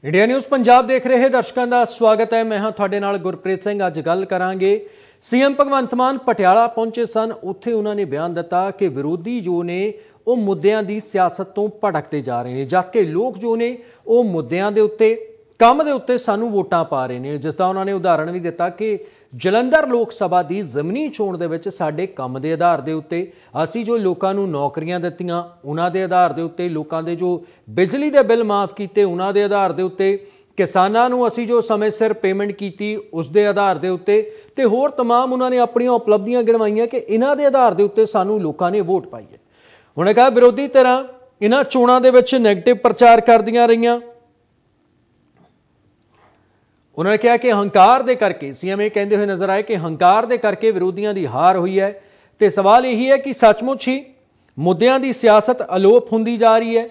India news Punjab देख रहे दर्शकों का स्वागत है। मैं हाँ तुहाडे नाल गुरप्रीत सिंह। अज गल करांगे सीएम भगवंत मान पटियाला पहुंचे सन। उत्थे उन्होंने बयान दिता कि विरोधी जो ने वो मुद्दों की सियासत तो भटकते जा रहे हैं, जबकि लोग जो ने वो मुद्दों के उत्ते काम के उत्ते सानू वोटां पा रहे हैं। जिसका उन्होंने उदाहरण भी दिता कि जलंधर लोक सभा की ज़मीनी चोण दे विच साडे काम के आधार के उत्ते असीं जो लोकां नूं नौकरियां दित्तियां उन्हां दे आधार के उत्ते लोकां दे जो बिजली के बिल माफ़ किए उन्हां दे आधार के उत्ते किसानां नूं असीं जो समय सिर पेमेंट की उस दे आधार के उत्ते ते होर तमाम उन्होंने अपनियां उपलब्धियां गिणवाइयां कि इन्हां दे आधार के उत्ते सानू लोकां ने वोट पाई है। उन्होंने कहा विरोधी धिरां इन्हां चोणां दे विच नैगेटिव प्रचार करदियां रहियां। उन्होंने कहा कि हंकार दे करके सीएम ये कहते हुए नजर आए कि हंकार दे करके विरोधियों की हार हुई है। तो सवाल यही है कि सचमुच ही मुद्दों की सियासत अलोप होंदी जा रही है।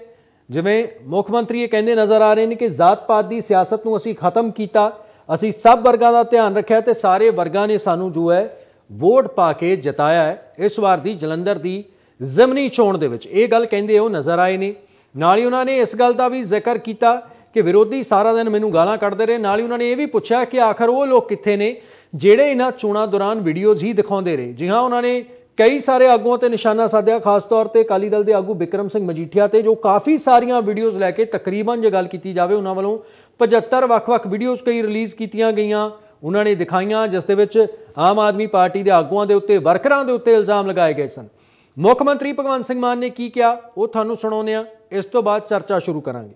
जिवें मुख्यमंत्री ये कहते नजर आ रहे हैं कि जात पात की सियासत को असीं खत्म किया, असीं सब वर्गों का ध्यान रखा तो सारे वर्गों ने सानू जो है वोट पा के जिताया है। इस बार की जलंधर की ज़मीनी चोण दे विच ये गल कहते वो नजर आए ने। नाल ही उन्होंने इस गल का भी जिक्र किया कि विरोधी सारा दिन मैनू गालां कढ़दे रहे। नाल ही उन्होंने ये भी पूछा कि आखिर वो लोग कित्थे ने जिहड़े इन्हां चोणां दौरान वीडियोज़ ही दिखाते रहे। जी हाँ, उन्होंने कई सारे आगुओं पर निशाना साधिया, खास तौर पर अकाली दल के आगू बिक्रम सिंह मजीठिया ते जो काफ़ी सारिया वीडियोज़ लैके तकरीबन जो गल की जाए उन्होंने वालों 75 ਵੱਖ-ਵੱਖ वीडियोज़ कई रिलीज़ कीतियां गईयां, उन्होंने दिखाइयां, जिस दे विच आम आदमी पार्टी के आगुआं के उत्ते वर्करां के उत्ते इल्जाम लगाए गए सन। मुख्यमंत्री भगवंत सिंह मान ने की किया वो तुहानूं सुणाउने आ, इस तो बाद चर्चा शुरू करांगे।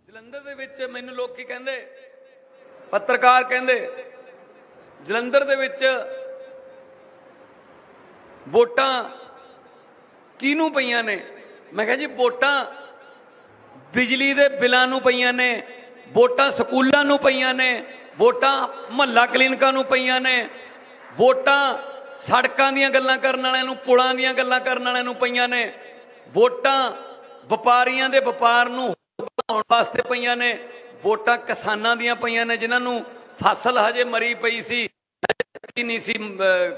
जलंधर दे विच मैनूं लोग की कहंदे, पत्रकार कहंदे जलंधर दे विच वोटां किहनूं पईयां ने। मैं कहा जी वोटां बिजली दे बिलां नूं पईयां ने, वोटां स्कूलां नूं पईयां ने, वोटां महल्ला क्लीनिकां नूं पईयां ने, वोटां सड़कां दीयां गल्लां करन वालिआं नूं, पुलां दीयां गल्लां करन वालिआं नूं पईयां ने, वोटां वपारियां दे वपार नूं बढ़ाउण वास्ते पईयां ने, वोटां किसानां दीयां पईयां ने जिन्हां नूं फसल हजे मरी पई सी नहीं सी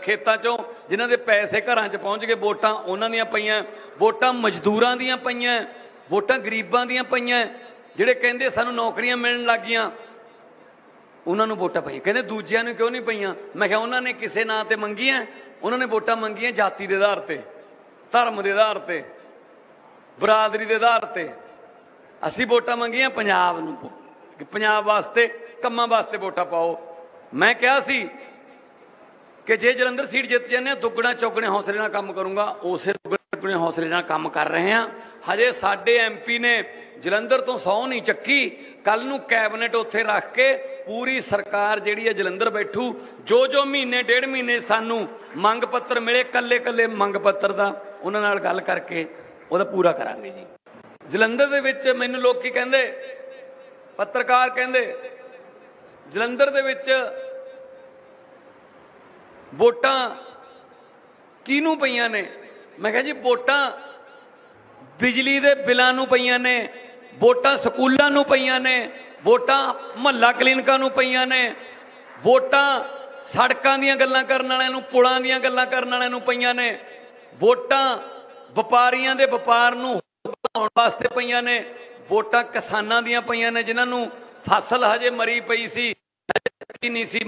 खेतां चों, जिन्हां दे पैसे घरां च पहुंच गए, वोटां उन्हां दीयां पईयां, वोटां मजदूरां दीयां पईयां, वोटां गरीबां दीयां पईयां, जिहड़े कहंदे सानूं नौकरियां मिलण लग गईयां उन्हां नूं वोटां पईयां। कहंदे दूजिआं नूं क्यों नहीं पईयां? मैं कहा उन्हां ने किसे नां ते मंगीआं, उन्हां ने वोटां मंगीआं जाति दे आधार ते, धर्म दे आधार ते, बरादरी दे आधार ते। असीं वोटां मंगीआं पंजाब नूं, पंजाब वास्ते कम्मां वास्ते वोटां पाओ। मैं कहा सी कि जे जलंधर सीट जित जाने दुगना चौगने हौसले नाल काम करूंगा, उसे दुगने हौसले नाल काम कर रहे हैं। हजे साडे एमपी ने जलंधर तो सौं नहीं चक्की, कल नूं कैबिनेट उत्थे रख के पूरी सरकार जिहड़ी है जलंधर बैठू। जो जो महीने डेढ़ महीने सानू मंग पत्र मिले कल्ले कल्ले मंग पत्र दा उन्हां नाल गल करके उहदा पूरा करांगे जी। जलंधर दे विच मैनूं लोग की कहंदे, पत्रकार कहंदे जलंधर दे विच वोटां किहनूं पईयां ने। मैं कहा जी वोटां बिजली दे बिलां नूं पईयां ने, वोटां स्कूलां नूं पईयां ने, वोटां महल्ला क्लीनिकां नूं पईयां ने, वोटां सड़कां दीयां गल्लां करन वालिआं नूं, पुलां दीयां गल्लां करन वालिआं नूं पईयां ने, वोटां वपारियां दे वपार नूं बढ़ाउण वास्ते पईयां ने, वोटां किसानां दीयां पईयां ने जिन्हां नूं फसल हजे मरी पई सी नहीं सी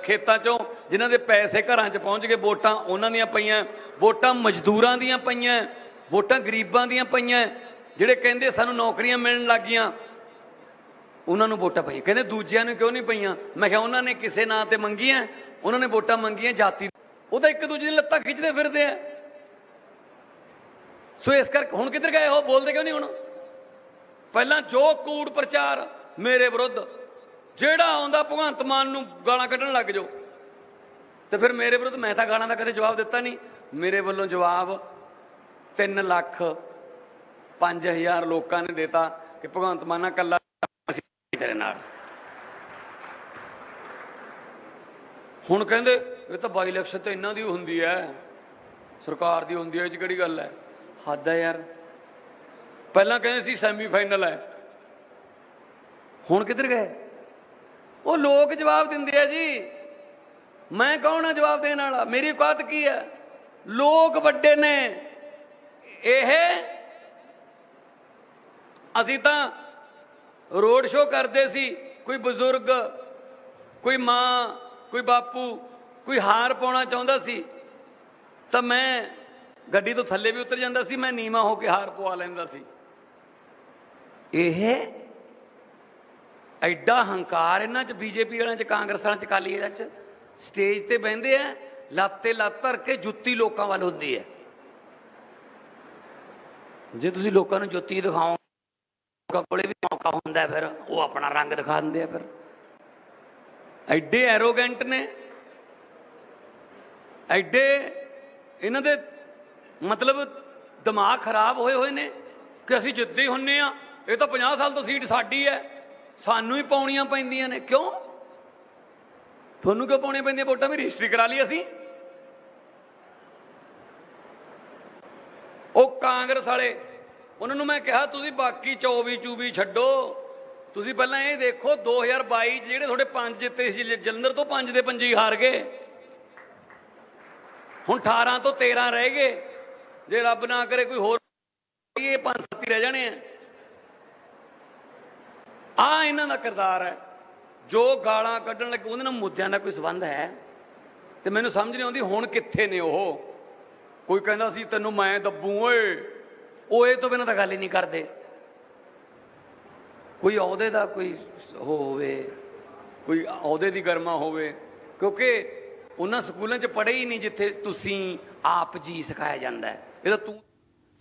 खेतां चों, जिन्हां दे पैसे घरां च पहुंच गए, वोटां उन्हां दीयां पईयां, वोटां मजदूरां दीयां पईयां, वोटां गरीबां दीयां पईयां, जिहड़े कहंदे सानूं नौकरियां मिलण लग गईआं उन्हां नूं वोटां पईयां। कहंदे दूजिआं नूं क्यों नहीं पईयां? मैं कहा उन्हां ने किसे नां ते मंगीआं, उन्हां ने वोटां मंगीआं जाति, ਉਹ ਤਾਂ ਇੱਕ ਦੂਜੇ ਦੀਆਂ ਲੱਤਾਂ ਖਿੱਚਦੇ ਫਿਰਦੇ ਆ। सो इस करके हुण किधर गए हो, बोलते क्यों नहीं? हुण पहलां जो कूड़ प्रचार मेरे विरुद्ध ਜਿਹੜਾ ਆਉਂਦਾ ਭਗਵੰਤ ਮਾਨ ਨੂੰ ਗਾਲਾਂ ਕੱਢਣ ਲੱਗ ਜਾਓ, ਤੇ ਫਿਰ ਮੇਰੇ ਵਿਰੁੱਧ ਮੈਂ ਤਾਂ ਗਾਲਾਂ ਦਾ ਕਦੇ ਜਵਾਬ ਦਿੱਤਾ ਨਹੀਂ। ਮੇਰੇ ਵੱਲੋਂ ਜਵਾਬ 3,05,000 ਲੋਕਾਂ ਨੇ ਦਿੱਤਾ ਕਿ ਭਗਵੰਤ ਮਾਨ ਨਾਲ ਕੱਲਾ ਅਸੀਂ ਤੇਰੇ ਨਾਲ। ਹੁਣ ਕਹਿੰਦੇ ਇਹ ਤਾਂ ਬਾਈ ਇਲੈਕਸ਼ਨ ਤਾਂ ਇਹਨਾਂ ਦੀ ਹੁੰਦੀ ਹੈ, ਸਰਕਾਰ ਦੀ ਹੁੰਦੀ ਹੈ, ਇਹ 'ਚ ਕਿਹੜੀ ਗੱਲ ਹੈ? ਹੱਦ ਹੈ ਯਾਰ। ਪਹਿਲਾਂ ਕਹਿੰਦੇ ਸੀ ਸੈਮੀਫਾਈਨਲ ਹੈ, ਹੁਣ ਕਿੱਧਰ ਗਏ? ਉਹ ਲੋਕ ਜਵਾਬ ਦਿੰਦੇ ਆ ਜੀ, ਮੈਂ ਕੌਣ ਆ ਜਵਾਬ ਦੇਣ ਵਾਲਾ? ਮੇਰੀ ਔਕਾਤ ਕੀ ਹੈ? ਲੋਕ ਵੱਡੇ ਨੇ। ਇਹ ਅਸੀਂ ਤਾਂ ਰੋਡ ਸ਼ੋਅ ਕਰਦੇ ਸੀ, ਕੋਈ ਬਜ਼ੁਰਗ, ਕੋਈ ਮਾਂ, ਕੋਈ ਬਾਪੂ, ਕੋਈ ਹਾਰ ਪਾਉਣਾ ਚਾਹੁੰਦਾ ਸੀ ਤਾਂ ਮੈਂ ਗੱਡੀ ਤੋਂ ਥੱਲੇ ਵੀ ਉਤਰ ਜਾਂਦਾ ਸੀ, ਮੈਂ ਨੀਵਾਂ ਹੋ ਕੇ ਹਾਰ ਪਵਾ ਲੈਂਦਾ ਸੀ। ਇਹ ਐਡਾ ਹੰਕਾਰ ਇਹਨਾਂ 'ਚ, ਬੀਜੇਪੀ ਵਾਲਿਆਂ 'ਚ, ਕਾਂਗਰਸ ਵਾਲਿਆਂ 'ਚ, ਅਕਾਲੀ ਵਾਲਿਆਂ 'ਚ। ਸਟੇਜ ਤੇ ਬਹਿੰਦੇ ਆ, ਲੱਤ ਤੇ ਲੱਤ ਧਰ ਕੇ ਜੁੱਤੀ ਲੋਕਾਂ ਵੱਲ ਹੁੰਦੀ ਹੈ। ਜੇ ਤੁਸੀਂ ਲੋਕਾਂ ਨੂੰ ਜੁੱਤੀ ਦਿਖਾਓ, ਲੋਕਾਂ ਕੋਲੇ ਵੀ ਮੌਕਾ ਹੁੰਦਾ, ਫਿਰ ਉਹ ਆਪਣਾ ਰੰਗ ਦਿਖਾ ਦਿੰਦੇ ਆ। ਫਿਰ ਐਡੇ ਐਰੋਗੈਂਟ ਨੇ, ਐਡੇ ਇਹਨਾਂ ਦੇ ਮਤਲਬ ਦਿਮਾਗ ਖਰਾਬ ਹੋਏ ਹੋਏ ਨੇ ਕਿ ਅਸੀਂ ਜਿੱਦੇ ਹੀ ਹੁੰਨੇ ਆ, ਇਹ ਤਾਂ 50 ਸਾਲ ਤੋਂ ਸੀਟ ਸਾਡੀ ਹੈ, ਸਾਨੂੰ ਹੀ ਪਾਉਣੀਆਂ ਪੈਂਦੀਆਂ ਨੇ। ਕਿਉਂ ਤੁਹਾਨੂੰ ਕਿਉਂ ਪਾਉਣੀਆਂ ਪੈਂਦੀਆਂ ਵੋਟਾਂ? ਵੀ ਰਜਿਸਟਰੀ ਕਰਾ ਲਈ ਅਸੀਂ। ਉਹ ਕਾਂਗਰਸ ਵਾਲੇ, ਉਹਨਾਂ ਨੂੰ ਮੈਂ ਕਿਹਾ ਤੁਸੀਂ ਬਾਕੀ 24 ਛੱਡੋ, ਤੁਸੀਂ ਪਹਿਲਾਂ ਇਹ ਦੇਖੋ 2022 'ਚ ਜਿਹੜੇ ਤੁਹਾਡੇ 5 ਜਿੱਤੇ ਸੀ, ਜਲੰਧਰ ਤੋਂ 5 ਦੇ 5 ਹੀ ਹਾਰ ਗਏ, ਹੁਣ 18 ਤੋਂ 13 ਰਹਿ ਗਏ। ਜੇ ਰੱਬ ਨਾ ਕਰੇ ਕੋਈ ਹੋਰ, ਇਹ 5-7 ਹੀ ਰਹਿ ਜਾਣੇ ਆ ਇਹਨਾਂ ਦਾ ਕਿਰਦਾਰ ਹੈ। ਜੋ ਗਾਲਾਂ ਕੱਢਣ ਲੱਗੇ ਉਹਦੇ ਨਾਲ ਮੁੱਦਿਆਂ ਦਾ ਕੋਈ ਸੰਬੰਧ ਹੈ? ਤੇ ਮੈਨੂੰ ਸਮਝ ਨਹੀਂ ਆਉਂਦੀ ਹੁਣ ਕਿੱਥੇ ਨੇ ਉਹ। ਕੋਈ ਕਹਿੰਦਾ ਸੀ ਤੈਨੂੰ ਮੈਂ ਦੱਬੂ ਓਏ, ਉਹ ਇਹ ਤੋਂ ਬਿਨਾਂ ਤਾਂ ਗੱਲ ਹੀ ਨਹੀਂ ਕਰਦੇ। ਕੋਈ ਅਹੁਦੇ ਦਾ ਕੋਈ ਹੋਵੇ, ਕੋਈ ਅਹੁਦੇ ਦੀ ਗਰਮਾ ਹੋਵੇ, ਕਿਉਂਕਿ ਉਹਨਾਂ ਸਕੂਲਾਂ 'ਚ ਪੜ੍ਹੇ ਹੀ ਨਹੀਂ ਜਿੱਥੇ ਤੁਸੀਂ ਆਪ ਜੀ ਸਿਖਾਇਆ ਜਾਂਦਾ ਹੈ। ਇਹ ਤਾਂ ਤੂੰ।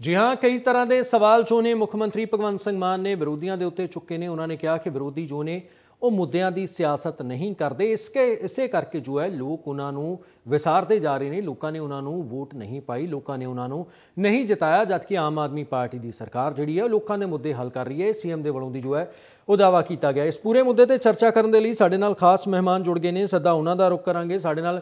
ਜੀ ਹਾਂ, ਕਈ ਤਰ੍ਹਾਂ ਦੇ ਸਵਾਲ ਜੋ ਨੇ ਮੁੱਖ ਮੰਤਰੀ ਭਗਵੰਤ ਸਿੰਘ ਮਾਨ ਨੇ ਵਿਰੋਧੀਆਂ ਦੇ ਉੱਤੇ ਚੁੱਕੇ ਨੇ। ਉਹਨਾਂ ਨੇ ਕਿਹਾ ਕਿ ਵਿਰੋਧੀ ਜੋ ਨੇ ਉਹ ਮੁੱਦਿਆਂ ਦੀ ਸਿਆਸਤ ਨਹੀਂ ਕਰਦੇ, ਇਸੇ ਕਰਕੇ ਜੋ ਹੈ ਲੋਕ ਉਹਨਾਂ ਨੂੰ ਵਿਸਾਰਦੇ ਜਾ ਰਹੇ ਨੇ। ਲੋਕਾਂ ਨੇ ਉਹਨਾਂ ਨੂੰ ਵੋਟ ਨਹੀਂ ਪਾਈ, ਲੋਕਾਂ ਨੇ ਉਹਨਾਂ ਨੂੰ ਨਹੀਂ ਜਿਤਾਇਆ, ਜਦਕਿ ਆਮ ਆਦਮੀ ਪਾਰਟੀ ਦੀ ਸਰਕਾਰ ਜਿਹੜੀ ਹੈ ਲੋਕਾਂ ਦੇ ਮੁੱਦੇ ਹੱਲ ਕਰ ਰਹੀ ਹੈ। ਸੀਐਮ ਦੇ ਵੱਲੋਂ ਦੀ ਜੋ ਹੈ ਉਹ ਦਾਅਵਾ ਕੀਤਾ ਗਿਆ। ਇਸ ਪੂਰੇ ਮੁੱਦੇ ਤੇ ਚਰਚਾ ਕਰਨ ਦੇ ਲਈ ਸਾਡੇ ਨਾਲ ਖਾਸ ਮਹਿਮਾਨ ਜੁੜ ਗਏ ਨੇ, ਸਿੱਧਾ ਉਹਨਾਂ ਦਾ ਰੁਖ ਕਰਾਂਗੇ। ਸਾਡੇ ਨਾਲ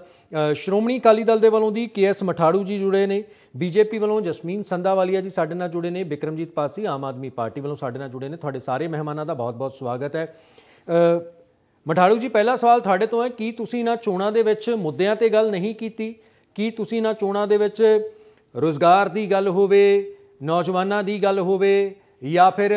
ਸ਼੍ਰੋਮਣੀ ਅਕਾਲੀ ਦਲ ਦੇ ਵੱਲੋਂ ਦੀ KS ਮਠਾੜੂ ਜੀ ਜੁੜੇ ਨੇ, ਬੀਜੇਪੀ ਵੱਲੋਂ ਜਸਮੀਨ ਸੰਧਾਵਾਲੀਆ ਜੀ ਸਾਡੇ ਨਾਲ ਜੁੜੇ ਨੇ, ਬਿਕਰਮਜੀਤ ਪਾਸੀ ਆਮ ਆਦਮੀ ਪਾਰਟੀ ਵੱਲੋਂ ਸਾਡੇ ਨਾਲ ਜੁੜੇ ਨੇ। ਤੁਹਾਡੇ ਸਾਰੇ ਮਹਿਮਾਨਾਂ ਦਾ ਬਹੁਤ-ਬਹੁਤ ਸਵਾਗਤ ਹੈ। ਮਠਾੜੂ ਜੀ, ਪਹਿਲਾ ਸਵਾਲ ਤੁਹਾਡੇ ਤੋਂ ਹੈ, ਕੀ ਤੁਸੀਂ ਇਹਨਾਂ ਚੋਣਾਂ ਦੇ ਵਿੱਚ ਮੁੱਦਿਆਂ ਤੇ ਗੱਲ ਨਹੀਂ ਕੀਤੀ? ਕੀ ਤੁਸੀਂ ਇਹਨਾਂ ਚੋਣਾਂ ਦੇ ਵਿੱਚ ਰੁਜ਼ਗਾਰ ਦੀ ਗੱਲ ਹੋਵੇ, ਨੌਜਵਾਨਾਂ ਦੀ ਗੱਲ ਹੋਵੇ, ਜਾਂ ਫਿਰ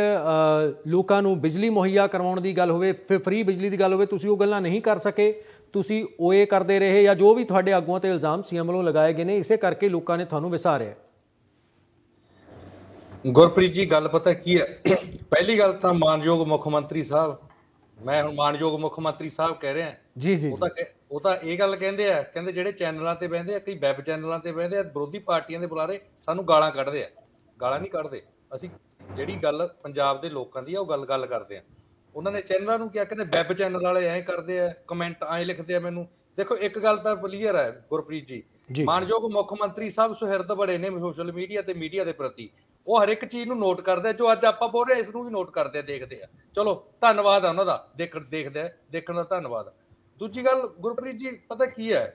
ਲੋਕਾਂ ਨੂੰ ਬਿਜਲੀ ਮੁਹੱਈਆ ਕਰਵਾਉਣ ਦੀ ਗੱਲ ਹੋਵੇ, ਫ੍ਰੀ ਬਿਜਲੀ ਦੀ ਗੱਲ ਹੋਵੇ, ਤੁਸੀਂ ਉਹ ਗੱਲਾਂ ਨਹੀਂ ਕਰ ਸਕੇ? ਤੁਸੀਂ ਓਏ ਕਰਦੇ ਰਹੇ, ਜਾਂ ਜੋ ਵੀ ਤੁਹਾਡੇ ਆਗੂਆਂ ਤੇ ਇਲਜ਼ਾਮ ਸੀਐਮ ਵੱਲੋਂ ਲਗਾਏ ਗਏ ਨੇ, ਇਸੇ ਕਰਕੇ ਲੋਕਾਂ ਨੇ ਤੁਹਾਨੂੰ ਵਿਸਾਰਿਆ? ਗੁਰਪ੍ਰੀਤ ਜੀ, ਗੱਲ ਪਤਾ ਕੀ ਹੈ, ਪਹਿਲੀ ਗੱਲ ਤਾਂ ਮਾਨਯੋਗ ਮੁੱਖ ਮੰਤਰੀ ਸਾਹਿਬ, ਮੈਂ ਹੁਣ ਮਾਨਯੋਗ ਮੁੱਖ ਮੰਤਰੀ ਸਾਹਿਬ ਕਹਿ ਰਿਹਾ ਜੀ ਜੀ, ਉਹ ਤਾਂ ਇਹ ਗੱਲ ਕਹਿੰਦੇ ਆ, ਕਹਿੰਦੇ ਜਿਹੜੇ ਚੈਨਲਾਂ ਤੇ ਬਹਿੰਦੇ ਆ, ਕਈ ਵੈਬ ਚੈਨਲਾਂ ਤੇ ਬਹਿੰਦੇ ਆ, ਵਿਰੋਧੀ ਪਾਰਟੀਆਂ ਦੇ ਬੁਲਾਰੇ ਸਾਨੂੰ ਗਾਲਾਂ ਕੱਢਦੇ ਆ। ਗਾਲਾਂ ਨਹੀਂ ਕੱਢਦੇ, ਅਸੀਂ ਜਿਹੜੀ ਗੱਲ ਪੰਜਾਬ ਦੇ ਲੋਕਾਂ ਦੀ ਆ ਉਹ ਗੱਲ ਕਰਦੇ ਆ। ਉਹਨਾਂ ਨੇ ਚੈਨਲਾਂ ਨੂੰ ਕਿਹਾ, ਕਹਿੰਦੇ ਵੈਬ ਚੈਨਲ ਵਾਲੇ ਐਂ ਕਰਦੇ ਆ, ਕਮੈਂਟ ਐਂ ਲਿਖਦੇ ਆ ਮੈਨੂੰ। ਦੇਖੋ ਇੱਕ ਗੱਲ ਤਾਂ ਕਲੀਅਰ ਹੈ ਗੁਰਪ੍ਰੀਤ ਜੀ, ਮਾਨਯੋਗ ਮੁੱਖ ਮੰਤਰੀ ਸਾਹਿਬ ਸੁਹਿਰਦ ਬੜੇ ਨੇ ਸੋਸ਼ਲ ਮੀਡੀਆ ਤੇ ਮੀਡੀਆ ਦੇ ਪ੍ਰਤੀ। ਉਹ ਹਰ ਇੱਕ ਚੀਜ਼ ਨੂੰ ਨੋਟ ਕਰਦੇ ਆ, ਜੋ ਅੱਜ ਆਪਾਂ ਬੋਲ ਰਹੇ ਇਸ ਨੂੰ ਵੀ ਨੋਟ ਕਰਦੇ ਆ, ਦੇਖਦੇ ਆ। ਚਲੋ ਧੰਨਵਾਦ ਆ ਉਹਨਾਂ ਦਾ, ਦੇਖਣ ਦਾ ਧੰਨਵਾਦ। ਦੂਜੀ ਗੱਲ ਗੁਰਪ੍ਰੀਤ ਜੀ, ਪਤਾ ਕੀ ਹੈ,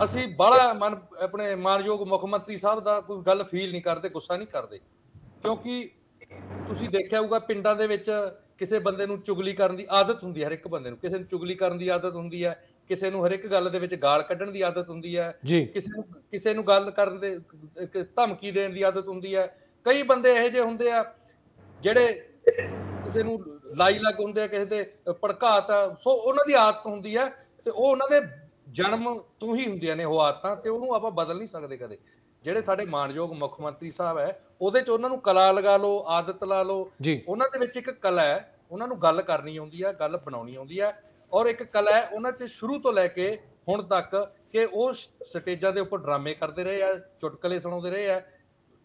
ਅਸੀਂ ਬਾਹਲਾ ਆਪਣੇ ਮਾਨਯੋਗ ਮੁੱਖ ਮੰਤਰੀ ਸਾਹਿਬ ਦਾ ਕੋਈ ਗੱਲ ਫੀਲ ਨਹੀਂ ਕਰਦੇ, ਗੁੱਸਾ ਨਹੀਂ ਕਰਦੇ, ਕਿਉਂਕਿ ਤੁਸੀਂ ਦੇਖਿਆ ਹੋਊਗਾ ਪਿੰਡਾਂ ਦੇ ਵਿੱਚ ਕਿਸੇ ਬੰਦੇ ਨੂੰ ਚੁਗਲੀ ਕਰਨ ਦੀ ਆਦਤ ਹੁੰਦੀ ਹੈ। ਹਰ ਇੱਕ ਬੰਦੇ ਨੂੰ ਕਿਸੇ ਨੂੰ ਚੁਗਲੀ ਕਰਨ ਦੀ ਆਦਤ ਹੁੰਦੀ ਹੈ, ਕਿਸੇ ਨੂੰ ਹਰ ਇੱਕ ਗੱਲ ਦੇ ਵਿੱਚ ਗਾਲ ਕੱਢਣ ਦੀ ਆਦਤ ਹੁੰਦੀ ਹੈ, ਕਿਸੇ ਨੂੰ ਗੱਲ ਕਰਨ ਦੇ ਧਮਕੀ ਦੇਣ ਦੀ ਆਦਤ ਹੁੰਦੀ ਹੈ। ਕਈ ਬੰਦੇ ਇਹੋ ਜਿਹੇ ਹੁੰਦੇ ਆ ਜਿਹੜੇ ਕਿਸੇ ਨੂੰ ਲਾਈ ਲੱਗ ਹੁੰਦੇ ਆ, ਕਿਸੇ ਤੇ ਭੜਕਾਤ, ਸੋ ਉਹਨਾਂ ਦੀ ਆਦਤ ਹੁੰਦੀ ਹੈ ਤੇ ਉਹ ਉਹਨਾਂ ਦੇ ਜਨਮ ਤੋਂ ਹੀ ਹੁੰਦੀਆਂ ਨੇ ਉਹ ਆਦਤਾਂ, ਤੇ ਉਹਨੂੰ ਆਪਾਂ ਬਦਲ ਨਹੀਂ ਸਕਦੇ ਕਦੇ। ਜਿਹੜੇ ਸਾਡੇ ਮਾਨਯੋਗ ਮੁੱਖ ਮੰਤਰੀ ਸਾਹਿਬ ਹੈ, ਉਹਦੇ 'ਚ ਉਹਨਾਂ ਨੂੰ ਕਲਾ ਲਗਾ ਲਓ, ਆਦਤ ਲਾ ਲਓ, ਉਹਨਾਂ ਦੇ ਵਿੱਚ ਇੱਕ ਕਲਾ ਹੈ, ਉਹਨਾਂ ਨੂੰ ਗੱਲ ਕਰਨੀ ਆਉਂਦੀ ਹੈ, ਗੱਲ ਬਣਾਉਣੀ ਆਉਂਦੀ ਹੈ, ਔਰ ਇੱਕ ਕਲਾ ਹੈ ਉਹਨਾਂ 'ਚ ਸ਼ੁਰੂ ਤੋਂ ਲੈ ਕੇ ਹੁਣ ਤੱਕ ਕਿ ਉਹ ਸਟੇਜਾਂ ਦੇ ਉੱਪਰ ਡਰਾਮੇ ਕਰਦੇ ਰਹੇ ਆ, ਚੁਟਕਲੇ ਸੁਣਾਉਂਦੇ ਰਹੇ ਆ,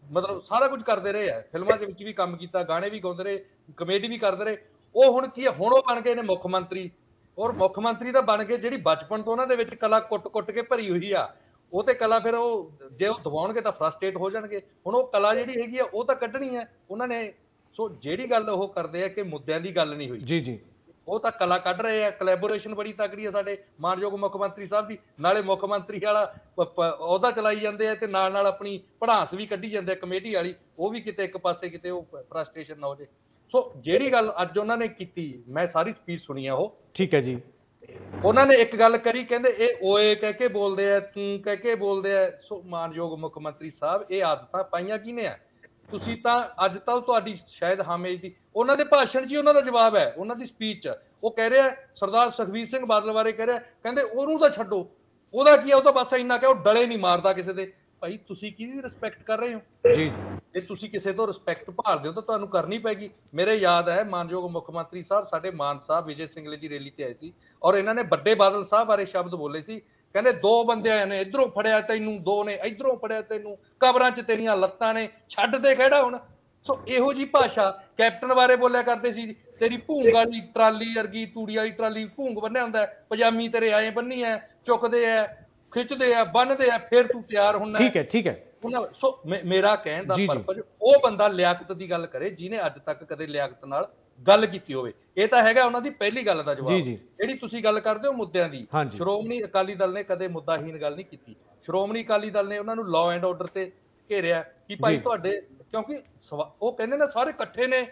ਮਤਲਬ ਸਾਰਾ ਕੁਝ ਕਰਦੇ ਰਹੇ ਆ, ਫਿਲਮਾਂ ਦੇ ਵਿੱਚ ਵੀ ਕੰਮ ਕੀਤਾ, ਗਾਣੇ ਵੀ ਗਾਉਂਦੇ ਰਹੇ, ਕਮੇਡੀ ਵੀ ਕਰਦੇ ਰਹੇ। ਉਹ ਹੁਣ ਕੀ ਹੈ, ਹੁਣ ਉਹ ਬਣ ਗਏ ਨੇ ਮੁੱਖ ਮੰਤਰੀ, ਔਰ ਮੁੱਖ ਮੰਤਰੀ ਤਾਂ ਬਣ ਗਏ ਜਿਹੜੀ ਬਚਪਨ ਤੋਂ ਉਹਨਾਂ ਦੇ ਵਿੱਚ ਕਲਾ ਕੁੱਟ-ਕੁੱਟ ਕੇ ਭਰੀ ਹੋਈ ਆ। ਉਹ ਤੇ ਕਲਾ ਫਿਰ ਉਹ ਜੇ ਉਹ ਦਬਾਉਣਗੇ ਤਾਂ ਫਰਸਟ੍ਰੇਟ ਹੋ ਜਾਣਗੇ। ਹੁਣ ਉਹ ਕਲਾ ਜਿਹੜੀ ਹੈਗੀ ਆ ਉਹ ਤਾਂ ਕੱਢਣੀ ਹੈ ਉਹਨਾਂ ਨੇ। ਸੋ ਜਿਹੜੀ ਗੱਲ ਉਹ ਕਰਦੇ ਆ ਕਿ ਮੁੱਦਿਆਂ ਦੀ ਗੱਲ ਨਹੀਂ ਹੋਈ, ਜੀ ਉਹ ਤਾਂ ਕਲਾ ਕੱਢ ਰਹੇ ਆ। ਕੋਲੈਬੋਰੇਸ਼ਨ ਬੜੀ ਤਕੜੀ ਆ ਸਾਡੇ ਮਾਨਯੋਗ ਮੁੱਖ ਮੰਤਰੀ ਸਾਹਿਬ ਦੀ, ਨਾਲੇ ਮੁੱਖ ਮੰਤਰੀ ਵਾਲਾ ਅਹੁਦਾ ਚਲਾਈ ਜਾਂਦੇ ਆ ਤੇ ਨਾਲ ਆਪਣੀ ਪੜਾਸ ਵੀ ਕੱਢੀ ਜਾਂਦੇ ਆ ਕਮੇਟੀ ਵਾਲੀ, ਉਹ ਵੀ ਕਿਤੇ ਇੱਕ ਪਾਸੇ ਕਿਤੇ ਉਹ ਫਰਸਟ੍ਰੇਸ਼ਨ ਨਾ ਹੋ ਜੇ। ਸੋ ਜਿਹੜੀ ਗੱਲ ਅੱਜ ਉਹਨਾਂ ਨੇ ਕੀਤੀ, ਮੈਂ ਸਾਰੀ ਸਪੀਚ ਸੁਣੀ ਆ ਉਹ, ਠੀਕ ਹੈ ਜੀ, ਉਹਨਾਂ ਨੇ ਇੱਕ ਗੱਲ ਕਰੀ, ਕਹਿੰਦੇ ਇਹ ਓਏ ਕਹਿ ਕੇ ਬੋਲਦੇ ਆ, ਤੂੰ ਕਹਿ ਕੇ ਬੋਲਦੇ ਆ। ਸੋ ਮਾਨਯੋਗ ਮੁੱਖ ਮੰਤਰੀ ਸਾਹਿਬ, ਇਹ ਆਦਤਾਂ ਪਾਈਆਂ ਕਿਹਨੇ ਆ? ਤੁਸੀਂ ਤਾਂ ਅੱਜ ਤਾਂ ਤੁਹਾਡੀ ਸ਼ਾਇਦ ਹਾਮੇਜ ਦੀ ਉਹਨਾਂ ਦੇ ਭਾਸ਼ਣ 'ਚ ਹੀ ਉਹਨਾਂ ਦਾ ਜਵਾਬ ਹੈ, ਉਹਨਾਂ ਦੀ ਸਪੀਚ 'ਚ ਉਹ ਕਹਿ ਰਿਹਾ ਸਰਦਾਰ ਸੁਖਬੀਰ ਸਿੰਘ ਬਾਦਲ ਬਾਰੇ ਕਹਿ ਰਿਹਾ, ਕਹਿੰਦੇ ਉਹਨੂੰ ਤਾਂ ਛੱਡੋ, ਉਹਦਾ ਕੀ ਹੈ, ਉਹ ਤਾਂ ਬਸ ਇੰਨਾ ਕਿ ਉਹ ਡਲੇ ਨਹੀਂ ਮਾਰਦਾ ਕਿਸੇ ਦੇ। ਭਾਈ ਤੁਸੀਂ ਕਿਹਦੀ ਰਿਸਪੈਕਟ ਕਰ ਰਹੇ ਹੋ? ਜੀ ਜੇ ਤੁਸੀਂ ਕਿਸੇ ਤੋਂ ਰਿਸਪੈਕਟ ਭਾਲਦੇ ਹੋ ਤਾਂ ਤੁਹਾਨੂੰ ਕਰਨੀ ਪੈਗੀ। ਮੇਰੇ ਯਾਦ ਹੈ ਮਾਨਯੋਗ ਮੁੱਖ ਮੰਤਰੀ ਸਾਹਿਬ ਸਾਡੇ ਮਾਨ ਸਾਹਿਬ ਵਿਜੇ ਸਿੰਗਲੇ ਦੀ ਰੈਲੀ ਤੇ ਆਏ ਸੀ ਔਰ ਇਹਨਾਂ ਨੇ ਵੱਡੇ ਬਾਦਲ ਸਾਹਿਬ ਬਾਰੇ ਸ਼ਬਦ ਬੋਲੇ ਸੀ, ਕਹਿੰਦੇ ਦੋ ਬੰਦੇ ਆਏ ਨੇ, ਇਧਰੋਂ ਫੜਿਆ ਤੈਨੂੰ, ਦੋ ਨੇ ਇਧਰੋਂ ਫੜਿਆ ਤੈਨੂੰ, ਕਬਰਾਂ 'ਚ ਤੇਰੀਆਂ ਲੱਤਾਂ ਨੇ, ਛੱਡ ਦੇ ਖਹਿੜਾ ਹੁਣ। ਸੋ ਇਹੋ ਜੀ ਭਾਸ਼ਾ ਕੈਪਟਨ ਬਾਰੇ ਬੋਲਿਆ ਕਰਦੇ ਸੀ, ਤੇਰੀ ਭੂੰਗ ਵਾਲੀ ਟਰਾਲੀ ਵਰਗੀ, ਤੂੜੀ ਵਾਲੀ ਟਰਾਲੀ ਭੂੰਗ ਬੰਨਿਆ ਹੁੰਦਾ, ਪਜਾਮੀ ਤੇਰੇ ਐਂ ਬੰਨੀ ਹੈ, ਚੁੱਕਦੇ ਆ, ਖਿੱਚਦੇ ਆ, ਬੰਨਦੇ ਆ, ਫਿਰ ਤੂੰ ਤਿਆਰ ਹੁੰਦਾ। ਠੀਕ ਹੈ। ਸੋ ਮੇਰਾ ਕਹਿਣ ਦਾ ਪਰਪਸ ਉਹ ਬੰਦਾ ਲਿਆਕਤ ਦੀ ਗੱਲ ਕਰੇ ਜਿਹਨੇ ਅੱਜ ਤੱਕ ਕਦੇ ਲਿਆਕਤ ਨਾਲ ਗੱਲ ਕੀਤੀ ਹੋਵੇ। ਇਹ ਤਾਂ ਹੈਗਾ ਉਹਨਾਂ ਦੀ ਪਹਿਲੀ ਗੱਲ ਦਾ ਜਵਾਬ। ਜਿਹੜੀ ਤੁਸੀਂ ਗੱਲ ਕਰਦੇ ਹੋ ਮੁੱਦਿਆਂ ਦੀ, ਸ਼੍ਰੋਮਣੀ ਅਕਾਲੀ ਦਲ ਨੇ ਕਦੇ ਮੁੱਦਾਹੀਨ ਗੱਲ ਨਹੀਂ ਕੀਤੀ। ਸ਼੍ਰੋਮਣੀ ਅਕਾਲੀ ਦਲ ਨੇ ਉਹਨਾਂ ਨੂੰ ਲਾਅ ਐਂਡ ਆਰਡਰ ਤੇ ਘੇਰਿਆ ਕਿ ਭਾਈ ਤੁਹਾਡੇ, ਕਿਉਂਕਿ ਉਹ ਕਹਿੰਦੇ ਨੇ ਸਾਰੇ ਇਕੱਠੇ ਨੇ,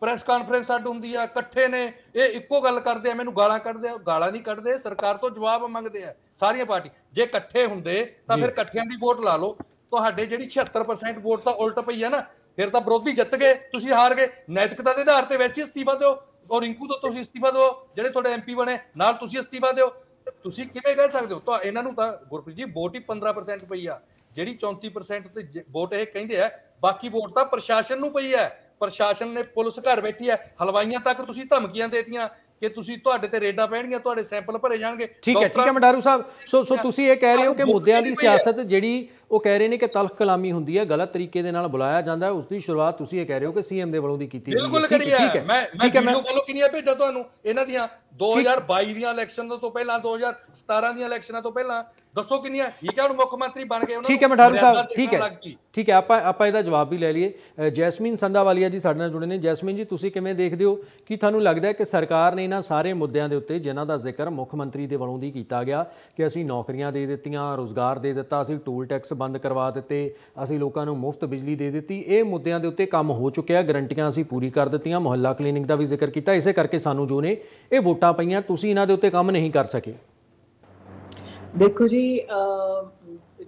ਪ੍ਰੈਸ ਕਾਨਫਰੰਸ ਅੱਡ ਹੁੰਦੀ ਆ, ਇਕੱਠੇ ਨੇ, ਇਹ ਇੱਕੋ ਗੱਲ ਕਰਦੇ ਆ, ਮੈਨੂੰ ਗਾਲਾਂ ਕੱਢਦੇ ਆ। ਗਾਲਾਂ ਨਹੀਂ ਕੱਢਦੇ, ਸਰਕਾਰ ਤੋਂ ਜਵਾਬ ਮੰਗਦੇ ਆ ਸਾਰੀਆਂ ਪਾਰਟੀ। ਜੇ ਇਕੱਠੇ ਹੁੰਦੇ ਤਾਂ ਫਿਰ ਇਕੱਠਿਆਂ ਦੀ ਵੋਟ ਲਾ ਲਓ। ਤੁਹਾਡੇ ਜਿਹੜੀ 76% ਵੋਟ ਤਾਂ ਉਲਟ ਪਈ ਆ ਨਾ, ਫਿਰ ਤਾਂ ਵਿਰੋਧੀ ਜਿੱਤ ਗਏ, ਤੁਸੀਂ ਹਾਰ ਗਏ। ਨੈਤਿਕਤਾ ਦੇ ਆਧਾਰ ਤੇ ਵੈਸੇ ਅਸਤੀਫਾ ਦਿਓ, ਔਰ ਰਿੰਕੂ ਤੋਂ ਤੁਸੀਂ ਅਸਤੀਫਾ ਦਿਓ, ਜਿਹੜੇ ਤੁਹਾਡੇ ਐਮਪੀ ਬਣੇ ਨਾਲ ਤੁਸੀਂ ਅਸਤੀਫਾ ਦਿਓ। ਤੁਸੀਂ ਕਿਵੇਂ ਕਹਿ ਸਕਦੇ ਹੋ? ਤਾਂ ਇਹਨਾਂ ਨੂੰ ਤਾਂ ਗੁਰਪ੍ਰੀਤ ਜੀ ਵੋਟ ਹੀ 15% ਪਈ ਆ, ਜਿਹੜੀ 34% ਤੇ ਵੋਟ ਇਹ ਕਹਿੰਦੇ ਆ, ਬਾਕੀ ਵੋਟ ਤਾਂ ਪ੍ਰਸ਼ਾਸਨ ਨੂੰ ਪਈ ਹੈ। ਪ੍ਰਸ਼ਾਸਨ ਨੇ, ਪੁਲਿਸ ਘਰ ਬੈਠੀ ਹੈ, ਹਲਵਾਈਆਂ ਤੱਕ ਤੁਸੀਂ ਧਮਕੀਆਂ ਦੇਤੀਆਂ ਕਿ ਤੁਸੀਂ ਤੁਹਾਡੇ ਤੇ ਰੇਡਾਂ ਪੈਣਗੀਆਂ, ਤੁਹਾਡੇ ਸੈਂਪਲ ਭਰੇ ਜਾਣਗੇ। ਠੀਕ ਹੈ ਮਡਾਰੂ ਸਾਹਿਬ। ਸੋ ਤੁਸੀਂ ਇਹ ਕਹਿ ਰਹੇ ਹੋ ਕਿ ਮੁੱਦਿਆਂ ਦੀ ਸਿਆਸਤ ਜਿਹੜੀ ਉਹ ਕਹਿ ਰਹੇ ਨੇ ਕਿ ਤਲਖ ਕਲਾਮੀ ਹੁੰਦੀ ਹੈ, ਗਲਤ ਤਰੀਕੇ ਦੇ ਨਾਲ ਬੁਲਾਇਆ ਜਾਂਦਾ ਹੈ, ਉਸ ਦੀ ਸ਼ੁਰੂਆਤ ਤੁਸੀਂ ਇਹ ਕਹਿ ਰਹੇ ਹੋ ਕਿ ਸੀਐਮ ਦੇ ਵੱਲੋਂ ਦੀ ਕੀਤੀ ਗਈ ਹੈ। ਬਿਲਕੁਲ ਕਰੀ ਹੈ। ਮੈਂ ਵੀਡੀਓ ਕਿੰਨੀਆਂ ਭੇਜਾਂ ਤੁਹਾਨੂੰ ਇਹਨਾਂ ਦੀਆਂ 2022 ਦੀਆਂ ਇਲੈਕਸ਼ਨ ਤੋਂ ਪਹਿਲਾਂ, 2017 ਦੀਆਂ ਇਲੈਕਸ਼ਨਾਂ ਤੋਂ ਪਹਿਲਾਂ, ਦੱਸੋ ਕਿੰਨੀਆਂ। ਠੀਕ ਹੈ, ਹੁਣ ਮੁੱਖ ਮੰਤਰੀ ਬਣ ਗਏ। ਠੀਕ ਹੈ ਮਡਾਰੂ ਸਾਹਿਬ, ਠੀਕ ਹੈ, ਆਪਾਂ ਇਹਦਾ ਜਵਾਬ ਵੀ ਲੈ ਲਈਏ। ਜੈਸਮੀਨ ਸੰਧਾਵਾਲੀਆ ਜੀ ਸਾਡੇ ਨਾਲ ਜੁੜੇ ਨੇ। ਜੈਸਮੀਨ ਜੀ, ਤੁਸੀਂ ਕਿਵੇਂ ਦੇਖਦੇ ਹੋ ਕਿ ਤੁਹਾਨੂੰ ਲੱਗਦਾ ਹੈ ਕਿ ਸਰਕਾਰ ਨੇ ਇਹਨਾਂ ਸਾਰੇ ਮੁੱਦਿਆਂ ਦੇ ਉੱਤੇ ਜਿਨ੍ਹਾਂ ਦਾ ਜ਼ਿਕਰ ਮੁੱਖ ਮੰਤਰੀ ਦੇ ਵੱਲੋਂ ਦੀ ਕੀਤਾ ਗਿਆ ਕਿ ਅਸੀਂ ਨੌਕਰੀਆਂ ਦੇ ਦਿੱਤੀਆਂ, ਰੁਜ਼ਗਾਰ ਦੇ ਦਿੱਤਾ, ਅਸੀਂ ਟੂਲ ਟੈਕਸ ਬੰਦ ਕਰਵਾ ਦਿੱਤੇ, ਅਸੀਂ ਲੋਕਾਂ ਨੂੰ ਮੁਫਤ ਬਿਜਲੀ ਦੇ ਦਿੱਤੀ, ਇਹ ਮੁੱਦਿਆਂ ਦੇ ਉੱਤੇ ਕੰਮ ਹੋ ਚੁੱਕਿਆ, ਗਰੰਟੀਆਂ ਅਸੀਂ ਪੂਰੀ ਕਰ ਦਿੱਤੀਆਂ, ਮੁਹੱਲਾ ਕਲੀਨਿਕ ਦਾ ਵੀ ਜ਼ਿਕਰ ਕੀਤਾ, ਇਸੇ ਕਰਕੇ ਸਾਨੂੰ ਜੋ ਨੇ ਇਹ ਵੋਟਾਂ ਪਈਆਂ, ਤੁਸੀਂ ਇਹਨਾਂ ਦੇ ਉੱਤੇ ਕੰਮ ਨਹੀਂ ਕਰ ਸਕੇ? ਦੇਖੋ ਜੀ,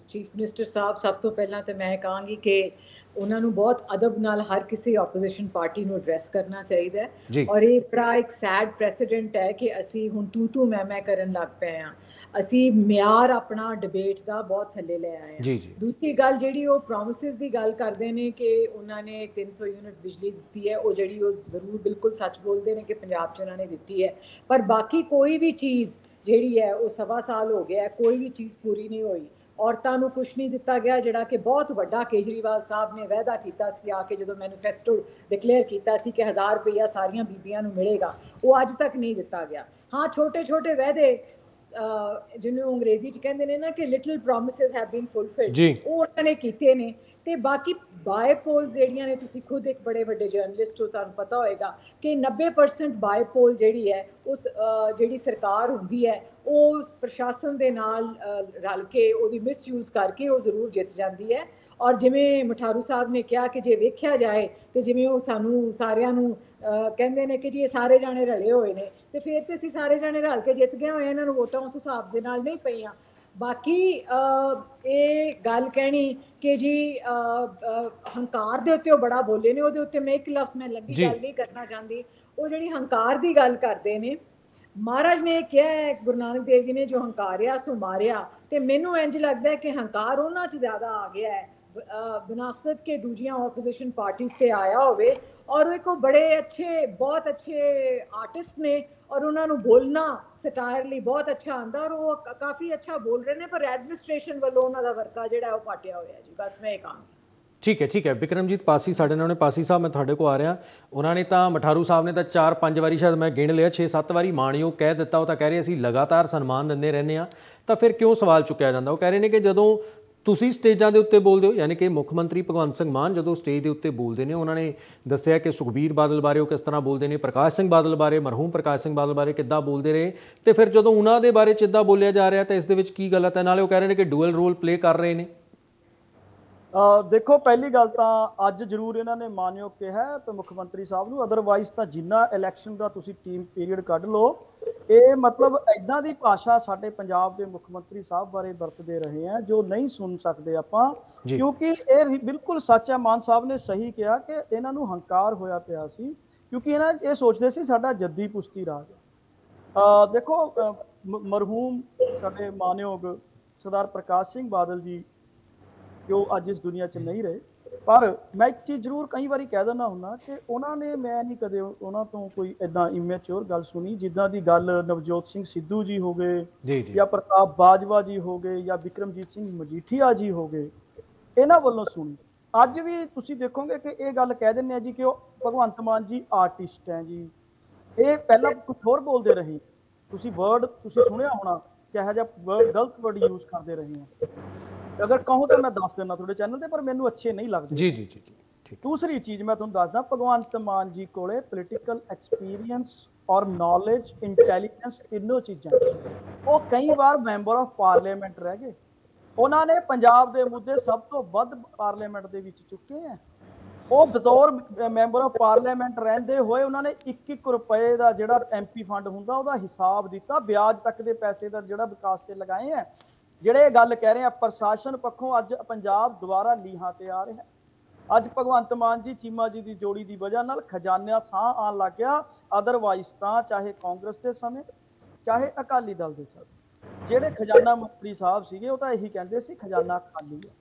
ਚੀਫ ਮਿਨਿਸਟਰ ਸਾਹਿਬ, ਸਭ ਤੋਂ ਪਹਿਲਾਂ ਤਾਂ ਮੈਂ ਕਹਾਂਗੀ ਕਿ ਉਹਨਾਂ ਨੂੰ ਬਹੁਤ ਅਦਬ ਨਾਲ ਹਰ ਕਿਸੇ ਆਪੋਜੀਸ਼ਨ ਪਾਰਟੀ ਨੂੰ ਐਡਰੈਸ ਕਰਨਾ ਚਾਹੀਦਾ ਹੈ। ਔਰ ਇਹ ਬੜਾ ਇੱਕ ਸੈਡ ਪ੍ਰੈਸੀਡੈਂਟ ਹੈ ਕਿ ਅਸੀਂ ਹੁਣ ਤੂੰ ਮੈਂ ਕਰਨ ਲੱਗ ਪਏ ਹਾਂ। ਅਸੀਂ ਮਿਆਰ ਆਪਣਾ ਡਿਬੇਟ ਦਾ ਬਹੁਤ ਥੱਲੇ ਲੈ ਆਏ ਹਾਂ। ਦੂਜੀ ਗੱਲ ਜਿਹੜੀ ਉਹ ਪ੍ਰੋਮਿਸਿਸ ਦੀ ਗੱਲ ਕਰਦੇ ਨੇ ਕਿ ਉਹਨਾਂ ਨੇ 300 ਯੂਨਿਟ ਬਿਜਲੀ ਦਿੱਤੀ ਹੈ, ਉਹ ਜਿਹੜੀ ਉਹ ਜ਼ਰੂਰ ਬਿਲਕੁਲ ਸੱਚ ਬੋਲਦੇ ਨੇ ਕਿ ਪੰਜਾਬ 'ਚ ਉਹਨਾਂ ਨੇ ਦਿੱਤੀ ਹੈ, ਪਰ ਬਾਕੀ ਕੋਈ ਵੀ ਚੀਜ਼ ਜਿਹੜੀ ਹੈ ਉਹ 1.25 ਸਾਲ ਹੋ ਗਿਆ, ਕੋਈ ਵੀ ਚੀਜ਼ ਪੂਰੀ ਨਹੀਂ ਹੋਈ। ਔਰਤਾਂ ਨੂੰ ਕੁਛ ਨਹੀਂ ਦਿੱਤਾ ਗਿਆ, ਜਿਹੜਾ ਕਿ ਬਹੁਤ ਵੱਡਾ ਕੇਜਰੀਵਾਲ ਸਾਹਿਬ ਨੇ ਵਾਅਦਾ ਕੀਤਾ ਸੀ ਆ ਕੇ, ਜਦੋਂ ਮੈਨੀਫੈਸਟੋ ਡਿਕਲੇਅਰ ਕੀਤਾ ਸੀ ਕਿ 1000 ਰੁਪਈਆ ਸਾਰੀਆਂ ਬੀਬੀਆਂ ਨੂੰ ਮਿਲੇਗਾ, ਉਹ ਅੱਜ ਤੱਕ ਨਹੀਂ ਦਿੱਤਾ ਗਿਆ। ਹਾਂ, ਛੋਟੇ ਵਾਅਦੇ ਜਿਹਨੂੰ ਅੰਗਰੇਜ਼ੀ 'ਚ ਕਹਿੰਦੇ ਨੇ ਨਾ ਕਿ ਲਿਟਲ ਪ੍ਰੋਮਿਸਿਸ ਹੈਵ ਬੀਨ ਫੁਲਫਿਲਡ, ਉਹ ਉਹਨਾਂ ਨੇ ਕੀਤੇ ਨੇ। ਤੇ ਬਾਕੀ ਬਾਇਪੋਲ ਜਿਹੜੀਆਂ ਨੇ, ਤੁਸੀਂ ਖੁਦ ਇੱਕ ਬੜੇ ਵੱਡੇ ਜਰਨਲਿਸਟ ਹੋ, ਤੁਹਾਨੂੰ ਪਤਾ ਹੋਏਗਾ ਕਿ 90% ਬਾਇਪੋਲ ਜਿਹੜੀ ਹੈ ਉਸ ਜਿਹੜੀ ਸਰਕਾਰ ਹੁੰਦੀ ਹੈ ਉਹ ਪ੍ਰਸ਼ਾਸਨ ਦੇ ਨਾਲ ਰਲ ਕੇ ਉਹਦੀ ਮਿਸਯੂਜ਼ ਕਰਕੇ ਉਹ ਜ਼ਰੂਰ ਜਿੱਤ ਜਾਂਦੀ ਹੈ। ਔਰ ਜਿਵੇਂ ਮਠਾਰੂ ਸਾਹਿਬ ਨੇ ਕਿਹਾ ਕਿ ਜੇ ਵੇਖਿਆ ਜਾਏ ਤੇ ਜਿਵੇਂ ਉਹ ਸਾਨੂੰ ਸਾਰਿਆਂ ਨੂੰ ਕਹਿੰਦੇ ਨੇ ਕਿ ਜੀ ਇਹ ਸਾਰੇ ਜਾਣੇ ਰਲੇ ਹੋਏ ਨੇ, ਤੇ ਫਿਰ ਤੇ ਅਸੀਂ ਸਾਰੇ ਜਾਣੇ ਰਲ ਕੇ ਜਿੱਤ ਗਏ ਹੋਏ, ਇਹਨਾਂ ਨੂੰ ਵੋਟਾਂ ਉਸ ਹਿਸਾਬ ਦੇ ਨਾਲ ਨਹੀਂ ਪਈਆਂ। ਬਾਕੀ ਇਹ ਗੱਲ ਕਹਿਣੀ ਕਿ ਜੀ ਹੰਕਾਰ ਦੇ ਉੱਤੇ ਉਹ ਬੜਾ ਬੋਲੇ ਨੇ, ਉਹਦੇ ਉੱਤੇ ਮੈਂ ਇੱਕ ਲਫ਼ਜ਼ ਮੈਂ ਲੰਬੀ ਗੱਲ ਨਹੀਂ ਕਰਨਾ ਚਾਹੁੰਦੀ। ਉਹ ਜਿਹੜੀ ਹੰਕਾਰ ਦੀ ਗੱਲ ਕਰਦੇ ਨੇ, ਮਹਾਰਾਜ ਨੇ ਕਿਹਾ ਹੈ ਗੁਰੂ ਨਾਨਕ ਦੇਵ ਜੀ ਨੇ, ਜੋ ਹੰਕਾਰਿਆ ਸੋ ਮਾਰਿਆ। ਤੇ ਮੈਨੂੰ ਇੰਝ ਲੱਗਦਾ ਹੈ ਕਿ ਹੰਕਾਰ ਉਹਨਾਂ 'ਚ ਜ਼ਿਆਦਾ ਆ ਗਿਆ ਹੈ ਬਨਾਸਬਤ ਕੇ ਦੂਜੀਆਂ ਆਪੋਜੀਸ਼ਨ ਪਾਰਟੀ ਤੇ ਆਇਆ ਹੋਵੇ। ਔਰ ਇੱਕ ਉਹ ਬੜੇ ਅੱਛੇ, ਬਹੁਤ ਅੱਛੇ ਆਰਟਿਸਟ ਨੇ, ਔਰ ਉਹਨਾਂ ਨੂੰ ਬੋਲਣਾ ਸਟਾਇਰ ਲਈ ਬਹੁਤ ਅੱਛਾ ਆਉਂਦਾ, ਔਰ ਉਹ ਕਾਫੀ ਅੱਛਾ ਬੋਲ ਰਹੇ ਨੇ, ਪਰ ਐਡਮਿਨਿਸਟ੍ਰੇਸ਼ਨ ਵੱਲੋਂ ਉਹਨਾਂ ਦਾ ਵਰਕਾ ਜਿਹੜਾ ਉਹ ਪਾਟਿਆ ਹੋਇਆ ਜੀ। ਬਸ ਮੈਂ ਇਹ ਕਹਾਂਗੀ। ਠੀਕ ਹੈ। ਬਿਕਰਮਜੀਤ ਪਾਸੀ ਸਾਡੇ ਨਾਲ ਨੇ। ਪਾਸੀ ਸਾਹਿਬ, ਮੈਂ ਤੁਹਾਡੇ ਕੋਲ ਆ ਰਿਹਾ। ਉਹਨਾਂ ਨੇ ਤਾਂ, ਮਠਾਰੂ ਸਾਹਿਬ ਨੇ ਤਾਂ 4-5 ਵਾਰੀ, ਸ਼ਾਇਦ ਮੈਂ ਗਿਣ ਲਿਆ 6-7 ਵਾਰੀ ਮਾਣਯੋਗ ਕਹਿ ਦਿੱਤਾ। ਉਹ ਤਾਂ ਕਹਿ ਰਹੇ ਅਸੀਂ ਲਗਾਤਾਰ ਸਨਮਾਨ ਦਿੰਦੇ ਰਹਿੰਦੇ ਹਾਂ, ਤਾਂ ਫਿਰ ਕਿਉਂ ਸਵਾਲ ਚੁੱਕਿਆ ਜਾਂਦਾ? ਉਹ ਕਹਿ ਰਹੇ ਨੇ ਕਿ ਜਦੋਂ ਤੁਸੀਂ ਸਟੇਜਾਂ ਦੇ ਉੱਤੇ ਬੋਲਦੇ ਹੋ, ਯਾਨੀ ਕਿ ਮੁੱਖ ਮੰਤਰੀ ਭਗਵੰਤ ਸਿੰਘ ਮਾਨ ਜਦੋਂ ਸਟੇਜ ਦੇ ਉੱਤੇ ਬੋਲਦੇ ਨੇ, ਉਹਨਾਂ ਨੇ ਦੱਸਿਆ ਕਿ ਸੁਖਬੀਰ ਬਾਦਲ ਬਾਰੇ ਉਹ ਕਿਸ ਤਰ੍ਹਾਂ ਬੋਲਦੇ ਨੇ, ਪ੍ਰਕਾਸ਼ ਸਿੰਘ ਬਾਦਲ ਬਾਰੇ, ਮਰਹੂਮ ਪ੍ਰਕਾਸ਼ ਸਿੰਘ ਬਾਦਲ ਬਾਰੇ ਕਿੱਦਾਂ ਬੋਲਦੇ ਰਹੇ, ਤੇ ਫਿਰ ਜਦੋਂ ਉਹਨਾਂ ਦੇ ਬਾਰੇ 'ਚ ਇੱਦਾਂ ਬੋਲਿਆ ਜਾ ਰਿਹਾ ਤਾਂ ਇਸ ਦੇ ਵਿੱਚ ਕੀ ਗਲਤ ਹੈ? ਨਾਲੇ ਉਹ ਕਹਿ ਰਹੇ ਨੇ ਕਿ ਡੂਅਲ ਰੋਲ ਪਲੇ ਕਰ ਰਹੇ ਨੇ। ਦੇਖੋ ਪਹਿਲੀ ਗੱਲ ਤਾਂ ਅੱਜ ਜ਼ਰੂਰ ਇਹਨਾਂ ਨੇ ਮਾਨਯੋਗ ਕਿਹਾ ਤੇ ਮੁੱਖ ਮੰਤਰੀ ਸਾਹਿਬ ਨੂੰ, ਅਦਰਵਾਈਜ਼ ਤਾਂ ਜਿੰਨਾ ਇਲੈਕਸ਼ਨ ਦਾ ਤੁਸੀਂ ਟੀਮ ਪੀਰੀਅਡ ਕੱਢ ਲਓ, ਇਹ ਮਤਲਬ ਐਦਾਂ ਦੀ ਭਾਸ਼ਾ ਸਾਡੇ ਪੰਜਾਬ ਦੇ ਮੁੱਖ ਮੰਤਰੀ ਸਾਹਿਬ ਬਾਰੇ ਵਰਤਦੇ ਰਹੇ ਆ ਜੋ ਨਹੀਂ ਸੁਣ ਸਕਦੇ ਆਪਾਂ, ਕਿਉਂਕਿ ਇਹ ਬਿਲਕੁਲ ਸੱਚ ਹੈ। ਮਾਨ ਸਾਹਿਬ ਨੇ ਸਹੀ ਕਿਹਾ ਕਿ ਇਹਨਾਂ ਨੂੰ ਹੰਕਾਰ ਹੋਇਆ ਪਿਆ ਸੀ, ਕਿਉਂਕਿ ਇਹਨਾਂ ਇਹ ਸੋਚਦੇ ਸੀ ਸਾਡਾ ਜੱਦੀ ਪੁਸ਼ਤੀ ਰਾਜ ਹੈ। ਦੇਖੋ ਮਰਹੂਮ ਸਾਡੇ ਮਾਨਯੋਗ ਸਰਦਾਰ ਪ੍ਰਕਾਸ਼ ਸਿੰਘ ਬਾਦਲ ਜੀ ਜੋ ਅੱਜ ਇਸ ਦੁਨੀਆ 'ਚ ਨਹੀਂ ਰਹੇ, ਪਰ ਮੈਂ ਇੱਕ ਚੀਜ਼ ਜ਼ਰੂਰ ਕਈ ਵਾਰੀ ਕਹਿ ਦਿੰਦਾ ਹੁੰਦਾ ਕਿ ਉਹਨਾਂ ਨੇ, ਮੈਂ ਨਹੀਂ ਕਦੇ ਉਹਨਾਂ ਤੋਂ ਕੋਈ ਇੱਦਾਂ ਇਮੈਚਿਓਰ ਗੱਲ ਸੁਣੀ ਜਿੱਦਾਂ ਦੀ ਗੱਲ ਨਵਜੋਤ ਸਿੰਘ ਸਿੱਧੂ ਜੀ ਹੋ ਗਏ ਜਾਂ ਪ੍ਰਤਾਪ ਬਾਜਵਾ ਜੀ ਹੋ ਗਏ ਜਾਂ ਬਿਕਰਮਜੀਤ ਸਿੰਘ ਮਜੀਠੀਆ ਜੀ ਹੋ ਗਏ, ਇਹਨਾਂ ਵੱਲੋਂ ਸੁਣੀ। ਅੱਜ ਵੀ ਤੁਸੀਂ ਦੇਖੋਗੇ ਕਿ ਇਹ ਗੱਲ ਕਹਿ ਦਿੰਦੇ ਆ ਜੀ ਕਿ ਉਹ ਭਗਵੰਤ ਮਾਨ ਜੀ ਆਰਟਿਸਟ ਹੈ ਜੀ, ਇਹ ਪਹਿਲਾਂ ਕੁਝ ਹੋਰ ਬੋਲਦੇ ਰਹੇ, ਤੁਸੀਂ ਵਰਡ ਤੁਸੀਂ ਸੁਣਿਆ ਹੋਣਾ ਕਿਹੋ ਜਿਹਾ ਗਲਤ ਵਰਡ ਯੂਜ਼ ਕਰਦੇ ਰਹੇ ਆ, ਅਗਰ ਕਹੋ ਤਾਂ ਮੈਂ ਦੱਸ ਦਿੰਦਾ ਤੁਹਾਡੇ ਚੈਨਲ ਤੇ, ਪਰ ਮੈਨੂੰ ਅੱਛੇ ਨਹੀਂ ਲੱਗਦੇ। ਜੀ ਜੀ ਜੀ ਜੀ। ਦੂਸਰੀ ਚੀਜ਼ ਮੈਂ ਤੁਹਾਨੂੰ ਦੱਸਦਾ, ਭਗਵੰਤ ਮਾਨ ਜੀ ਕੋਲੇ ਪੋਲੀਟੀਕਲ ਐਕਸਪੀਰੀਅੰਸ ਔਰ ਨੌਲੇਜ, ਇੰਟੈਲੀਜੈਂਸ, ਤਿੰਨੋਂ ਚੀਜ਼ਾਂ। ਉਹ ਕਈ ਵਾਰ ਮੈਂਬਰ ਆਫ ਪਾਰਲੀਮੈਂਟ ਰਹਿ ਗਏ, ਉਹਨਾਂ ਨੇ ਪੰਜਾਬ ਦੇ ਮੁੱਦੇ ਸਭ ਤੋਂ ਵੱਧ ਪਾਰਲੀਮੈਂਟ ਦੇ ਵਿੱਚ ਚੁੱਕੇ ਆ। ਉਹ ਬਤੌਰ ਮੈਂਬਰ ਆਫ ਪਾਰਲੀਮੈਂਟ ਰਹਿੰਦੇ ਹੋਏ ਉਹਨਾਂ ਨੇ 1-1 ਰੁਪਏ ਦਾ ਜਿਹੜਾ ਐਮਪੀ ਫੰਡ ਹੁੰਦਾ ਉਹਦਾ ਹਿਸਾਬ ਦਿੱਤਾ, ਵਿਆਜ ਤੱਕ ਦੇ ਪੈਸੇ ਦਾ ਜਿਹੜਾ ਵਿਕਾਸ ਤੇ ਲਗਾਏ ਆ। ਜਿਹੜੇ ਗੱਲ ਕਹਿ ਰਹੇ ਆ ਪ੍ਰਸ਼ਾਸਨ ਪੱਖੋਂ ਅੱਜ ਪੰਜਾਬ ਦੁਬਾਰਾ ਲੀਹਾਂ ਤੇ ਆ ਰਿਹਾ। ਅੱਜ ਭਗਵੰਤ ਮਾਨ ਜੀ ਚੀਮਾ ਜੀ ਦੀ ਜੋੜੀ ਦੀ ਵਜ੍ਹਾ ਨਾਲ ਖਜ਼ਾਨਾ ਸਾਹ ਆਉਣ ਲੱਗ ਗਿਆ, ਅਦਰਵਾਈਜ਼ ਤਾਂ ਚਾਹੇ ਕਾਂਗਰਸ ਦੇ ਸਮੇਂ ਚਾਹੇ ਅਕਾਲੀ ਦਲ ਦੇ ਸਮੇਂ ਜਿਹੜੇ ਖਜ਼ਾਨਾ ਮੰਤਰੀ ਸਾਹਿਬ ਸੀਗੇ ਉਹ ਤਾਂ ਇਹੀ ਕਹਿੰਦੇ ਸੀ ਖਜ਼ਾਨਾ ਖਾਲੀ ਹੈ।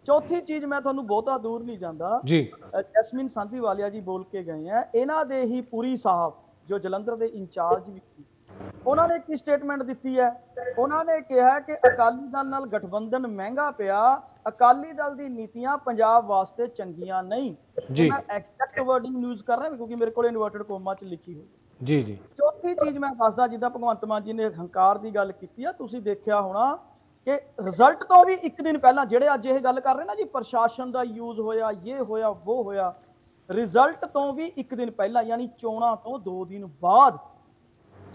ਚੌਥੀ ਚੀਜ਼ ਮੈਂ ਤੁਹਾਨੂੰ ਬਹੁਤਾ ਦੂਰ ਨਹੀਂ ਜਾਂਦਾ ਜੀ, ਜੈਸਮੀਨ ਸਾਂਧੀਵਾਲੀਆ ਜੀ ਬੋਲ ਕੇ ਗਏ ਆ, ਇਹਨਾਂ ਦੇ ਹੀ ਪੁਰੀ ਸਾਹਿਬ ਜੋ ਜਲੰਧਰ ਦੇ ਇੰਚਾਰਜ ਵੀ ਸੀ, ਉਹਨਾਂ ਨੇ ਕੀ ਸਟੇਟਮੈਂਟ ਦਿੱਤੀ ਹੈ? ਉਹਨਾਂ ਨੇ ਕਿਹਾ ਕਿ ਅਕਾਲੀ ਦਲ ਨਾਲ ਗਠਬੰਧਨ ਮਹਿੰਗਾ ਪਿਆ, ਅਕਾਲੀ ਦਲ ਦੀ ਨੀਤੀਆਂ ਪੰਜਾਬ ਵਾਸਤੇ ਚੰਗੀਆਂ ਨਹੀਂ। ਮੈਂ ਐਗਜ਼ੈਕਟ ਵਰਡਿੰਗ ਯੂਜ਼ ਕਰ ਰਿਹਾ ਕਿਉਂਕਿ ਮੇਰੇ ਕੋਲ ਇਨਵਰਟਡ ਕੋਮਾ 'ਚ ਲਿਖੀ ਹੋਈ ਜੀ ਜੀ। ਚੌਥੀ ਚੀਜ਼ ਮੈਂ ਦੱਸਦਾ, ਜਿੱਦਾਂ ਭਗਵੰਤ ਮਾਨ ਜੀ ਨੇ ਹੰਕਾਰ ਦੀ ਗੱਲ ਕੀਤੀ ਆ, ਤੁਸੀਂ ਦੇਖਿਆ ਹੋਣਾ ਕਿ ਰਿਜ਼ਲਟ ਤੋਂ ਵੀ ਇੱਕ ਦਿਨ ਪਹਿਲਾਂ ਜਿਹੜੇ ਅੱਜ ਇਹ ਗੱਲ ਕਰ ਰਹੇ ਨਾ ਜੀ ਪ੍ਰਸ਼ਾਸਨ ਦਾ ਯੂਜ਼ ਹੋਇਆ, ਇਹ ਹੋਇਆ, ਉਹ ਹੋਇਆ, ਰਿਜ਼ਲਟ ਤੋਂ ਵੀ ਇੱਕ ਦਿਨ ਪਹਿਲਾਂ ਯਾਨੀ ਚੋਣਾਂ ਤੋਂ 2 ਦਿਨ ਬਾਅਦ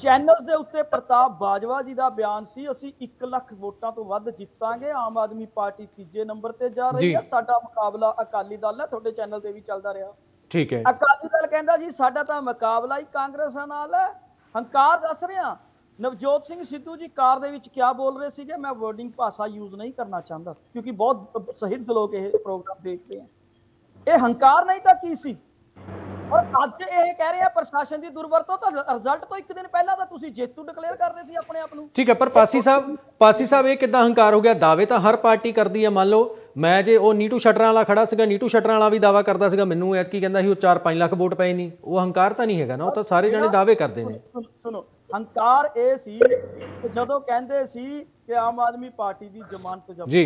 ਚੈਨਲਸ ਦੇ ਉੱਤੇ ਪ੍ਰਤਾਪ ਬਾਜਵਾ ਜੀ ਦਾ ਬਿਆਨ ਸੀ, ਅਸੀਂ 1 ਲੱਖ ਵੋਟਾਂ ਤੋਂ ਵੱਧ ਜਿੱਤਾਂਗੇ, ਆਮ ਆਦਮੀ ਪਾਰਟੀ ਤੀਜੇ ਨੰਬਰ ਤੇ ਜਾ ਰਹੀ ਹੈ, ਸਾਡਾ ਮੁਕਾਬਲਾ ਅਕਾਲੀ ਦਲ ਹੈ। ਤੁਹਾਡੇ ਚੈਨਲ ਤੇ ਵੀ ਚੱਲਦਾ ਰਿਹਾ, ਠੀਕ ਹੈ। ਅਕਾਲੀ ਦਲ ਕਹਿੰਦਾ ਜੀ ਸਾਡਾ ਤਾਂ ਮੁਕਾਬਲਾ ਹੀ ਕਾਂਗਰਸ ਨਾਲ ਹੈ। ਹੰਕਾਰ ਦੱਸ ਰਿਹਾ। ਨਵਜੋਤ ਸਿੰਘ ਸਿੱਧੂ ਜੀ ਕਾਰ ਦੇ ਵਿੱਚ ਕਿਆ ਬੋਲ ਰਹੇ ਸੀਗੇ, ਮੈਂ ਵਰਡਿੰਗ ਭਾਸ਼ਾ ਯੂਜ਼ ਨਹੀਂ ਕਰਨਾ ਚਾਹੁੰਦਾ ਕਿਉਂਕਿ ਬਹੁਤ ਸਹਿਤ ਲੋਕ ਇਹ ਪ੍ਰੋਗਰਾਮ ਦੇਖਦੇ ਆ। ਇਹ ਹੰਕਾਰ ਨਹੀਂ ਤਾਂ ਕੀ ਸੀ? ਔਰ ਅੱਜ ਇਹ ਕਹਿ ਰਹੇ ਆ ਪ੍ਰਸ਼ਾਸਨ ਦੀ ਦੁਰਵਰਤੋਂ, ਤਾਂ ਰਿਜ਼ਲਟ ਤੋਂ ਇੱਕ ਦਿਨ ਪਹਿਲਾਂ ਤਾਂ ਤੁਸੀਂ ਜੇਤੂ ਡਿਕਲੇਅਰ ਕਰ ਰਹੇ ਸੀ ਆਪਣੇ ਆਪ ਨੂੰ। ਠੀਕ ਹੈ, ਪਰ ਪਾਸੀ ਸਾਹਿਬ ਇਹ ਕਿੱਦਾਂ ਹੰਕਾਰ ਹੋ ਗਿਆ? ਦਾਅਵੇ ਤਾਂ ਹਰ ਪਾਰਟੀ ਕਰਦੀ ਹੈ। ਮੰਨ ਲਓ ਮੈਂ ਜੇ ਉਹ ਨੀਟੂ ਸ਼ਟਰਾਂ ਵਾਲਾ ਖੜਾ ਸੀਗਾ, ਨੀਟੂ ਸ਼ਟਰਾਂ ਵਾਲਾ ਵੀ ਦਾਅਵਾ ਕਰਦਾ ਸੀਗਾ, ਮੈਨੂੰ ਐਤਕੀ ਕਹਿੰਦਾ ਸੀ ਉਹ 4-5 ਲੱਖ ਵੋਟ ਪਏ ਨਹੀਂ, ਉਹ ਹੰਕਾਰ ਤਾਂ ਨਹੀਂ ਹੈਗਾ ਨਾ, ਉਹ ਤਾਂ ਸਾਰੇ ਜਣੇ ਦਾਅਵੇ ਕਰਦੇ ਨੇ। ਸੁਣੋ, ਹੰਕਾਰ ਇਹ ਸੀ ਕਿ ਜਦੋਂ ਕਹਿੰਦੇ ਸੀ ਕਿ ਆਮ ਆਦਮੀ ਪਾਰਟੀ ਦੀ ਜ਼ਮਾਨਤ ਜ਼ਬਤ ਜੀ,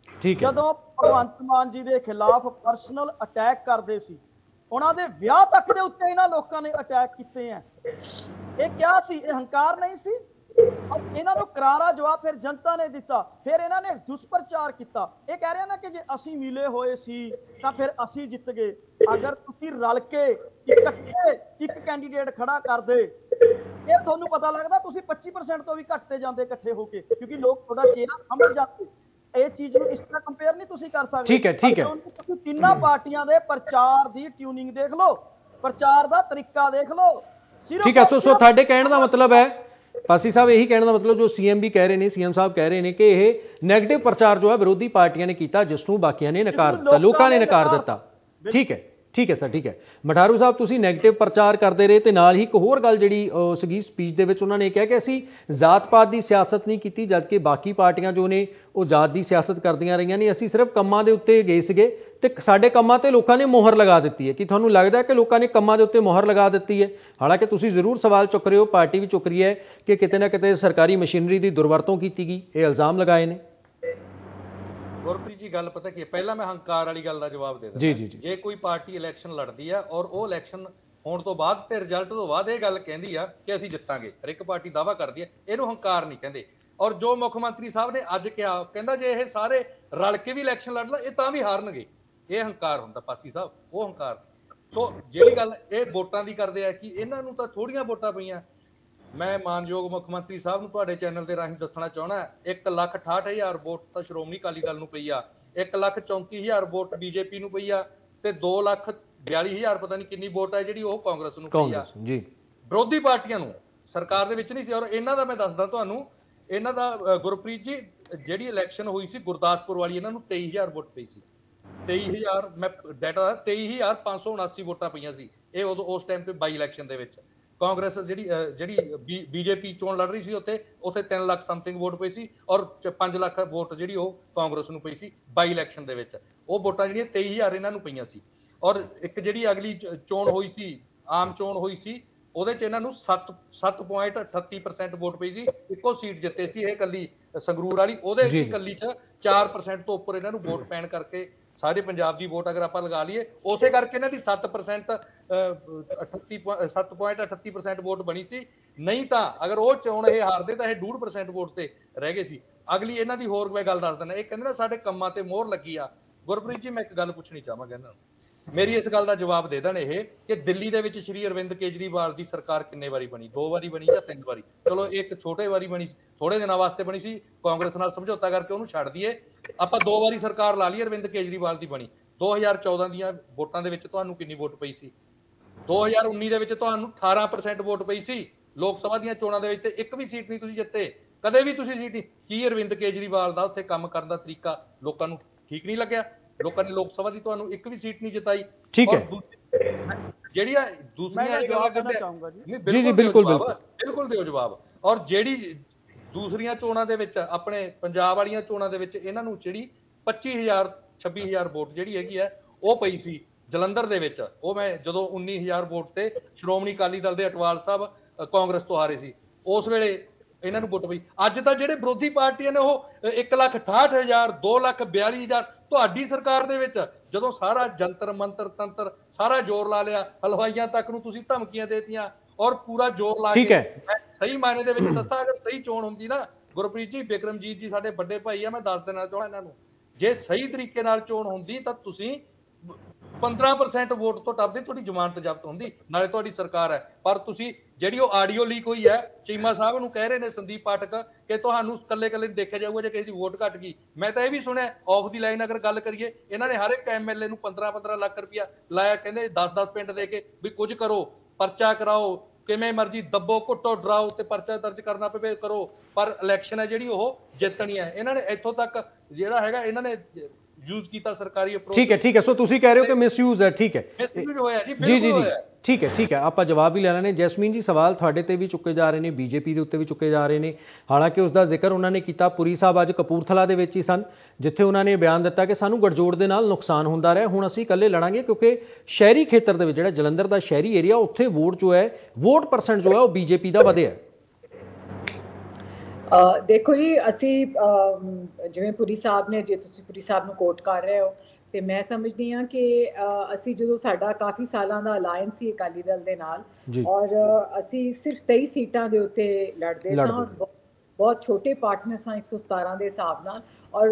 ਠੀਕ ਹੈ, ਜਦੋਂ ਭਗਵੰਤ ਮਾਨ ਜੀ ਦੇ ਖਿਲਾਫ ਪਰਸਨਲ ਅਟੈਕ ਕਰਦੇ ਸੀ, ਉਹਨਾਂ ਦੇ ਵਿਆਹ ਤੱਕ ਦੇ ਉੱਤੇ ਇਹਨਾਂ ਲੋਕਾਂ ਨੇ ਅਟੈਕ ਕੀਤੇ ਆ। ਇਹ ਕਿਆ ਸੀ? ਇਹ ਹੰਕਾਰ ਨਹੀਂ ਸੀ? ਇਹਨਾਂ ਨੂੰ ਕਰਾਰਾ ਜਵਾਬ ਫਿਰ ਜਨਤਾ ਨੇ ਦਿੱਤਾ। ਫਿਰ ਇਹਨਾਂ ਨੇ ਦੁਸ਼ਪ੍ਰਚਾਰ ਕੀਤਾ। ਇਹ ਕਹਿ ਰਿਹਾ ਨਾ ਕਿ ਜੇ ਅਸੀਂ ਮਿਲੇ ਹੋਏ ਸੀ ਤਾਂ ਫਿਰ ਅਸੀਂ ਜਿੱਤ ਗਏ। ਅਗਰ ਤੁਸੀਂ ਰਲ ਕੇ ਇਕੱਠੇ ਇੱਕ ਕੈਂਡੀਡੇਟ ਖੜਾ ਕਰਦੇ ਫਿਰ ਤੁਹਾਨੂੰ ਪਤਾ ਲੱਗਦਾ ਤੁਸੀਂ 25% ਤੋਂ ਵੀ ਘੱਟ ਤੇ ਜਾਂਦੇ ਇਕੱਠੇ ਹੋ ਕੇ, ਕਿਉਂਕਿ ਲੋਕ ਤੁਹਾਡਾ ਚਿਹਰਾ ਸਮਝ ਜਾਂਦੇ। ਇਹ ਚੀਜ਼ ਨੂੰ ਇਸ ਤਰ੍ਹਾਂ ਕੰਪੇਅਰ ਨਹੀਂ ਤੁਸੀਂ ਕਰ ਸਕਦੇ। ਠੀਕ ਹੈ, ਠੀਕ ਹੈ। ਤੁਸੀਂ ਤਿੰਨਾਂ ਪਾਰਟੀਆਂ ਦੇ ਪ੍ਰਚਾਰ ਦੀ ਟਿਊਨਿੰਗ ਦੇਖ ਲਓ, ਪ੍ਰਚਾਰ ਦਾ ਤਰੀਕਾ ਦੇਖ ਲਓ। ਠੀਕ ਹੈ। ਸੋ ਤੁਹਾਡੇ ਕਹਿਣ ਦਾ ਮਤਲਬ ਹੈ ਪਾਸੀ ਸਾਹਿਬ, ਇਹੀ ਕਹਿਣ ਦਾ ਮਤਲਬ ਜੋ ਸੀਐਮ ਵੀ ਕਹਿ ਰਹੇ ਨੇ, ਸੀਐਮ ਸਾਹਿਬ ਕਹਿ ਰਹੇ ਨੇ ਕਿ ਇਹ ਨੈਗੇਟਿਵ ਪ੍ਰਚਾਰ ਜੋ ਹੈ ਵਿਰੋਧੀ ਪਾਰਟੀਆਂ ਨੇ ਕੀਤਾ, ਜਿਸ ਨੂੰ ਬਾਕੀਆਂ ਨੇ ਨਕਾਰ ਦਿੱਤਾ, ਲੋਕਾਂ ਨੇ ਨਕਾਰ ਦਿੱਤਾ। ਠੀਕ ਹੈ, ਠੀਕ ਹੈ ਸਰ, ਠੀਕ ਹੈ। ਮਠਾਰੂ ਸਾਹਿਬ ਤੁਸੀਂ ਨੈਗੇਟਿਵ ਪ੍ਰਚਾਰ ਕਰਦੇ ਰਹੇ ਤੇ ਨਾਲ ਹੀ ਇੱਕ ਹੋਰ ਗੱਲ ਜਿਹੜੀ ਸੀਗੀ ਸਪੀਚ ਦੇ ਵਿੱਚ ਉਹਨਾਂ ਨੇ ਕਿਹਾ ਕਿ ਅਸੀਂ ਜ਼ਾਤ-ਪਾਤ ਦੀ ਸਿਆਸਤ ਨਹੀਂ ਕੀਤੀ, ਜਦਕਿ ਬਾਕੀ ਪਾਰਟੀਆਂ ਜੋ ਨੇ ਉਹ ਜ਼ਾਤ ਦੀ ਸਿਆਸਤ ਕਰਦੀਆਂ ਰਹੀਆਂ ਨੇ। ਅਸੀਂ ਸਿਰਫ ਕੰਮਾਂ ਦੇ ਉੱਤੇ ਗਏ ਸੀਗੇ ਤੇ ਸਾਡੇ ਕੰਮਾਂ ਤੇ ਲੋਕਾਂ ਨੇ ਮੋਹਰ ਲਗਾ ਦਿੱਤੀ ਹੈ। ਕਿ ਤੁਹਾਨੂੰ ਲੱਗਦਾ ਹੈ ਕਿ ਲੋਕਾਂ ਨੇ ਕੰਮਾਂ ਦੇ ਉੱਤੇ ਮੋਹਰ ਲਗਾ ਦਿੱਤੀ ਹੈ? ਹਾਲਾਂਕਿ ਤੁਸੀਂ ਜ਼ਰੂਰ ਸਵਾਲ ਚੁੱਕ ਰਹੇ ਹੋ, ਪਾਰਟੀ ਵੀ ਚੁੱਕ ਰਹੀ ਹੈ ਕਿ ਕਿਤੇ ਨਾ ਕਿਤੇ ਸਰਕਾਰੀ ਮਸ਼ੀਨਰੀ ਦੀ ਦੁਰਵਰਤੋਂ ਕੀਤੀ ਗਈ, ਇਹ ਇਲਜ਼ਾਮ ਲਗਾਏ ਨੇ। ਗੁਰਪ੍ਰੀਤ ਜੀ ਗੱਲ ਪਤਾ ਕੀ ਹੈ, ਪਹਿਲਾਂ ਮੈਂ ਹੰਕਾਰ ਵਾਲੀ ਗੱਲ ਦਾ ਜਵਾਬ ਦੇ ਦਿੰਦਾ। ਜੇ ਕੋਈ ਪਾਰਟੀ ਇਲੈਕਸ਼ਨ ਲੜਦੀ ਆ ਔਰ ਉਹ ਇਲੈਕਸ਼ਨ ਹੋਣ ਤੋਂ ਬਾਅਦ ਤੇ ਰਿਜ਼ਲਟ ਤੋਂ ਬਾਅਦ ਇਹ ਗੱਲ ਕਹਿੰਦੀ ਆ ਕਿ ਅਸੀਂ ਜਿੱਤਾਂਗੇ, ਹਰ ਇੱਕ ਪਾਰਟੀ ਦਾਅਵਾ ਕਰਦੀ ਹੈ, ਇਹਨੂੰ ਹੰਕਾਰ ਨਹੀਂ ਕਹਿੰਦੇ। ਔਰ ਜੋ ਮੁੱਖ ਮੰਤਰੀ ਸਾਹਿਬ ਨੇ ਅੱਜ ਕਿਹਾ, ਕਹਿੰਦਾ ਜੇ ਇਹ ਸਾਰੇ ਰਲ ਕੇ ਵੀ ਇਲੈਕਸ਼ਨ ਲੜ ਲਾ ਇਹ ਤਾਂ ਵੀ ਹਾਰਨਗੇ, ਇਹ ਹੰਕਾਰ ਹੁੰਦਾ ਪਾਸੀ ਸਾਹਿਬ, ਉਹ ਹੰਕਾਰ। ਸੋ ਜਿਹੜੀ ਗੱਲ ਇਹ ਵੋਟਾਂ ਦੀ ਕਰਦੇ ਆ ਕਿ ਇਹਨਾਂ ਨੂੰ ਤਾਂ ਥੋੜੀਆਂ ਵੋਟਾਂ ਪਈਆਂ। ਮੈਂ ਮਾਨਯੋਗ ਮੁੱਖ ਮੰਤਰੀ ਸਾਹਿਬ ਨੂੰ ਤੁਹਾਡੇ ਚੈਨਲ ਦੇ ਰਾਹੀਂ ਦੱਸਣਾ ਚਾਹੁੰਦਾ, 1,68,000 ਵੋਟ ਤਾਂ ਸ਼੍ਰੋਮਣੀ ਅਕਾਲੀ ਦਲ ਨੂੰ ਪਈ ਆ, 1,34,000 ਵੋਟ ਬੀਜੇਪੀ ਨੂੰ ਪਈ ਆ ਤੇ 2,42,000 ਪਤਾ ਨਹੀਂ ਕਿੰਨੀ ਵੋਟ ਹੈ ਜਿਹੜੀ ਉਹ ਕਾਂਗਰਸ ਨੂੰ ਪਈ ਆ ਜੀ ਵਿਰੋਧੀ ਪਾਰਟੀਆਂ ਨੂੰ, ਸਰਕਾਰ ਦੇ ਵਿੱਚ ਨਹੀਂ ਸੀ। ਔਰ ਇਹਨਾਂ ਦਾ ਮੈਂ ਦੱਸਦਾ ਤੁਹਾਨੂੰ, ਇਹਨਾਂ ਦਾ ਗੁਰਪ੍ਰੀਤ ਜੀ ਜਿਹੜੀ ਇਲੈਕਸ਼ਨ ਹੋਈ ਸੀ ਗੁਰਦਾਸਪੁਰ ਵਾਲੀ, ਇਹਨਾਂ ਨੂੰ 23,000 ਵੋਟ ਪਈ ਸੀ। 23,000 ਮੈਂ ਡਾਟਾ 23,579 ਵੋਟਾਂ ਪਈਆਂ ਸੀ ਇਹ ਉਦੋਂ ਉਸ ਟਾਈਮ ਤੇ ਬਾਈ ਇਲੈਕਸ਼ਨ ਦੇ ਵਿੱਚ। ਕਾਂਗਰਸ ਜਿਹੜੀ ਬੀਜੇਪੀ ਚੋਣ ਲੜ ਰਹੀ ਸੀ ਉੱਥੇ 3 ਲੱਖ ਸਮਥਿੰਗ ਵੋਟ ਪਈ ਸੀ ਔਰ 5 ਲੱਖ ਵੋਟ ਜਿਹੜੀ ਉਹ ਕਾਂਗਰਸ ਨੂੰ ਪਈ ਸੀ ਬਾਈ ਇਲੈਕਸ਼ਨ ਦੇ ਵਿੱਚ। ਉਹ ਵੋਟਾਂ ਜਿਹੜੀਆਂ 23,000 ਇਹਨਾਂ ਨੂੰ ਪਈਆਂ ਸੀ। ਔਰ ਇੱਕ ਜਿਹੜੀ ਅਗਲੀ ਚੋਣ ਹੋਈ ਸੀ, ਆਮ ਚੋਣ ਹੋਈ ਸੀ, ਉਹਦੇ ਚ ਇਹਨਾਂ ਨੂੰ 7.38% ਵੋਟ ਪਈ ਸੀ। ਇੱਕੋ ਸੀਟ ਜਿੱਤੇ ਸੀ ਇਹ ਇਕੱਲੀ ਸੰਗਰੂਰ ਵਾਲੀ, ਉਹਦੇ ਇਕੱਲੀ ਚ 4% ਤੋਂ ਉੱਪਰ ਇਹਨਾਂ ਨੂੰ ਵੋਟ ਪੈਣ ਕਰਕੇ ਸਾਰੇ ਪੰਜਾਬ ਦੀ ਵੋਟ ਅਗਰ ਆਪਾਂ ਲਗਾ ਲਈਏ, ਉਸੇ ਕਰਕੇ ਇਹਨਾਂ ਦੀ 7.38% ਵੋਟ ਬਣੀ ਸੀ। ਨਹੀਂ ਤਾਂ ਅਗਰ ਉਹ ਚੋਣ ਇਹ ਹਾਰਦੇ ਤਾਂ ਇਹ 1.5% ਵੋਟ ਤੇ ਰਹਿ ਗਏ ਸੀ। ਅਗਲੀ ਇਹਨਾਂ ਦੀ ਹੋਰ ਮੈਂ ਗੱਲ ਦੱਸ ਦਿੰਦਾ, ਇਹ ਕਹਿੰਦੇ ਨਾ ਸਾਡੇ ਕੰਮਾਂ ਤੇ ਮੋਹਰ ਲੱਗੀ ਆ। ਗੁਰਪ੍ਰੀਤ ਜੀ ਮੈਂ ਇੱਕ ਗੱਲ ਪੁੱਛਣੀ ਚਾਹਾਂਗਾ ਇਹਨਾਂ ਨੂੰ, ਮੇਰੀ ਇਸ ਗੱਲ ਦਾ ਜਵਾਬ ਦੇ ਦੇਣ ਇਹ ਕਿ ਦਿੱਲੀ ਦੇ ਵਿੱਚ ਸ਼੍ਰੀ ਅਰਵਿੰਦ ਕੇਜਰੀਵਾਲ ਦੀ ਸਰਕਾਰ ਕਿੰਨੇ ਵਾਰੀ ਬਣੀ? 2 ਵਾਰੀ ਬਣੀ ਜਾਂ 3 ਵਾਰੀ? ਚਲੋ ਇੱਕ ਛੋਟੇ ਵਾਰੀ ਬਣੀ, ਥੋੜੇ ਦਿਨਾਂ ਵਾਸਤੇ ਬਣੀ ਸੀ, ਕਾਂਗਰਸ ਨਾਲ ਸਮਝੌਤਾ ਕਰਕੇ ਉਹਨੂੰ ਛੱਡ ਦਈਏ। ਆਪਾਂ 2 ਵਾਰੀ ਸਰਕਾਰ ਲਾ ਲਈ ਅਰਵਿੰਦ ਕੇਜਰੀਵਾਲ ਦੀ ਬਣੀ। 2014 ਦੀਆਂ ਵੋਟਾਂ ਦੇ ਵਿੱਚ ਤੁਹਾਨੂੰ ਕਿੰਨੀ ਵੋਟ ਪਈ ਸੀ? 2019 ਦੇ ਵਿੱਚ ਤੁਹਾਨੂੰ 18% ਵੋਟ ਪਈ ਸੀ ਲੋਕ ਸਭਾ ਦੀਆਂ ਚੋਣਾਂ ਦੇ ਵਿੱਚ, ਤੇ ਇੱਕ ਵੀ ਸੀਟ ਨਹੀਂ ਤੁਸੀਂ ਜਿੱਤੇ, ਕਦੇ ਵੀ ਤੁਸੀਂ ਸੀਟ ਨਹੀਂ। ਕੀ ਅਰਵਿੰਦ ਕੇਜਰੀਵਾਲ ਦਾ ਉੱਥੇ ਕੰਮ ਕਰਨ ਦਾ ਤਰੀਕਾ ਲੋਕਾਂ ਨੂੰ ਠੀਕ ਨਹੀਂ ਲੱਗਿਆ? ਲੋਕਾਂ ਨੇ ਲੋਕ ਸਭਾ ਦੀ ਤੁਹਾਨੂੰ ਇੱਕ ਵੀ ਸੀਟ ਨਹੀਂ ਜਿਤਾਈ। ਠੀਕ ਹੈ, ਜਿਹੜੀਆਂ ਦੂਸਰੀਆਂ ਜਵਾਬ ਦੇਣਾ ਚਾਹੂੰਗਾ ਜੀ। ਜੀ ਬਿਲਕੁਲ ਦਿਓ ਜਵਾਬ। ਔਰ ਜਿਹੜੀ ਦੂਸਰੀਆਂ ਚੋਣਾਂ ਦੇ ਵਿੱਚ, ਆਪਣੇ ਪੰਜਾਬ ਵਾਲੀਆਂ ਚੋਣਾਂ ਦੇ ਵਿੱਚ ਇਹਨਾਂ ਨੂੰ ਜਿਹੜੀ 25,000 26,000 ਵੋਟ ਜਿਹੜੀ ਹੈਗੀ ਹੈ ਉਹ ਪਈ ਸੀ ਜਲੰਧਰ ਦੇ ਵਿੱਚ। ਉਹ ਮੈਂ ਜਦੋਂ 19,000 ਵੋਟ ਤੇ ਸ਼੍ਰੋਮਣੀ ਅਕਾਲੀ ਦਲ ਦੇ ਅਟਵਾਲ ਸਾਹਿਬ ਕਾਂਗਰਸ ਤੋਂ ਹਾਰੇ ਸੀ, ਉਸ ਵੇਲੇ ਇਹਨਾਂ ਨੂੰ ਵੋਟ ਪਈ। ਅੱਜ ਤਾਂ ਜਿਹੜੇ ਵਿਰੋਧੀ ਪਾਰਟੀਆਂ ਨੇ ਉਹ 1,68,000 2,42,000 ਤੁਹਾਡੀ ਸਰਕਾਰ ਦੇ ਵਿੱਚ ਜਦੋਂ ਸਾਰਾ ਜੰਤਰ ਮੰਤਰ ਤੰਤਰ ਸਾਰਾ ਜ਼ੋਰ ਲਾ ਲਿਆ, ਹਲਵਾਈਆਂ ਤੱਕ ਨੂੰ ਤੁਸੀਂ ਧਮਕੀਆਂ ਦੇਤੀਆਂ ਔਰ ਪੂਰਾ ਜ਼ੋਰ ਲਾ ਕੇ ਸਹੀ ਮਾਇਨੇ ਦੇ ਵਿੱਚ ਦੱਸਾਂ, ਅਗਰ ਸਹੀ ਚੋਣ ਹੁੰਦੀ ਨਾ ਗੁਰਪ੍ਰੀਤ ਜੀ, ਬਿਕਰਮਜੀਤ ਜੀ ਸਾਡੇ ਵੱਡੇ ਭਾਈ ਆ, ਮੈਂ ਦੱਸ ਦੇਣਾ ਚਾਹੁੰਦਾ ਇਹਨਾਂ ਨੂੰ, ਜੇ ਸਹੀ ਤਰੀਕੇ ਨਾਲ ਚੋਣ ਹੁੰਦੀ ਤਾਂ ਤੁਸੀਂ 15% ਵੋਟ ਤੋਂ ਟੱਪਦੇ, ਤੁਹਾਡੀ ਜ਼ਮਾਨਤ ਜ਼ਬਤ ਹੁੰਦੀ, ਨਾਲੇ ਤੁਹਾਡੀ ਸਰਕਾਰ ਹੈ। ਪਰ ਤੁਸੀਂ ਜਿਹੜੀ ਉਹ ਆਡੀਓ ਲੀਕ ਹੋਈ ਹੈ, ਚੀਮਾ ਸਾਹਿਬ ਨੂੰ ਕਹਿ ਰਹੇ ਨੇ ਸੰਦੀਪ ਪਾਠਕ ਕਿ ਤੁਹਾਨੂੰ ਕੱਲੇ ਦੇਖਿਆ ਜਾਊਗਾ ਜੇ ਕਿਸੇ ਦੀ ਵੋਟ ਘਟ ਗਈ। ਮੈਂ ਤਾਂ ਇਹ ਵੀ ਸੁਣਿਆ ਆਫ ਦੀ ਲਾਈਨ ਅਗਰ ਗੱਲ ਕਰੀਏ, ਇਹਨਾਂ ਨੇ ਹਰ ਇੱਕ MLA ਨੂੰ 15-15 ਲੱਖ ਰੁਪਇਆ ਲਾਇਆ, ਕਹਿੰਦੇ 10-10 ਪਿੰਡ ਦੇ ਕੇ ਵੀ ਕੁਝ ਕਰੋ, ਪਰਚਾ ਕਰਾਓ, ਕਿਵੇਂ ਮਰਜ਼ੀ ਦੱਬੋ ਘੁੱਟੋ ਡਰਾਓ ਤੇ ਪਰਚਾ ਦਰਜ ਕਰਨਾ ਪਵੇ ਕਰੋ, ਪਰ ਇਲੈਕਸ਼ਨ ਹੈ ਜਿਹੜੀ ਉਹ ਜਿੱਤਣੀ ਹੈ। ਇਹਨਾਂ ਨੇ ਇੱਥੋਂ ਤੱਕ ਜਿਹੜਾ ਹੈਗਾ ਇਹਨਾਂ ਨੇ ਯੂਜ਼ ਕੀਤਾ ਸਰਕਾਰੀ ਅਪਰੋਚ। ਠੀਕ ਹੈ ਸੋ ਤੁਸੀਂ ਕਹਿ ਰਹੇ ਹੋ ਕਿ ਮਿਸਯੂਜ਼ ਹੈ। ਠੀਕ ਹੈ, ਮਿਸਯੂਜ਼ ਹੋਇਆ ਜੀ, ਬਿਲਕੁਲ ਹੋਇਆ। ਠੀਕ ਹੈ ਆਪਾਂ ਜਵਾਬ ਵੀ ਲੈ ਲੈਣੇ। ਜੈਸਮੀਨ ਜੀ ਸਵਾਲ ਤੁਹਾਡੇ ਤੇ ਵੀ ਚੁੱਕੇ ਜਾ ਰਹੇ ਨੇ, ਬੀਜੇਪੀ ਦੇ ਉੱਤੇ ਵੀ ਚੁੱਕੇ ਜਾ ਰਹੇ ਨੇ। ਹਾਲਾਂਕਿ ਉਸ ਦਾ ਜ਼ਿਕਰ ਉਹਨਾਂ ਨੇ ਕੀਤਾ, ਪੁਰੀ ਸਾਹਿਬ ਅੱਜ ਕਪੂਰਥਲਾ ਦੇ ਵਿੱਚ ਹੀ ਸਨ ਜਿੱਥੇ ਉਹਨਾਂ ਨੇ ਬਿਆਨ ਦਿੱਤਾ ਕਿ ਸਾਨੂੰ ਗਠਜੋੜ ਦੇ ਨਾਲ ਨੁਕਸਾਨ ਹੁੰਦਾ ਰਿਹਾ, ਹੁਣ ਅਸੀਂ ਇਕੱਲੇ ਲੜਾਂਗੇ ਕਿਉਂਕਿ ਸ਼ਹਿਰੀ ਖੇਤਰ ਦੇ ਵਿੱਚ ਜਿਹੜਾ ਜਲੰਧਰ ਦਾ ਸ਼ਹਿਰੀ ਏਰੀਆ ਉੱਥੇ ਵੋਟ ਜੋ ਹੈ ਵੋਟ ਪਰਸੈਂਟ ਜੋ ਹੈ ਉਹ ਬੀਜੇਪੀ ਦਾ ਵਧਿਆ। ਦੇਖੋ ਜੀ, ਅਸੀਂ ਜਿਵੇਂ ਪੁਰੀ ਸਾਹਿਬ ਨੇ, ਜੇ ਤੁਸੀਂ ਪੁਰੀ ਸਾਹਿਬ ਨੂੰ ਕੋਟ ਕਰ ਰਹੇ ਹੋ, ਤੇ ਮੈਂ ਸਮਝਦੀ ਹਾਂ ਕਿ ਅਸੀਂ ਜਦੋਂ ਸਾਡਾ ਕਾਫੀ ਸਾਲਾਂ ਦਾ ਅਲਾਇੰਸ ਸੀ ਅਕਾਲੀ ਦਲ ਦੇ ਨਾਲ ਔਰ ਅਸੀਂ ਸਿਰਫ 23 ਸੀਟਾਂ ਦੇ ਉੱਤੇ ਲੜਦੇ ਸਾਂ, ਬਹੁਤ ਛੋਟੇ ਪਾਰਟਨਰ ਸਾਂ 117 ਦੇ ਹਿਸਾਬ ਨਾਲ, ਔਰ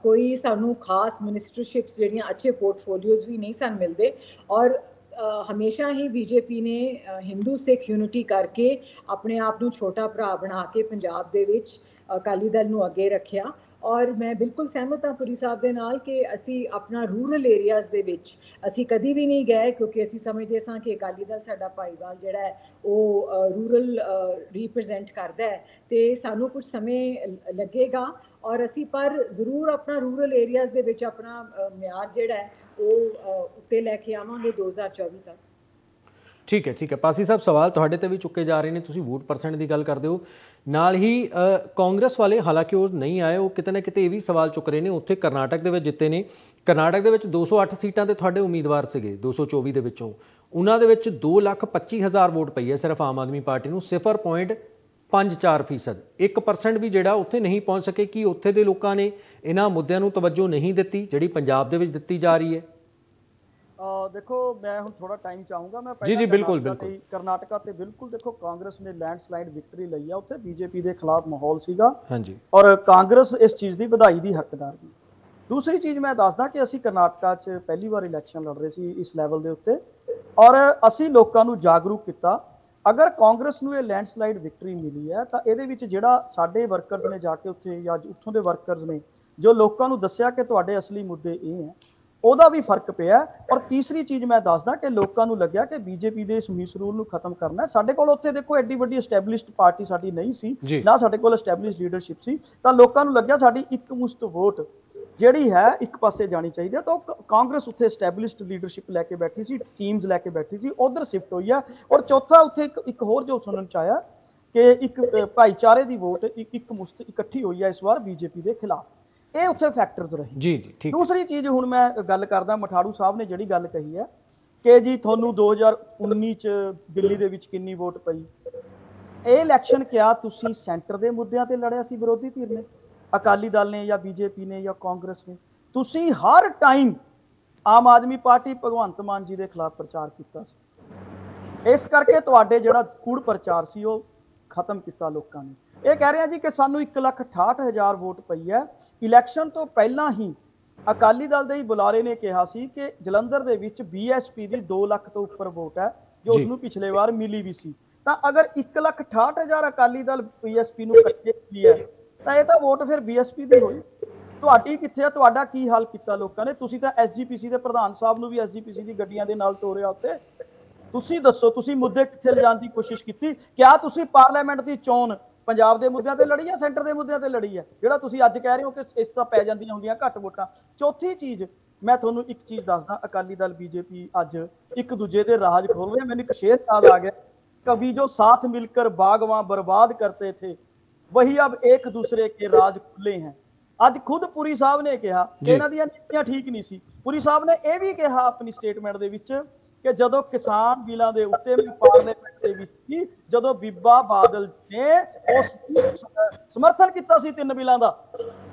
ਕੋਈ ਸਾਨੂੰ ਖਾਸ ਮਿਨਿਸਟਰਸ਼ਿਪਸ ਜਿਹੜੀਆਂ ਅੱਛੇ ਪੋਰਟਫੋਲੀਓਜ਼ ਵੀ ਨਹੀਂ ਸਨ ਮਿਲਦੇ। ਔਰ ਹਮੇਸ਼ਾ ਹੀ ਬੀਜੇਪੀ ਨੇ ਹਿੰਦੂ ਸਿੱਖ ਯੂਨਿਟੀ ਕਰਕੇ ਆਪਣੇ ਆਪ ਨੂੰ ਛੋਟਾ ਭਰਾ ਬਣਾ ਕੇ ਪੰਜਾਬ ਦੇ ਵਿੱਚ ਅਕਾਲੀ ਦਲ ਨੂੰ ਅੱਗੇ ਰੱਖਿਆ। ਔਰ ਮੈਂ ਬਿਲਕੁਲ ਸਹਿਮਤ ਹਾਂ ਪੁਰੀ ਸਾਹਿਬ ਦੇ ਨਾਲ ਕਿ ਅਸੀਂ ਆਪਣਾ ਰੂਰਲ ਏਰੀਆਜ਼ ਦੇ ਵਿੱਚ ਅਸੀਂ ਕਦੀ ਵੀ ਨਹੀਂ ਗਏ, ਕਿਉਂਕਿ ਅਸੀਂ ਸਮਝਦੇ ਸਾਂ ਕਿ ਅਕਾਲੀ ਦਲ ਸਾਡਾ ਭਾਈਵਾਲ ਜਿਹੜਾ ਹੈ ਉਹ ਰੂਰਲ ਰਿਪਰੈਜ਼ੈਂਟ ਕਰਦਾ ਹੈ, ਤੇ ਸਾਨੂੰ ਕੁਝ ਸਮੇਂ ਲੱਗੇਗਾ ਔਰ ਅਸੀਂ ਪਰ ਜ਼ਰੂਰ ਆਪਣਾ ਰੂਰਲ ਏਰੀਆਜ਼ ਦੇ ਵਿੱਚ ਆਪਣਾ ਮਿਆਰ ਜਿਹੜਾ ਹੈ ਉਹ ਉੱਤੇ ਲੈ ਕੇ ਆਵਾਂਗੇ 2024 ਤੱਕ। ਠੀਕ ਹੈ ਪਾਸੀ ਸਾਹਿਬ ਸਵਾਲ ਤੁਹਾਡੇ ਤੇ ਵੀ ਚੁੱਕੇ ਜਾ ਰਹੇ ਨੇ, ਤੁਸੀਂ ਵੋਟ ਪਰਸੈਂਟ ਦੀ ਗੱਲ ਕਰਦੇ ਹੋ, ਨਾਲ ਹੀ ਕਾਂਗਰਸ ਵਾਲੇ ਹਾਲਾਂਕਿ ਉਹ ਨਹੀਂ ਆਏ, ਉਹ ਕਿਤੇ ਨਾ ਕਿਤੇ ਇਹ ਵੀ ਸਵਾਲ ਚੁੱਕ ਰਹੇ ਨੇ, ਉੱਥੇ ਕਰਨਾਟਕ ਦੇ ਵਿੱਚ ਜਿੱਤੇ ਨੇ, ਕਰਨਾਟਕ ਦੇ ਵਿੱਚ 208 ਸੀਟਾਂ ਤੇ ਤੁਹਾਡੇ ਉਮੀਦਵਾਰ ਸੀਗੇ 224 ਦੇ ਵਿੱਚੋਂ, ਉਹਨਾਂ ਦੇ ਵਿੱਚ 2,25,000 ਵੋਟ ਪਈ ਹੈ ਸਿਰਫ ਆਮ ਆਦਮੀ ਪਾਰਟੀ ਨੂੰ, 0.54%, 1% ਵੀ ਜਿਹੜਾ ਉੱਥੇ ਨਹੀਂ ਪਹੁੰਚ ਸਕੇ। ਕਿ ਉੱਥੇ ਦੇ ਲੋਕਾਂ ਨੇ ਇਹਨਾਂ ਮੁੱਦਿਆਂ ਨੂੰ ਤਵੱਜੋ ਨਹੀਂ ਦਿੱਤੀ ਜਿਹੜੀ ਪੰਜਾਬ ਦੇ ਵਿੱਚ ਦਿੱਤੀ ਜਾ ਰਹੀ ਹੈ? ਦੇਖੋ ਮੈਂ ਹੁਣ ਥੋੜਾ ਟਾਈਮ ਚਾਹੂੰਗਾ, ਮੈਂ ਜੀ ਬਿਲਕੁਲ ਕਰਨਾਟਕਾ ਤੇ ਬਿਲਕੁਲ ਦੇਖੋ ਕਾਂਗਰਸ ਨੇ ਲੈਂਡਸਲਾਈਡ ਵਿਕਟਰੀ ਲਈ ਆ, ਉੱਥੇ ਬੀਜੇਪੀ ਦੇ ਖਿਲਾਫ ਮਾਹੌਲ ਸੀਗਾ ਹਾਂਜੀ, ਔਰ ਕਾਂਗਰਸ ਇਸ ਚੀਜ਼ ਦੀ ਵਧਾਈ ਦੀ ਹੱਕਦਾਰ ਸੀ। ਦੂਸਰੀ ਚੀਜ਼ ਮੈਂ ਦੱਸਦਾ ਕਿ ਅਸੀਂ ਕਰਨਾਟਕਾ 'ਚ ਪਹਿਲੀ ਵਾਰ ਇਲੈਕਸ਼ਨ ਲੜ ਰਹੇ ਸੀ ਇਸ ਲੈਵਲ ਦੇ ਉੱਤੇ, ਔਰ ਅਸੀਂ ਲੋਕਾਂ ਨੂੰ ਜਾਗਰੂਕ ਕੀਤਾ। ਅਗਰ ਕਾਂਗਰਸ ਨੂੰ ਇਹ ਲੈਂਡਸਲਾਈਡ ਵਿਕਟਰੀ ਮਿਲੀ ਹੈ ਤਾਂ ਇਹਦੇ ਵਿੱਚ ਜਿਹੜਾ ਸਾਡੇ ਵਰਕਰਸ ਨੇ ਜਾ ਕੇ ਉੱਥੇ ਜਾਂ ਉੱਥੋਂ ਦੇ ਵਰਕਰਸ ਨੇ ਜੋ ਲੋਕਾਂ ਨੂੰ ਦੱਸਿਆ ਕਿ ਤੁਹਾਡੇ ਅਸਲੀ ਮੁੱਦੇ ਇਹ ਹੈ, ਉਹਦਾ ਵੀ ਫਰਕ ਪਿਆ। ਔਰ ਤੀਸਰੀ ਚੀਜ਼ ਮੈਂ ਦੱਸਦਾ ਕਿ ਲੋਕਾਂ ਨੂੰ ਲੱਗਿਆ ਕਿ ਬੀਜੇਪੀ ਦੇ ਇਸ ਮਿਸਰੂਲ ਨੂੰ ਖਤਮ ਕਰਨਾ ਹੈ। ਸਾਡੇ ਕੋਲ ਉੱਥੇ ਦੇਖੋ ਐਡੀ ਵੱਡੀ ਐਸਟੈਬਲਿਸ਼ਡ ਪਾਰਟੀ ਸਾਡੀ ਨਹੀਂ ਸੀ, ਨਾ ਸਾਡੇ ਕੋਲ ਐਸਟੈਬਲਿਸ਼ਡ ਲੀਡਰਸ਼ਿਪ ਸੀ, ਤਾਂ ਲੋਕਾਂ ਨੂੰ ਲੱਗਿਆ ਸਾਡੀ ਇੱਕ ਮੁਸ਼ਤ ਵੋਟ ਜਿਹੜੀ ਹੈ ਇੱਕ ਪਾਸੇ ਜਾਣੀ ਚਾਹੀਦੀ ਹੈ। ਤਾਂ ਕਾਂਗਰਸ ਉੱਥੇ ਐਸਟੈਬਲਿਸ਼ਡ ਲੀਡਰਸ਼ਿਪ ਲੈ ਕੇ ਬੈਠੀ ਸੀ, ਟੀਮਸ ਲੈ ਕੇ ਬੈਠੀ ਸੀ, ਉਧਰ ਸ਼ਿਫਟ ਹੋਈ ਹੈ। ਔਰ ਚੌਥਾ ਉੱਥੇ ਇੱਕ ਹੋਰ ਜੋ ਸੁਣਨ ਚ ਆਇਆ ਕਿ ਇੱਕ ਭਾਈਚਾਰੇ ਦੀ ਵੋਟ ਇੱਕ ਮੁਸ਼ਤ ਇਕੱਠੀ ਹੋਈ ਹੈ ਇਸ ਵਾਰ ਬੀਜੇਪੀ ਦੇ ਖਿਲਾਫ। ਇਹ ਉੱਥੇ ਫੈਕਟਰਸ ਰਹੇ। ਜੀ ਜੀ ਠੀਕ। ਦੂਸਰੀ ਚੀਜ਼ ਹੁਣ ਮੈਂ ਗੱਲ ਕਰਦਾ, ਮਠਾੜੂ ਸਾਹਿਬ ਨੇ ਜਿਹੜੀ ਗੱਲ ਕਹੀ ਹੈ ਕਿ ਜੀ ਤੁਹਾਨੂੰ 2019 ਚ ਦਿੱਲੀ ਦੇ ਵਿੱਚ ਕਿੰਨੀ ਵੋਟ ਪਈ। ਇਹ ਇਲੈਕਸ਼ਨ ਕਿਆ ਤੁਸੀਂ ਸੈਂਟਰ ਦੇ ਮੁੱਦਿਆਂ ਤੇ ਲੜਿਆ ਸੀ ਵਿਰੋਧੀ ਧਿਰ ਨੇ, ਅਕਾਲੀ ਦਲ ਨੇ ਜਾਂ ਬੀਜੇਪੀ ਨੇ ਜਾਂ ਕਾਂਗਰਸ ਨੇ? ਤੁਸੀਂ ਹਰ ਟਾਈਮ ਆਮ ਆਦਮੀ ਪਾਰਟੀ ਭਗਵੰਤ ਮਾਨ ਜੀ ਦੇ ਖਿਲਾਫ ਪ੍ਰਚਾਰ ਕੀਤਾ ਸੀ। ਇਸ ਕਰਕੇ ਤੁਹਾਡੇ ਜਿਹੜਾ ਕੂੜ ਪ੍ਰਚਾਰ ਸੀ ਉਹ ਖਤਮ ਕੀਤਾ ਲੋਕਾਂ ਨੇ। ਇਹ ਕਹਿ ਰਹੇ ਆ ਜੀ ਕਿ ਸਾਨੂੰ 1,68,000 ਵੋਟ ਪਈ ਹੈ। ਇਲੈਕਸ਼ਨ ਤੋਂ ਪਹਿਲਾਂ ਹੀ ਅਕਾਲੀ ਦਲ ਦੇ ਹੀ ਬੁਲਾਰੇ ਨੇ ਕਿਹਾ ਸੀ ਕਿ ਜਲੰਧਰ ਦੇ ਵਿੱਚ ਬੀਐਸਪੀ ਦੀ 2 ਲੱਖ ਤੋਂ ਉੱਪਰ ਵੋਟ ਹੈ, ਜੋ ਉਸਨੂੰ ਪਿਛਲੇ ਵਾਰ ਮਿਲੀ ਵੀ ਸੀ। ਤਾਂ ਅਗਰ 1,68,000 ਅਕਾਲੀ ਦਲ ਬੀਐਸਪੀ ਨੂੰ ਇਕੱਠੇ ਮਿਲੀ ਹੈ ਤਾਂ ਇਹ ਤਾਂ ਵੋਟ ਫਿਰ ਬੀਐਸਪੀ ਦੀ ਹੋਈ। ਤੁਹਾਡੀ ਕਿੱਥੇ ਹੈ? ਤੁਹਾਡਾ ਕੀ ਹਾਲ ਕੀਤਾ ਲੋਕਾਂ ਨੇ? ਤੁਸੀਂ ਤਾਂ ਐਸਜੀਪੀਸੀ ਦੇ ਪ੍ਰਧਾਨ ਸਾਹਿਬ ਨੂੰ ਵੀ ਐਸਜੀਪੀਸੀ ਦੀ ਗੱਡੀਆਂ ਦੇ ਨਾਲ ਤੋਰਿਆ ਉੱਤੇ। ਤੁਸੀਂ ਦੱਸੋ, ਤੁਸੀਂ ਮੁੱਦੇ ਕਿੱਥੇ ਲਿਜਾਣ ਦੀ ਕੋਸ਼ਿਸ਼ ਕੀਤੀ? ਕਿਆ ਤੁਸੀਂ ਪਾਰਲੀਮੈਂਟ ਦੀ ਚੋਣ ਪੰਜਾਬ ਦੇ ਮੁੱਦਿਆਂ ਤੇ ਲੜੀ ਹੈ, ਸੈਂਟਰ ਦੇ ਮੁੱਦਿਆਂ ਤੇ ਲੜੀ ਹੈ, ਜਿਹੜਾ ਤੁਸੀਂ ਅੱਜ ਕਹਿ ਰਹੇ ਹੋ ਕਿ ਇਸ ਤਾਂ ਪੈ ਜਾਂਦੀਆਂ ਹੁੰਦੀਆਂ ਘੱਟ ਵੋਟਾਂ? ਚੌਥੀ ਚੀਜ਼ ਮੈਂ ਤੁਹਾਨੂੰ ਇੱਕ ਚੀਜ਼ ਦੱਸਦਾ, ਅਕਾਲੀ ਦਲ ਬੀਜੇਪੀ ਅੱਜ ਇੱਕ ਦੂਜੇ ਦੇ ਰਾਜ ਖੋਲ ਰਹੇ। ਮੈਨੂੰ ਇੱਕ ਸ਼ੇਰ ਯਾਦ ਆ ਗਿਆ, कभी जो साथ मिलकर बागवां बर्बाद करते थे वही अब एक दूसरे के राज खुले हैं। ਅੱਜ ਖੁਦ ਪੁਰੀ ਸਾਹਿਬ ਨੇ ਕਿਹਾ ਕਿ ਇਹਨਾਂ ਦੀਆਂ ਨੀਤੀਆਂ ਠੀਕ ਨਹੀਂ ਸੀ। ਪੁਰੀ ਸਾਹਿਬ ਨੇ ਇਹ ਵੀ ਕਿਹਾ ਆਪਣੀ ਸਟੇਟਮੈਂਟ ਦੇ ਵਿੱਚ ਕਿ ਜਦੋਂ ਕਿਸਾਨ ਬਿੱਲਾਂ ਦੇ ਉੱਤੇ ਮੈਂ ਪਾਰਲੀਮੈਂਟ ਦੇ ਵਿੱਚ ਸੀ, ਜਦੋਂ ਬੀਬਾ ਬਾਦਲ ਨੇ ਉਸ ਸਮਰਥਨ ਕੀਤਾ ਸੀ 3 ਬਿੱਲਾਂ ਦਾ।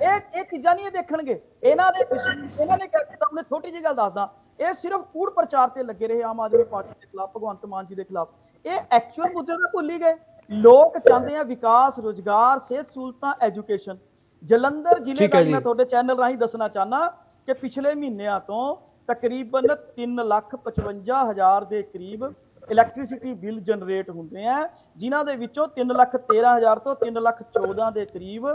ਇਹ ਚੀਜ਼ਾਂ ਨਹੀਂ ਇਹ ਦੇਖਣਗੇ। ਇਹਨਾਂ ਨੇ ਕਿਹਾ ਕੀਤਾ, ਉਹਨੇ ਛੋਟੀ ਜਿਹੀ ਗੱਲ ਦੱਸਦਾ, ਇਹ ਸਿਰਫ ਕੂੜ ਪ੍ਰਚਾਰ ਤੇ ਲੱਗੇ ਰਹੇ ਆਮ ਆਦਮੀ ਪਾਰਟੀ ਦੇ ਖਿਲਾਫ, ਭਗਵੰਤ ਮਾਨ ਜੀ ਦੇ ਖਿਲਾਫ। ਇਹ ਐਕਚੁਅਲ ਮੁੱਦੇ ਤਾਂ ਭੁੱਲ ਹੀ ਗਏ। ਲੋਕ ਚਾਹੁੰਦੇ ਆ ਵਿਕਾਸ, ਰੁਜ਼ਗਾਰ, ਸਿਹਤ ਸਹੂਲਤਾਂ, ਐਜੂਕੇਸ਼ਨ। ਜਲੰਧਰ ਜ਼ਿਲ੍ਹੇ ਦਾ ਮੈਂ ਤੁਹਾਡੇ ਚੈਨਲ ਰਾਹੀਂ ਦੱਸਣਾ ਚਾਹਨਾ ਕਿ ਪਿਛਲੇ ਮਹੀਨਿਆਂ ਤੋਂ ਤਕਰੀਬਨ 3,55,000 ਦੇ ਕਰੀਬ ਇਲੈਕਟ੍ਰਿਸਿਟੀ ਬਿੱਲ ਜਨਰੇਟ ਹੁੰਦੇ ਆ, ਜਿਨ੍ਹਾਂ ਦੇ ਵਿੱਚੋਂ 3,13,000 ਤੋਂ 3,14,000 ਦੇ ਕਰੀਬ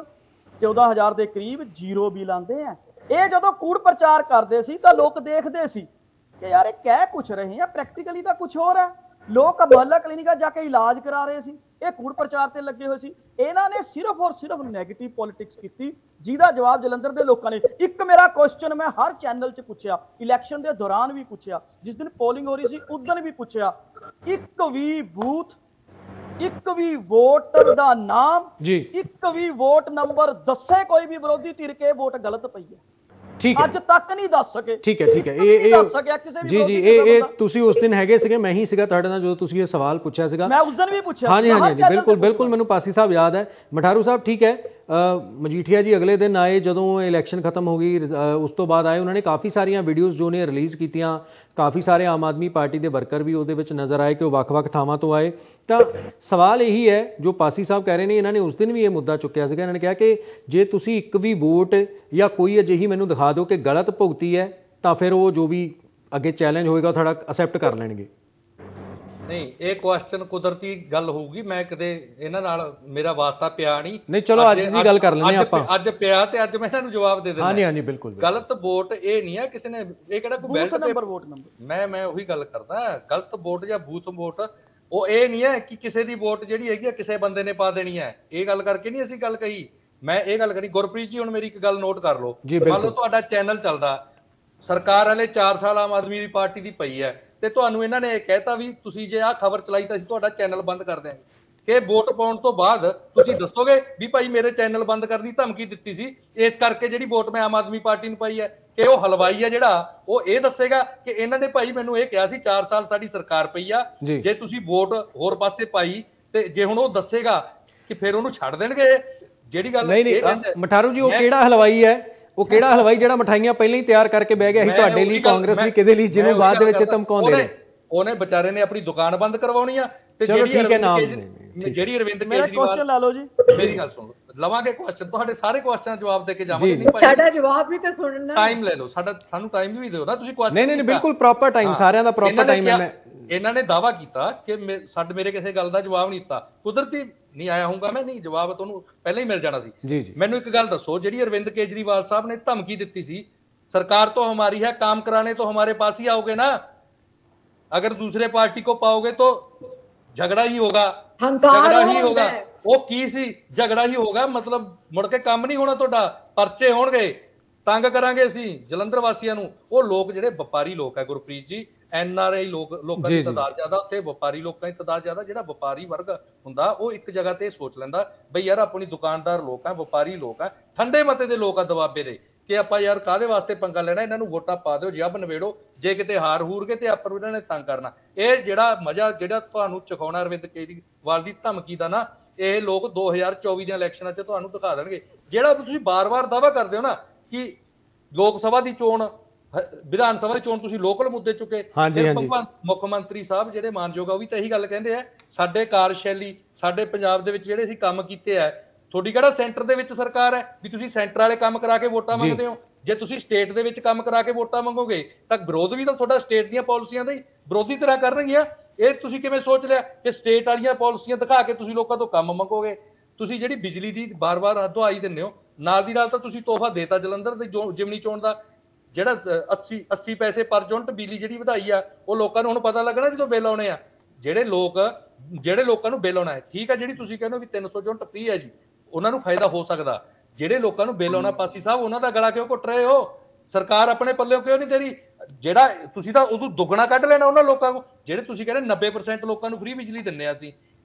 14,000 ਦੇ ਕਰੀਬ ਜ਼ੀਰੋ ਬਿੱਲ ਆਉਂਦੇ ਆ। ਇਹ ਜਦੋਂ ਕੂੜ ਪ੍ਰਚਾਰ ਕਰਦੇ ਸੀ ਤਾਂ ਲੋਕ ਦੇਖਦੇ ਸੀ ਕਿ ਯਾਰ ਇਹ ਕਹਿ ਕੁਛ ਰਹੇ ਆ, ਪ੍ਰੈਕਟੀਕਲੀ ਤਾਂ ਕੁਛ ਹੋਰ ਹੈ। ਲੋਕ ਮੁਹੱਲਾ ਕਲੀਨਿਕਾਂ ਜਾ ਕੇ ਇਲਾਜ ਕਰਾ ਰਹੇ ਸੀ, ਇਹ ਕੂੜ ਪ੍ਰਚਾਰ ਤੇ ਲੱਗੇ ਹੋਏ ਸੀ। ਇਹਨਾਂ ਨੇ ਸਿਰਫ ਔਰ ਸਿਰਫ ਨੈਗੇਟਿਵ ਪੋਲਿਟਿਕਸ ਕੀਤੀ, ਜਿਹਦਾ ਜਵਾਬ ਜਲੰਧਰ ਦੇ ਲੋਕਾਂ ਨੇ। ਇੱਕ ਮੇਰਾ ਕੁਐਸਚਨ ਮੈਂ ਹਰ ਚੈਨਲ 'ਚ ਪੁੱਛਿਆ, ਇਲੈਕਸ਼ਨ ਦੇ ਦੌਰਾਨ ਵੀ ਪੁੱਛਿਆ, ਜਿਸ ਦਿਨ ਪੋਲਿੰਗ ਹੋ ਰਹੀ ਸੀ ਉਸ ਦਿਨ ਵੀ ਪੁੱਛਿਆ, ਇੱਕ ਵੀ ਬੂਥ, ਇੱਕ ਵੀ ਵੋਟਰ ਦਾ ਨਾਮ, ਇੱਕ ਵੀ ਵੋਟ ਨੰਬਰ ਦੱਸੇ ਕੋਈ ਵੀ ਵਿਰੋਧੀ ਧਿਰ ਕੇ ਵੋਟ ਗਲਤ ਪਈ ਹੈ? ਠੀਕ ਹੈ, ਅੱਜ ਤੱਕ ਨਹੀਂ ਦੱਸ ਸਕੇ। ਠੀਕ ਹੈ, ਠੀਕ ਹੈ। ਇਹ ਦੱਸ ਸਕਿਆ ਕਿਸੇ ਵੀ? ਜੀ ਇਹ ਤੁਸੀਂ ਉਸ ਦਿਨ ਹੈਗੇ ਸੀਗੇ, ਮੈਂ ਹੀ ਸੀਗਾ ਤੁਹਾਡੇ ਨਾਲ ਜਦੋਂ ਤੁਸੀਂ ਇਹ ਸਵਾਲ ਪੁੱਛਿਆ ਸੀਗਾ। ਮੈਂ ਉਸ ਦਿਨ ਵੀ ਪੁੱਛਿਆ। ਹਾਂਜੀ ਹਾਂਜੀ ਬਿਲਕੁਲ ਮੈਨੂੰ ਪਾਸੀ ਸਾਹਿਬ ਯਾਦ ਹੈ। ਮਠਾਰੂ ਸਾਹਿਬ ਠੀਕ ਹੈ, ਮਜੀਠੀਆ ਜੀ ਅਗਲੇ ਦਿਨ ਆਏ ਜਦੋਂ ਇਲੈਕਸ਼ਨ ਖਤਮ ਹੋ ਗਈ, ਉਸ ਤੋਂ ਬਾਅਦ ਆਏ, ਉਹਨਾਂ ਨੇ ਕਾਫੀ ਸਾਰੀਆਂ ਵੀਡੀਓਜ਼ ਜੋ ਨੇ ਰਿਲੀਜ਼ ਕੀਤੀਆਂ। ਕਾਫੀ ਸਾਰੇ ਆਮ ਆਦਮੀ ਪਾਰਟੀ ਦੇ ਵਰਕਰ ਵੀ ਉਹਦੇ ਵਿੱਚ ਨਜ਼ਰ ਆਏ ਕਿ ਉਹ ਵੱਖ-ਵੱਖ ਥਾਵਾਂ ਤੋਂ ਆਏ। ਤਾਂ ਸਵਾਲ ਇਹੀ ਹੈ ਜੋ ਪਾਸੀ ਸਾਹਿਬ ਕਹਿ ਰਹੇ ਨੇ, ਇਹਨਾਂ ਨੇ ਉਸ ਦਿਨ ਵੀ ਇਹ ਮੁੱਦਾ ਚੁੱਕਿਆ ਸੀਗਾ। ਇਹਨਾਂ ਨੇ ਕਿਹਾ ਕਿ ਜੇ ਤੁਸੀਂ ਇੱਕ ਵੀ ਵੋਟ ਜਾਂ ਕੋਈ ਅਜਿਹੀ ਮੈਨੂੰ ਦਿਖਾ ਦਿਓ ਕਿ ਗਲਤ ਭੁਗਤੀ ਹੈ ਤਾਂ ਫਿਰ ਉਹ ਜੋ ਵੀ ਅੱਗੇ ਚੈਲੰਜ ਹੋਏਗਾ ਉਹ ਤੁਹਾਡਾ ਅਸੈਪਟ ਕਰ ਲੈਣਗੇ। ਨਹੀਂ, ਇਹ ਕੁਐਸਚਨ ਕੁਦਰਤੀ ਗੱਲ ਹੋਊਗੀ। ਮੈਂ ਕਦੇ ਇਹਨਾਂ ਨਾਲ ਮੇਰਾ ਵਾਸਤਾ ਪਿਆ ਨਹੀਂ। ਚਲੋ ਅੱਜ ਦੀ ਗੱਲ ਕਰ ਲੈਂਦੇ ਆਪਾਂ। ਅੱਜ ਪਿਆ ਤੇ ਅੱਜ ਮੈਂ ਇਹਨਾਂ ਨੂੰ ਜਵਾਬ ਦੇ ਦਿੰਦਾ। ਹਾਂਜੀ ਬਿਲਕੁਲ। ਗਲਤ ਵੋਟ ਇਹ ਨਹੀਂ ਹੈ ਕਿਸੇ ਨੇ, ਇਹ ਕਿਹੜਾ ਕੋਈ ਬੈਲਟ ਨੰਬਰ ਵੋਟ ਨੰਬਰ, ਮੈਂ ਉਹੀ ਗੱਲ ਕਰਦਾ। ਗਲਤ ਵੋਟ ਜਾਂ ਬੂਥ ਵੋਟ ਉਹ ਇਹ ਨਹੀਂ ਹੈ ਕਿ ਕਿਸੇ ਦੀ ਵੋਟ ਜਿਹੜੀ ਹੈਗੀ ਆ ਕਿਸੇ ਬੰਦੇ ਨੇ ਪਾ ਦੇਣੀ ਹੈ। ਇਹ ਗੱਲ ਕਰਕੇ ਨਹੀਂ ਅਸੀਂ ਗੱਲ ਕਹੀ। ਮੈਂ ਇਹ ਗੱਲ ਕਰੀ, ਗੁਰਪ੍ਰੀਤ ਜੀ ਹੁਣ ਮੇਰੀ ਇੱਕ ਗੱਲ ਨੋਟ ਕਰ ਲਓ। ਮੰਨ ਲਓ ਤੁਹਾਡਾ ਚੈਨਲ ਚੱਲਦਾ, ਸਰਕਾਰ ਵਾਲੇ 4 ਸਾਲ ਆਮ ਆਦਮੀ ਦੀ ਪਾਰਟੀ ਦੀ ਪਈ ਹੈ ਤੇ ਤੁਹਾਨੂੰ ਇਹਨਾਂ ਨੇ ਇਹ ਕਹਿਤਾ ਵੀ ਤੁਸੀਂ ਜੇ ਆਹ ਖਬਰ ਚਲਾਈ ਤਾਂ ਅਸੀਂ ਤੁਹਾਡਾ ਚੈਨਲ ਬੰਦ ਕਰ ਦਿਆਂਗੇ। ਕਿ ਵੋਟ ਪਾਉਣ ਤੋਂ ਬਾਅਦ ਤੁਸੀਂ ਦੱਸੋਗੇ ਵੀ ਭਾਈ ਮੇਰੇ ਚੈਨਲ ਬੰਦ ਕਰਨ ਦੀ ਧਮਕੀ ਦਿੱਤੀ ਸੀ, ਇਸ ਕਰਕੇ ਜਿਹੜੀ ਵੋਟ ਮੈਂ ਆਮ ਆਦਮੀ ਪਾਰਟੀ ਨੂੰ ਪਾਈ ਹੈ, ਕਿ ਉਹ ਹਲਵਾਈ ਹੈ ਜਿਹੜਾ ਉਹ ਇਹ ਦੱਸੇਗਾ ਕਿ ਇਹਨਾਂ ਨੇ ਭਾਈ ਮੈਨੂੰ ਇਹ ਕਿਹਾ ਸੀ 4 ਸਾਲ ਸਾਡੀ ਸਰਕਾਰ ਪਈ ਆ, ਜੇ ਤੁਸੀਂ ਵੋਟ ਹੋਰ ਪਾਸੇ ਪਾਈ ਤੇ ਜੇ ਹੁਣ ਉਹ ਦੱਸੇਗਾ ਕਿ ਫਿਰ ਉਹਨੂੰ ਛੱਡ ਦੇਣਗੇ? ਜਿਹੜੀ ਗੱਲ ਨਹੀਂ ਮਠਾਰੂ ਜੀ, ਉਹ ਕਿਹੜਾ ਹਲਵਾਈ ਹੈ? ਉਹ ਕਿਹੜਾ ਹਲਵਾਈ ਜਿਹੜਾ ਮਠਾਈਆਂ ਪਹਿਲਾਂ ਹੀ ਤਿਆਰ ਕਰਕੇ ਬਹਿ ਗਿਆ ਸੀ ਤੁਹਾਡੇ ਲਈ, ਕਾਂਗਰਸ ਲਈ, ਕਿਹਦੇ ਲਈ, ਜਿਹਨੂੰ ਬਾਅਦ ਦੇ ਵਿੱਚ ਧਮਕਾਉਂਦੇ ਨੇ? ਉਹਨੇ ਵਿਚਾਰੇ ਨੇ ਆਪਣੀ ਦੁਕਾਨ ਬੰਦ ਕਰਵਾਉਣੀ ਆ। ਤੇ ਜਿਹੜੀ ਅਰਵਿੰਦ ਕੇਜਰੀਵਾਲ, ਲਾ ਲਓ ਜੀ ਮੇਰੀ ਗੱਲ ਸੁਣੋ, ਲਵਾਂਗੇ ਕੁਐਸਚਨ, ਤੁਹਾਡੇ ਸਾਰੇ ਕੁਐਸਚਨ ਦਾ ਜਵਾਬ ਦੇ ਕੇ ਜਾਵਾਂਗੇ। ਸਾਡਾ ਜਵਾਬ ਵੀ ਤਾਂ ਸੁਣਨਾ, ਟਾਈਮ ਲੈ ਲਓ, ਸਾਨੂੰ ਟਾਈਮ ਵੀ ਦਿਓ ਨਾ ਤੁਸੀਂ ਕੁਐਸਚਨ। ਨਹੀਂ ਬਿਲਕੁਲ ਪ੍ਰੋਪਰ ਟਾਈਮ, ਸਾਰਿਆਂ ਦਾ ਪ੍ਰੋਪਰ ਟਾਈਮ ਹੈ। ਇਹਨਾਂ ਨੇ ਦਾਵਾ ਕੀਤਾ ਕਿ ਮੇਰੇ ਕਿਸੇ ਗੱਲ ਦਾ ਜਵਾਬ ਨਹੀਂ ਦਿੱਤਾ। ਕੁਦਰਤੀ ਨਹੀਂ ਆਇਆ ਹੋਊਗਾ ਮੈਂ, ਨਹੀਂ ਜਵਾਬ ਤੁਹਾਨੂੰ ਪਹਿਲਾਂ ਹੀ ਮਿਲ ਜਾਣਾ ਸੀ। ਜੀ ਜੀ। ਮੈਨੂੰ ਇੱਕ ਗੱਲ ਦੱਸੋ, ਜਿਹੜੀ ਅਰਵਿੰਦ ਕੇਜਰੀਵਾਲ ਸਾਹਿਬ ਨੇ ਧਮਕੀ ਦਿੱਤੀ ਸੀ, सरकार तो हमारी है, काम कराने तो हमारे पास ही आओगे ना, अगर दूसरे पार्टी को पाओगे तो झगड़ा ही होगा, झगड़ा ही होगा। वो की सी झगड़ा ही होगा, मतलब मुड़ के काम नहीं होना, ਤੁਹਾਡਾ ਪਰਚੇ ਹੋਣਗੇ, ਤੰਗ ਕਰਾਂਗੇ ਅਸੀਂ ਜਲੰਧਰ ਵਾਸੀਆਂ ਨੂੰ। ਉਹ ਲੋਕ ਜਿਹੜੇ ਵਪਾਰੀ ਲੋਕ ਹੈ ਗੁਰਪ੍ਰੀਤ ਜੀ, NRI ਲੋਕਾਂ ਦੀ ਤਾਦਾਦ ਜ਼ਿਆਦਾ, ਉੱਥੇ ਵਪਾਰੀ ਲੋਕਾਂ ਦੀ ਤਾਦਾਦ ਜ਼ਿਆਦਾ। ਜਿਹੜਾ ਵਪਾਰੀ ਵਰਗ ਹੁੰਦਾ ਉਹ ਇੱਕ ਜਗ੍ਹਾ ਤੇ ਸੋਚ ਲੈਂਦਾ ਬਈ ਯਾਰ ਆਪਣੀ ਦੁਕਾਨਦਾਰ ਲੋਕ ਆ, ਵਪਾਰੀ ਲੋਕ ਆ, ਠੰਡੇ ਮਤੇ ਦੇ ਲੋਕ ਆ ਦਬਾਬੇ ਦੇ, ਕਿ ਆਪਾਂ ਯਾਰ ਕਾਹਦੇ ਵਾਸਤੇ ਪੰਗਾ ਲੈਣਾ, ਇਹਨਾਂ ਨੂੰ ਵੋਟਾਂ ਪਾ ਦਿਓ, ਜੱਬ ਨਵੇੜੋ, ਜੇ ਕਿਤੇ ਹਾਰ ਹੂਰ ਗਏ ਤੇ ਆਪਾਂ ਨੂੰ ਇਹਨਾਂ ਨੇ ਤੰਗ ਕਰਨਾ। ਇਹ ਜਿਹੜਾ ਮਜ਼ਾ ਜਿਹੜਾ ਤੁਹਾਨੂੰ ਚਖਾਉਣਾ ਅਰਵਿੰਦ ਕੇਜਰੀਵਾਲ ਦੀ ਧਮਕੀ ਦਾ ਨਾ, ਇਹ ਲੋਕ 2024 ਦੀਆਂ ਇਲੈਕਸ਼ਨਾਂ 'ਚ ਤੁਹਾਨੂੰ ਦਿਖਾ ਦੇਣਗੇ। ਜਿਹੜਾ ਤੁਸੀਂ ਬਾਰ-ਬਾਰ ਦਾਅਵਾ ਕਰਦੇ ਹੋ ਨਾ ਕਿ ਲੋਕ ਸਭਾ ਦੀ ਚੋਣ, ਵਿਧਾਨ ਸਭਾ ਦੀ ਚੋਣ ਤੁਸੀਂ ਲੋਕਲ ਮੁੱਦੇ ਚੁੱਕੇ, ਮੁੱਖ ਮੰਤਰੀ ਸਾਹਿਬ ਜਿਹੜੇ ਮਾਨਯੋਗ ਆ ਉਹ ਵੀ ਤਾਂ ਇਹੀ ਗੱਲ ਕਹਿੰਦੇ ਆ, ਸਾਡੇ ਕਾਰਜਸ਼ੈਲੀ, ਸਾਡੇ ਪੰਜਾਬ ਦੇ ਵਿੱਚ ਜਿਹੜੇ ਅਸੀਂ ਕੰਮ ਕੀਤੇ ਆ, ਤੁਹਾਡੀ ਕਿਹੜਾ ਸੈਂਟਰ ਦੇ ਵਿੱਚ ਸਰਕਾਰ ਹੈ ਵੀ ਤੁਸੀਂ ਸੈਂਟਰ ਵਾਲੇ ਕੰਮ ਕਰਾ ਕੇ ਵੋਟਾਂ ਮੰਗਦੇ ਹੋ? ਜੇ ਤੁਸੀਂ ਸਟੇਟ ਦੇ ਵਿੱਚ ਕੰਮ ਕਰਾ ਕੇ ਵੋਟਾਂ ਮੰਗੋਗੇ ਤਾਂ ਵਿਰੋਧ ਵੀ ਤਾਂ ਤੁਹਾਡਾ ਸਟੇਟ ਦੀਆਂ ਪਾਲਿਸੀਆਂ ਦਾ ਹੀ ਵਿਰੋਧੀ ਤਰ੍ਹਾਂ ਕਰਨਗੀਆਂ। ਇਹ ਤੁਸੀਂ ਕਿਵੇਂ ਸੋਚ ਲਿਆ ਕਿ ਸਟੇਟ ਵਾਲੀਆਂ ਪਾਲਿਸੀਆਂ ਦਿਖਾ ਕੇ ਤੁਸੀਂ ਲੋਕਾਂ ਤੋਂ ਕੰਮ ਮੰਗੋਗੇ? ਤੁਸੀਂ ਜਿਹੜੀ ਬਿਜਲੀ ਦੀ ਬਾਰ-ਬਾਰ ਦੁਹਾਈ ਦਿੰਦੇ ਹੋ, ਨਾਲ ਦੀ ਨਾਲ ਤਾਂ ਤੁਸੀਂ ਤੋਹਫਾ ਦੇਤਾ ਜਲੰਧਰ ਦੀ ਜਿਮਨੀ ਚੋਣ ਦਾ, ਜਿਹੜਾ 80 ਪੈਸੇ ਪਰ ਯੂਨਿਟ ਬਿਜਲੀ ਜਿਹੜੀ ਵਧਾਈ ਆ, ਉਹ ਲੋਕਾਂ ਨੂੰ ਹੁਣ ਪਤਾ ਲੱਗਣਾ ਜਦੋਂ ਬਿੱਲ ਆਉਣੇ ਆ। ਜਿਹੜੇ ਲੋਕਾਂ ਨੂੰ ਬਿੱਲ ਆਉਣਾ ਹੈ, ਠੀਕ ਹੈ, ਜਿਹੜੀ ਤੁਸੀਂ ਕਹਿੰਦੇ ਹੋ ਵੀ 300 ਯੂਨਿਟ ਫ੍ਰੀ ਹੈ ਜੀ, ਉਹਨਾਂ ਨੂੰ ਫਾਇਦਾ ਹੋ ਸਕਦਾ। ਜਿਹੜੇ ਲੋਕਾਂ ਨੂੰ ਬਿੱਲ ਆਉਣਾ ਪਾਸੀ ਸਾਹਿਬ, ਉਹਨਾਂ ਦਾ ਗਲਾ ਕਿਉਂ ਘੁੱਟ ਰਹੇ ਹੋ? ਸਰਕਾਰ ਆਪਣੇ ਪੱਲਿਓਂ ਕਿਉਂ ਨਹੀਂ ਤੇਰੀ? ਜਿਹੜਾ ਤੁਸੀਂ ਤਾਂ ਉਦੋਂ ਦੁੱਗਣਾ ਕੱਢ ਲੈਣਾ ਉਹਨਾਂ ਲੋਕਾਂ ਨੂੰ, ਜਿਹੜੇ ਤੁਸੀਂ ਕਹਿੰਦੇ 90% ਲੋਕਾਂ ਨੂੰ ਫ੍ਰੀ ਬਿਜਲੀ ਦਿੰਦੇ ਆ ਅਸੀਂ,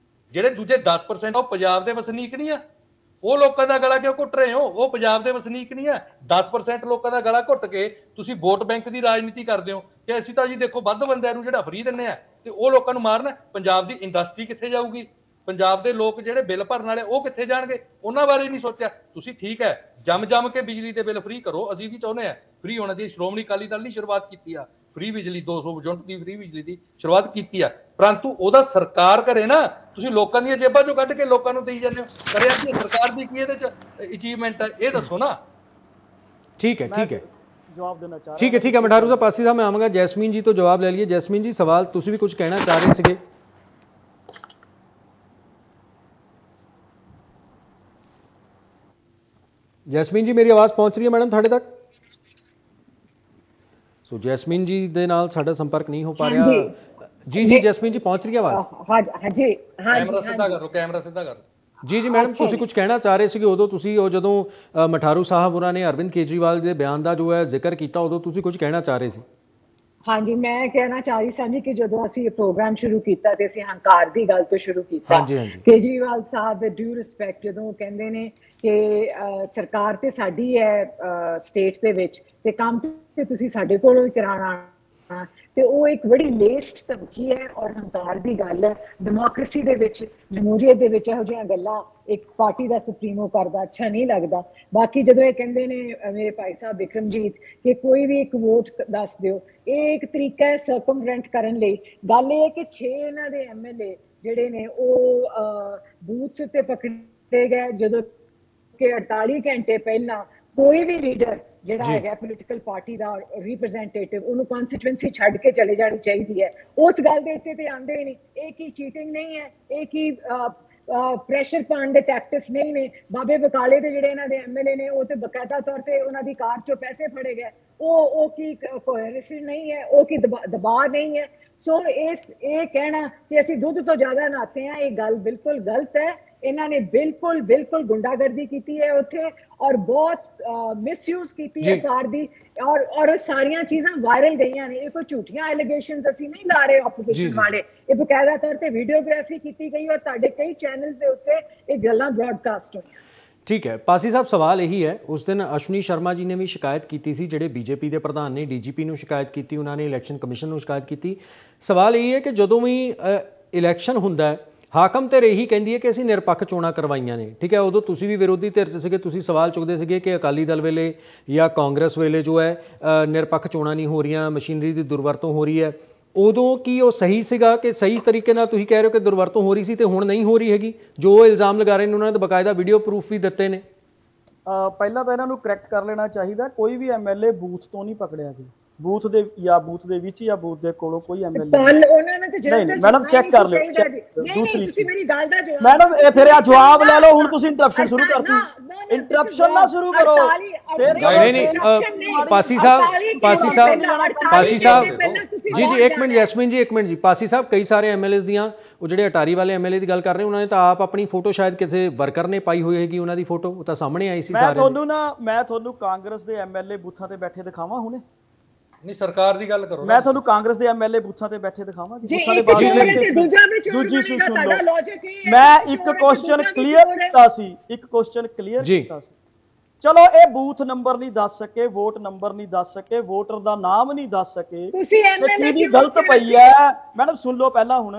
ਜਿਹੜੇ ਦੂਜੇ 10% ਉਹ ਪੰਜਾਬ ਦੇ ਵਸਨੀਕ ਨਹੀਂ ਆ, ਉਹ ਲੋਕਾਂ ਦਾ ਗਲਾ ਕਿਉਂ ਘੁੱਟ ਰਹੇ ਹੋ? ਉਹ ਪੰਜਾਬ ਦੇ ਵਸਨੀਕ ਨਹੀਂ ਆ। 10% ਲੋਕਾਂ ਦਾ ਗਲਾ ਘੁੱਟ ਕੇ ਤੁਸੀਂ ਵੋਟ ਬੈਂਕ ਦੀ ਰਾਜਨੀਤੀ ਕਰਦੇ ਹੋ ਕਿ ਅਸੀਂ ਤਾਂ ਜੀ ਦੇਖੋ ਵੱਧ ਬੰਦਿਆਂ ਨੂੰ ਜਿਹੜਾ ਫ੍ਰੀ ਦਿੰਦੇ ਆ ਤੇ ਉਹ ਲੋਕਾਂ ਨੂੰ ਮਾਰਨ। ਪੰਜਾਬ ਦੀ ਇੰਡਸਟਰੀ ਕਿੱਥੇ ਜਾਊਗੀ? ਪੰਜਾਬ ਦੇ ਲੋਕ ਜਿਹੜੇ ਬਿੱਲ ਭਰਨ ਵਾਲੇ ਉਹ ਕਿੱਥੇ ਜਾਣਗੇ? ਉਹਨਾਂ ਬਾਰੇ ਨਹੀਂ ਸੋਚਿਆ ਤੁਸੀਂ। ਠੀਕ ਹੈ, ਜੰਮ ਕੇ ਬਿਜਲੀ ਦੇ ਬਿੱਲ ਫ੍ਰੀ ਕਰੋ, ਅਸੀਂ ਵੀ ਚਾਹੁੰਦੇ ਆ ਫ੍ਰੀ ਹੋਣਾ ਚਾਹੀਦਾ। ਸ਼੍ਰੋਮਣੀ ਅਕਾਲੀ ਦਲ ਨੇ ਸ਼ੁਰੂਆਤ ਕੀਤੀ ਆ ਫ੍ਰੀ ਬਿਜਲੀ, 200 ਯੂਨਿਟ ਦੀ ਫ੍ਰੀ ਬਿਜਲੀ ਦੀ ਸ਼ੁਰੂਆਤ ਕੀਤੀ ਆ, ਪਰੰਤੂ ਉਹਦਾ ਸਰਕਾਰ ਕਰੇ ਨਾ, ਤੁਸੀਂ ਲੋਕਾਂ ਦੀਆਂ ਜੇਬਾਂ ਚੋਂ ਕੱਢ ਕੇ ਲੋਕਾਂ ਨੂੰ ਦੇਈ ਜਾਂਦੇ ਹੋ। ਕਰਿਆ ਕੀ ਸਰਕਾਰ ਦੀ ਕੀ ਇਹਦੇ ਚ ਅਚੀਵਮੈਂਟ ਹੈ, ਇਹ ਦੱਸੋ ਨਾ। ठीक है जवाब देना चाह ठीक है मठारू साहब, पासी साहब मैं आवांगा जैस्मीन जी तो जवाब ले लिए। जैस्मीन जी सवाल तुसी भी कुछ कहना चाह रहे थे? जैस्मीन जी मेरी आवाज़ पहुंच रही है मैडम थाड़े तक? सो जैस्मीन जी दे नाल साडा संपर्क नहीं हो पा रहा। जी जैस्मीन जी पहुंच रही है आवाज़? हाँ जी, कैमरा सीधा करो, कैमरा सीधा करो। जी मैडम ਤੁਸੀਂ ਕੁਝ ਕਹਿਣਾ ਚਾਹ ਰਹੇ ਸੀਗੇ ਉਦੋਂ, ਤੁਸੀਂ ਉਹ ਜਦੋਂ ਮਠਾਰੂ ਸਾਹਿਬ ਉਹਨਾਂ ਨੇ ਅਰਵਿੰਦ ਕੇਜਰੀਵਾਲ ਦੇ ਬਿਆਨ ਦਾ ਜੋ ਹੈ ਜ਼ਿਕਰ ਕੀਤਾ, ਉਦੋਂ ਤੁਸੀਂ ਕੁਝ ਕਹਿਣਾ ਚਾਹ ਰਹੇ ਸੀ। ਹਾਂਜੀ, ਮੈਂ ਕਹਿਣਾ ਚਾਹ ਰਹੀ ਸਾਂ ਕਿ ਜਦੋਂ ਅਸੀਂ ਇਹ ਪ੍ਰੋਗਰਾਮ ਸ਼ੁਰੂ ਕੀਤਾ ਤੇ ਅਸੀਂ ਹੰਕਾਰ ਦੀ ਗੱਲ ਤੋਂ ਸ਼ੁਰੂ ਕੀਤਾ। ਕੇਜਰੀਵਾਲ ਸਾਹਿਬ ਦੇ ਡਿਊ ਰਿਸਪੈਕਟ ਜਦੋਂ ਉਹ ਕਹਿੰਦੇ ਨੇ ਕਿ ਸਰਕਾਰ ਤੇ ਸਾਡੀ ਹੈ ਸਟੇਟ ਦੇ ਵਿੱਚ ਤੇ ਕੰਮ ਤੇ ਤੁਸੀਂ ਸਾਡੇ ਕੋਲੋਂ ਹੀ ਕਰਾਉਣਾ, ਤੇ ਉਹ ਇੱਕ ਬੜੀ ਲੇਸਟ ਧਮਕੀ ਹੈ ਔਰ ਹੰਕਾਰ ਦੀ ਗੱਲ ਹੈ। ਡੈਮੋਕ੍ਰੇਸੀ ਦੇ ਵਿੱਚ, ਜਮਹੂਰੀਅਤ ਦੇ ਵਿੱਚ ਇਹੋ ਜਿਹੀਆਂ ਗੱਲਾਂ ਇੱਕ ਪਾਰਟੀ ਦਾ ਸੁਪਰੀਮੋ ਕਰਦਾ ਅੱਛਾ ਨਹੀਂ ਲੱਗਦਾ। ਬਾਕੀ ਜਦੋਂ ਇਹ ਕਹਿੰਦੇ ਨੇ ਮੇਰੇ ਭਾਈ ਸਾਹਿਬ ਵਿਕਰਮਜੀਤ ਕਿ ਕੋਈ ਵੀ ਇੱਕ ਵੋਟ ਦੱਸ ਦਿਓ, ਇਹ ਇੱਕ ਤਰੀਕਾ ਹੈ ਸਰਕਮਵੈਂਟ ਕਰਨ ਲਈ। ਗੱਲ ਇਹ ਹੈ ਕਿ 6 ਇਹਨਾਂ ਦੇ MLA ਜਿਹੜੇ ਨੇ ਉਹ ਬੂਥ ਉੱਤੇ ਪਕੜੇ ਗਏ, ਜਦੋਂ ਕਿ 48 ਘੰਟੇ ਪਹਿਲਾਂ ਕੋਈ ਵੀ ਲੀਡਰ ਜਿਹੜਾ ਹੈਗਾ ਪੋਲੀਟੀਕਲ ਪਾਰਟੀ ਦਾ ਰਿਪਰੈਜ਼ੈਂਟੇਟਿਵ, ਉਹਨੂੰ ਕਨਸਟੀਟੂਐਂਸੀ ਛੱਡ ਕੇ ਚਲੇ ਜਾਣੀ ਚਾਹੀਦੀ ਹੈ। ਉਸ ਗੱਲ ਦੇ ਉੱਤੇ ਤੇ ਆਉਂਦੇ ਹੀ ਨਹੀਂ। ਇਹ ਕੀ ਚੀਟਿੰਗ ਨਹੀਂ ਹੈ? ਇਹ ਕੀ ਪ੍ਰੈਸ਼ਰ ਪਾਉਣ ਦੇ ਟੈਕਟਿਕਸ ਨਹੀਂ ਨੇ? ਬਾਬੇ ਬਕਾਲੇ ਦੇ ਜਿਹੜੇ ਇਹਨਾਂ ਦੇ MLA ਨੇ ਉਹ ਤੇ ਬਕਾਇਦਾ ਤੌਰ ਤੇ ਉਹਨਾਂ ਦੀ ਕਾਰ ਚੋਂ ਪੈਸੇ ਫੜੇ ਗਏ, ਉਹ ਕੀ ਕੋਹਰੈਂਸੀ ਨਹੀਂ ਹੈ? ਉਹ ਕੀ ਦਬਾਅ ਨਹੀਂ ਹੈ? ਸੋ ਇਹ ਕਹਿਣਾ ਕਿ ਅਸੀਂ ਦੁੱਧ ਤੋਂ ਜ਼ਿਆਦਾ ਨਹਾਤੇ ਹਾਂ, ਇਹ ਗੱਲ ਬਿਲਕੁਲ ਗਲਤ ਹੈ। ਇਹਨਾਂ ਨੇ ਬਿਲਕੁਲ ਗੁੰਡਾਗਰਦੀ ਕੀਤੀ ਹੈ ਉੱਥੇ ਔਰ ਬਹੁਤ ਮਿਸਯੂਜ਼ ਕੀਤੀ ਹੈ ਕਾਰ ਦੀ, ਔਰ ਸਾਰੀਆਂ ਚੀਜ਼ਾਂ ਵਾਇਰਲ ਗਈਆਂ ਨੇ। ਇਹ ਕੋਈ ਝੂਠੀਆਂ ਐਲੀਗੇਸ਼ਨਸ ਅਸੀਂ ਨਹੀਂ ਲਾ ਰਹੇ ਆਪੋਜੀਸ਼ਨ ਵਾਲੇ, ਇਹ ਬਕਾਇਦਾ ਤੌਰ ਤੇ ਵੀਡੀਓਗ੍ਰਾਫੀ ਕੀਤੀ ਗਈ ਔਰ ਤੁਹਾਡੇ ਕਈ ਚੈਨਲਸ ਦੇ ਉੱਤੇ ਇਹ ਗੱਲਾਂ ਬ੍ਰੌਡਕਾਸਟ ਹੋਈਆਂ। ठीक है पासी साहब, सवाल यही है, उस दिन अश्विनी शर्मा जी ने भी शिकायत की थी, ਜਿਹੜੇ बीजेपी के प्रधान ने DGP ਨੂੰ शिकायत की, उन्होंने इलैक्शन कमिशन ਨੂੰ शिकायत की। सवाल यही है कि ਜਦੋਂ भी इलैक्शन ਹੁੰਦਾ है ਹਾਕਮ ਧਿਰ ਇਹੀ ਕਹਿੰਦੀ ਹੈ ਕਿ ਅਸੀਂ ਨਿਰਪੱਖ ਚੋਣਾਂ ਕਰਵਾਈਆਂ ਨੇ, ਠੀਕ ਹੈ। ਉਦੋਂ ਤੁਸੀਂ ਵੀ ਵਿਰੋਧੀ ਧਿਰ 'ਚ ਸੀਗੇ, ਤੁਸੀਂ ਸਵਾਲ ਚੁੱਕਦੇ ਸੀਗੇ ਕਿ ਅਕਾਲੀ ਦਲ ਵੇਲੇ ਜਾਂ ਕਾਂਗਰਸ ਵੇਲੇ ਜੋ ਹੈ ਨਿਰਪੱਖ ਚੋਣਾਂ ਨਹੀਂ ਹੋ ਰਹੀਆਂ, ਮਸ਼ੀਨਰੀ ਦੀ ਦੁਰਵਰਤੋਂ ਹੋ ਰਹੀ ਹੈ। ਉਦੋਂ ਕੀ ਉਹ ਸਹੀ ਸੀਗਾ ਕਿ ਸਹੀ ਤਰੀਕੇ ਨਾਲ ਤੁਸੀਂ ਕਹਿ ਰਹੇ ਹੋ ਕਿ ਦੁਰਵਰਤੋਂ ਹੋ ਰਹੀ ਸੀ ਤੇ ਹੁਣ ਨਹੀਂ ਹੋ ਰਹੀ ਹੈਗੀ? ਜੋ ਇਲਜ਼ਾਮ ਲਗਾ ਰਹੇ ਨੇ ਉਹਨਾਂ ਨੇ ਬਕਾਇਦਾ ਵੀਡੀਓ ਪ੍ਰੂਫ ਵੀ ਦਿੱਤੇ ਨੇ। ਪਹਿਲਾਂ ਤਾਂ ਇਹਨਾਂ ਨੂੰ ਕਰੈਕਟ ਕਰ ਲੈਣਾ ਚਾਹੀਦਾ, ਕੋਈ ਵੀ MLA ਬੂਥ ਤੋਂ ਨਹੀਂ ਪਕੜਿਆ ਗਿਆ। ਬੂਥ ਦੇ ਵਿੱਚ ਜਾਂ ਬੂਥ ਦੇ ਕੋਲੋਂ ਕੋਈ ਐਮਐਲਏ ਪਾਲ ਉਹਨਾਂ ਨੇ ਤੇ ਨਹੀਂ ਮੈਡਮ ਚੈੱਕ ਕਰ ਲਿਓ ਦੂਸਰੀ ਤੁਸੀਂ ਮੇਰੀ ਗੱਲ ਦਾ ਜਵਾਬ ਮੈਡਮ ਇਹ ਫਿਰ ਆ ਜਵਾਬ ਲੈ ਲਓ ਹੁਣ ਤੁਸੀਂ ਇੰਟਰਪਸ਼ਨ ਸ਼ੁਰੂ ਕਰਤੀ ਇੰਟਰਪਸ਼ਨ ਨਾ ਸ਼ੁਰੂ ਕਰੋ ਫਿਰ ਨਹੀਂ ਪਾਸੀ ਸਾਹਿਬ ਜੀ ਇੱਕ ਮਿੰਟ ਜੈਸਮੀਨ ਜੀ ਇੱਕ ਮਿੰਟ ਜੀ ਪਾਸੀ ਸਾਹਿਬ ਕਈ ਸਾਰੇ ਐਮਐਲਏਸ ਦੀਆਂ ਉਹ ਜਿਹੜੇ ਅਟਾਰੀ ਵਾਲੇ ਐਮਐਲਏ ਦੀ ਗੱਲ ਕਰ ਰਹੇ ਉਹਨਾਂ ਨੇ ਤਾਂ ਆਪ ਆਪਣੀ ਫੋਟੋ ਸ਼ਾਇਦ ਕਿਸੇ ਵਰਕਰ ਨੇ ਪਾਈ ਹੋਈ ਹੈਗੀ ਉਹਨਾਂ ਦੀ ਫੋਟੋ ਉਹ ਤਾਂ ਸਾਹਮਣੇ ਆਈ ਸੀ ਮੈਂ ਤੁਹਾਨੂੰ ਕਾਂਗਰਸ ਦੇ ਐਮਐਲਏ ਬੂਥਾਂ ਤੇ ਬੈਠੇ ਦਿਖਾਵਾਂ ਹੁਣੇ ਨਹੀਂ ਸਰਕਾਰ ਦੀ ਗੱਲ ਕਰੋ ਮੈਂ ਤੁਹਾਨੂੰ ਕਾਂਗਰਸ ਦੇ ਐਮਐਲਏ ਬੂਥਾਂ ਤੇ ਬੈਠੇ ਦਿਖਾਵਾਂ ਬੂਥਾਂ ਦੇ ਦੂਜੀ ਸੁਣ ਲਓ ਮੈਂ ਇੱਕ ਕੁਐਸਚਨ ਕਲੀਅਰ ਕੀਤਾ ਸੀ ਚਲੋ ਇਹ ਬੂਥ ਨੰਬਰ ਨਹੀਂ ਦੱਸ ਸਕੇ ਵੋਟ ਨੰਬਰ ਨਹੀਂ ਦੱਸ ਸਕੇ ਵੋਟਰ ਦਾ ਨਾਮ ਨਹੀਂ ਦੱਸ ਸਕੇ ਕਿਹਦੀ ਗਲਤ ਪਈ ਹੈ ਮੈਡਮ ਸੁਣ ਲਓ ਪਹਿਲਾਂ ਹੁਣ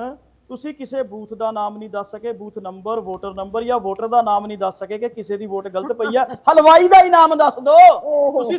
ਤੁਸੀਂ ਕਿਸੇ ਬੂਥ ਦਾ ਨਾਮ ਨਹੀਂ ਦੱਸ ਸਕੇ ਬੂਥ ਨੰਬਰ ਜਾਂ ਵੋਟਰ ਦਾ ਨਾਮ ਨਹੀਂ ਦੱਸ ਸਕੇ ਕਿ ਕਿਸੇ ਦੀ ਵੋਟ ਗਲਤ ਪਈ ਹੈ ਹਲਵਾਈ ਦਾ ਹੀ ਨਾਮ ਦੱਸ ਦਿਓ ਤੁਸੀਂ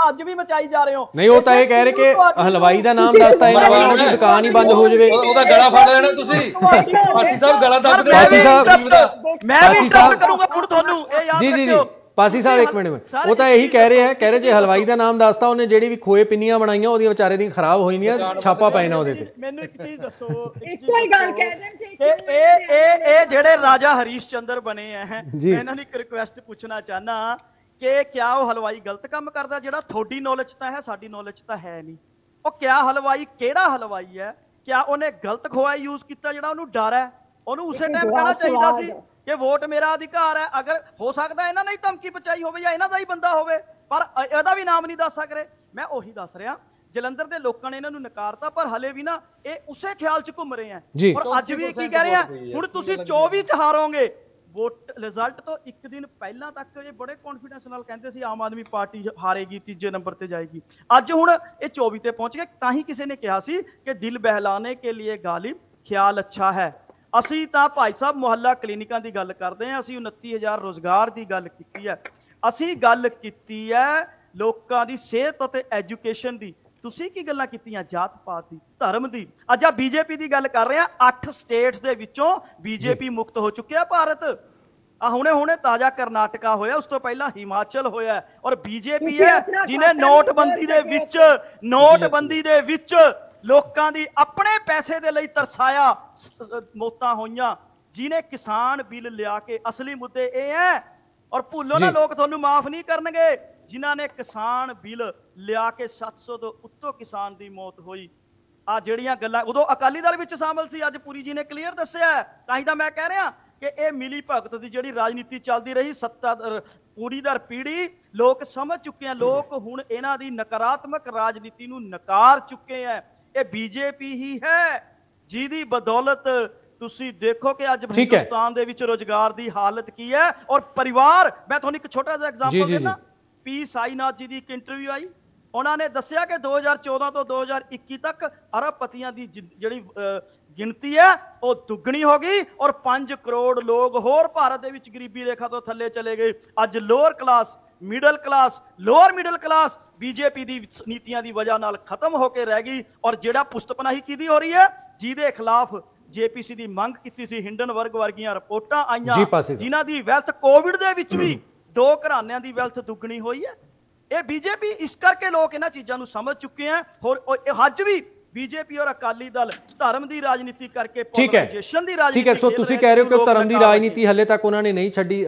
ਅੱਜ ਵੀ ਮਚਾਈ ਜਾ ਰਹੇ ਹੋ ਨਹੀਂ ਉਹ ਤਾਂ ਇਹ ਕਹਿ ਰਹੇ ਕਿ ਹਲਵਾਈ ਦਾ ਨਾਮ ਦੱਸਤਾ ਇਹਨਾਂ ਵਾਲਿਆਂ ਦੀ ਦੁਕਾਨ ਹੀ ਬੰਦ ਹੋ ਜਾਵੇ ਉਹਦਾ ਗਲਾ ਫੜ ਲੈਣਾ ਤੁਸੀਂ ਪਾਸੀ ਸਾਹਿਬ ਗਲਾ ਦੱਬ ਦੇ ਪਾਸੀ ਸਾਹਿਬ ਮੈਂ ਵੀ ਇੰਟਰਪਟ ਕਰੂੰਗਾ ਹੁਣ ਤੁਹਾਨੂੰ ਇਹ ਯਾਦ ਰੱਖਿਓ ਪਾਸੀ ਸਾਹਿਬ ਇੱਕ ਮਿੰਟ ਉਹ ਤਾਂ ਇਹੀ ਕਹਿ ਰਹੇ ਜੇ ਹਲਵਾਈ ਦਾ ਨਾਮ ਦੱਸਤਾ ਉਹਨੇ ਜਿਹੜੀ ਵੀ ਖੋਏ ਪਿੰਨੀਆਂ ਬਣਾਈਆਂ ਉਹਦੀਆਂ ਵਿਚਾਰੇ ਦੀਆਂ ਖਰਾਬ ਹੋ ਜਾਂਦੀਆਂ ਛਾਪਾ ਪੈ ਜਾਣਾ ਉਹਦੇ ਤੇ ਮੈਨੂੰ ਇੱਕ ਚੀਜ਼ ਦੱਸੋ ਇੱਕੋ ਹੀ ਗੱਲ ਕਹਿ ਦੇਣ ਇਹ ਜਿਹੜੇ ਰਾਜਾ ਹਰੀਸ਼ ਚੰਦਰ ਬਣੇ ਆ ਮੈਂ ਇਹਨਾਂ ਨੂੰ ਇੱਕ ਰਿਕੁਐਸਟ ਪੁੱਛਣਾ ਚਾਹਨਾ ਕਿ ਕਿਆ ਉਹ ਹਲਵਾਈ ਗਲਤ ਕੰਮ ਕਰਦਾ ਜਿਹੜਾ ਤੁਹਾਡੀ ਨੌਲੇਜ ਤਾਂ ਹੈ ਸਾਡੀ ਨੌਲੇਜ ਤਾਂ ਹੈ ਨਹੀਂ ਉਹ ਕਿਆ ਹਲਵਾਈ ਕਿਹੜਾ ਹਲਵਾਈ ਹੈ ਕਿਆ ਉਹਨੇ ਗਲਤ ਖੋਆ ਯੂਜ਼ ਕੀਤਾ ਜਿਹੜਾ ਉਹਨੂੰ ਡਰ ਹੈ ਉਹਨੂੰ ਉਸੇ ਟਾਈਮ ਕਹਿਣਾ ਚਾਹੀਦਾ ਸੀ ਕਿ ਵੋਟ ਮੇਰਾ ਅਧਿਕਾਰ ਹੈ ਅਗਰ ਹੋ ਸਕਦਾ ਇਹਨਾਂ ਨੇ ਹੀ ਧਮਕੀ ਪਹੁੰਚਾਈ ਹੋਵੇ ਜਾਂ ਇਹਨਾਂ ਦਾ ਹੀ ਬੰਦਾ ਹੋਵੇ ਪਰ ਇਹਦਾ ਵੀ ਨਾਮ ਨਹੀਂ ਦੱਸ ਸਕ ਰਹੇ ਮੈਂ ਉਹੀ ਦੱਸ ਰਿਹਾ ਜਲੰਧਰ ਦੇ ਲੋਕਾਂ ਨੇ ਇਹਨਾਂ ਨੂੰ ਨਕਾਰਤਾ ਪਰ ਹਲੇ ਵੀ ਨਾ ਇਹ ਉਸੇ ਖਿਆਲ 'ਚ ਘੁੰਮ ਰਹੇ ਆ ਔਰ ਅੱਜ ਵੀ ਕੀ ਕਹਿ ਰਹੇ ਆ ਹੁਣ ਤੁਸੀਂ 24 'ਚ ਹਾਰੋਗੇ ਵੋਟ ਰਿਜ਼ਲਟ ਤੋਂ ਇੱਕ ਦਿਨ ਪਹਿਲਾਂ ਤੱਕ ਇਹ ਬੜੇ ਕੌਨਫੀਡੈਂਸ ਨਾਲ ਕਹਿੰਦੇ ਸੀ ਆਮ ਆਦਮੀ ਪਾਰਟੀ ਹਾਰੇਗੀ ਤੀਜੇ ਨੰਬਰ ਤੇ ਜਾਏਗੀ ਅੱਜ ਹੁਣ ਇਹ 24 ਤੇ ਪਹੁੰਚ ਗਏ ਤਾਂ ਹੀ ਕਿਸੇ ਨੇ ਕਿਹਾ ਸੀ ਕਿ ਦਿਲ ਬਹਿਲਾਨੇ ਕੇ ਲਈ ਗਾਲਿਬ ਖਿਆਲ ਅੱਛਾ ਹੈ ਅਸੀਂ ਤਾਂ ਭਾਈ ਸਾਹਿਬ ਮੁਹੱਲਾ ਕਲੀਨਿਕਾਂ ਦੀ ਗੱਲ ਕਰਦੇ ਹਾਂ ਅਸੀਂ 29,000 ਰੋਜ਼ਗਾਰ ਦੀ ਗੱਲ ਕੀਤੀ ਹੈ ਅਸੀਂ ਗੱਲ ਕੀਤੀ ਹੈ ਲੋਕਾਂ ਦੀ ਸਿਹਤ ਅਤੇ ਐਜੂਕੇਸ਼ਨ ਦੀ ਤੁਸੀਂ ਕੀ ਗੱਲਾਂ ਕੀਤੀਆਂ ਜਾਤ ਪਾਤ ਦੀ ਧਰਮ ਦੀ ਅੱਜ ਆ ਬੀਜੇਪੀ ਦੀ ਗੱਲ ਕਰ ਰਹੇ ਆ 8 ਸਟੇਟਸ ਦੇ ਵਿੱਚੋਂ ਬੀਜੇਪੀ ਮੁਕਤ ਹੋ ਚੁੱਕਿਆ ਭਾਰਤ ਆ ਹੁਣੇ ਤਾਜ਼ਾ ਕਰਨਾਟਕਾ ਹੋਇਆ ਉਸ ਤੋਂ ਪਹਿਲਾਂ ਹਿਮਾਚਲ ਹੋਇਆ ਔਰ ਬੀਜੇਪੀ ਹੈ ਜਿਹਨੇ ਨੋਟਬੰਦੀ ਦੇ ਵਿੱਚ ਲੋਕਾਂ ਦੀ ਆਪਣੇ ਪੈਸੇ ਦੇ ਲਈ ਤਰਸਾਇਆ ਮੌਤਾਂ ਹੋਈਆਂ ਜਿਹਨੇ ਕਿਸਾਨ ਬਿੱਲ ਲਿਆ ਕੇ ਅਸਲੀ ਮੁੱਦੇ ਇਹ ਹੈ ਔਰ ਭੁੱਲੋ ਨਾ ਲੋਕ ਤੁਹਾਨੂੰ ਮਾਫ ਨਹੀਂ ਕਰਨਗੇ ਜਿਨ੍ਹਾਂ ਨੇ ਕਿਸਾਨ ਬਿੱਲ ਲਿਆ ਕੇ 700 ਤੋਂ ਉੱਤੋਂ ਕਿਸਾਨ ਦੀ ਮੌਤ ਹੋਈ ਆ ਜਿਹੜੀਆਂ ਗੱਲਾਂ ਉਦੋਂ ਅਕਾਲੀ ਦਲ ਵਿੱਚ ਸ਼ਾਮਲ ਸੀ ਅੱਜ ਪੁਰੀ ਜੀ ਨੇ ਕਲੀਅਰ ਦੱਸਿਆ ਤਾਂ ਹੀ ਤਾਂ ਮੈਂ ਕਹਿ ਰਿਹਾ ਕਿ ਇਹ ਮਿਲੀ ਭਗਤ ਦੀ ਜਿਹੜੀ ਰਾਜਨੀਤੀ ਚੱਲਦੀ ਰਹੀ ਸੱਤਾ ਪੂਰੀ ਦਰ ਪੀੜੀ ਲੋਕ ਸਮਝ ਚੁੱਕੇ ਆ ਲੋਕ ਹੁਣ ਇਹਨਾਂ ਦੀ ਨਕਾਰਾਤਮਕ ਰਾਜਨੀਤੀ ਨੂੰ ਨਕਾਰ ਚੁੱਕੇ ਆ ਇਹ ਬੀਜੇਪੀ ਹੀ ਹੈ ਜਿਹਦੀ ਬਦੌਲਤ ਤੁਸੀਂ ਦੇਖੋ ਕਿ ਅੱਜ ਹਿੰਦੁਸਤਾਨ ਦੇ ਵਿੱਚ ਰੋਜ਼ਗਾਰ ਦੀ ਹਾਲਤ ਕੀ ਹੈ ਔਰ ਪਰਿਵਾਰ ਮੈਂ ਤੁਹਾਨੂੰ ਇੱਕ ਛੋਟਾ ਜਿਹਾ ਐਗਜ਼ਾਮਪਲ ਦੇਣਾ ਪੀ ਸਾਈਨਾਥ ਜੀ ਦੀ ਇੱਕ ਇੰਟਰਵਿਊ ਆਈ ਉਹਨਾਂ ਨੇ ਦੱਸਿਆ ਕਿ 2014 ਤੋਂ 2021 ਤੱਕ ਅਰਬਪਤੀਆਂ ਦੀ ਜਿਹੜੀ ਗਿਣਤੀ ਹੈ ਉਹ ਦੁੱਗਣੀ ਹੋ ਗਈ ਔਰ 5 ਕਰੋੜ ਲੋਕ ਹੋਰ ਭਾਰਤ ਦੇ ਵਿੱਚ ਗਰੀਬੀ ਰੇਖਾ ਤੋਂ ਥੱਲੇ ਚਲੇ ਗਏ ਅੱਜ lower class middle class lower middle class BJP ਦੀ ਨੀਤੀਆਂ ਦੀ ਵਜ੍ਹਾ ਨਾਲ ਖਤਮ ਹੋ ਕੇ ਰਹਿ ਗਈ ਔਰ ਜਿਹੜਾ ਪੁਸ਼ਤਪਨਾਹੀ ਕਿਹਦੀ ਹੋ ਰਹੀ ਹੈ ਜਿਹਦੇ ਖਿਲਾਫ ਜੇਪੀਸੀ ਦੀ ਮੰਗ ਕੀਤੀ ਸੀ ਹਿੰਡਨਬਰਗ ਵਰਗੀਆਂ ਰਿਪੋਰਟਾਂ ਆਈਆਂ ਜਿਨ੍ਹਾਂ ਦੀ ਵੈਲਥ ਕੋਵਿਡ ਦੇ ਵਿੱਚ ਵੀ 2 ਘਰਾਣਿਆਂ ਦੀ ਵੈਲਥ ਦੁੱਗਣੀ ਹੋਈ ਹੈ ਇਹ ਬੀਜੇਪੀ ਇਸ ਕਰਕੇ ਲੋਕ ਇਹਨਾਂ ਚੀਜ਼ਾਂ ਨੂੰ ਸਮਝ ਚੁੱਕੇ ਆ ਹੋਰ ਅੱਜ ਵੀ ਬੀਜੇਪੀ ਔਰ ਅਕਾਲੀ ਦਲ ਧਰਮ ਦੀ ਰਾਜਨੀਤੀ ਕਰਕੇ ਪੋਲਰਾਈਜੇਸ਼ਨ ਦੀ ਰਾਜਨੀਤੀ ਠੀਕ ਹੈ ਸੋ ਤੁਸੀਂ ਕਹਿ ਰਹੇ ਹੋ ਕਿ ਧਰਮ ਦੀ ਰਾਜਨੀਤੀ ਹੱਲੇ ਤੱਕ ਉਹਨਾਂ ਨੇ ਨਹੀਂ ਛੱਡੀ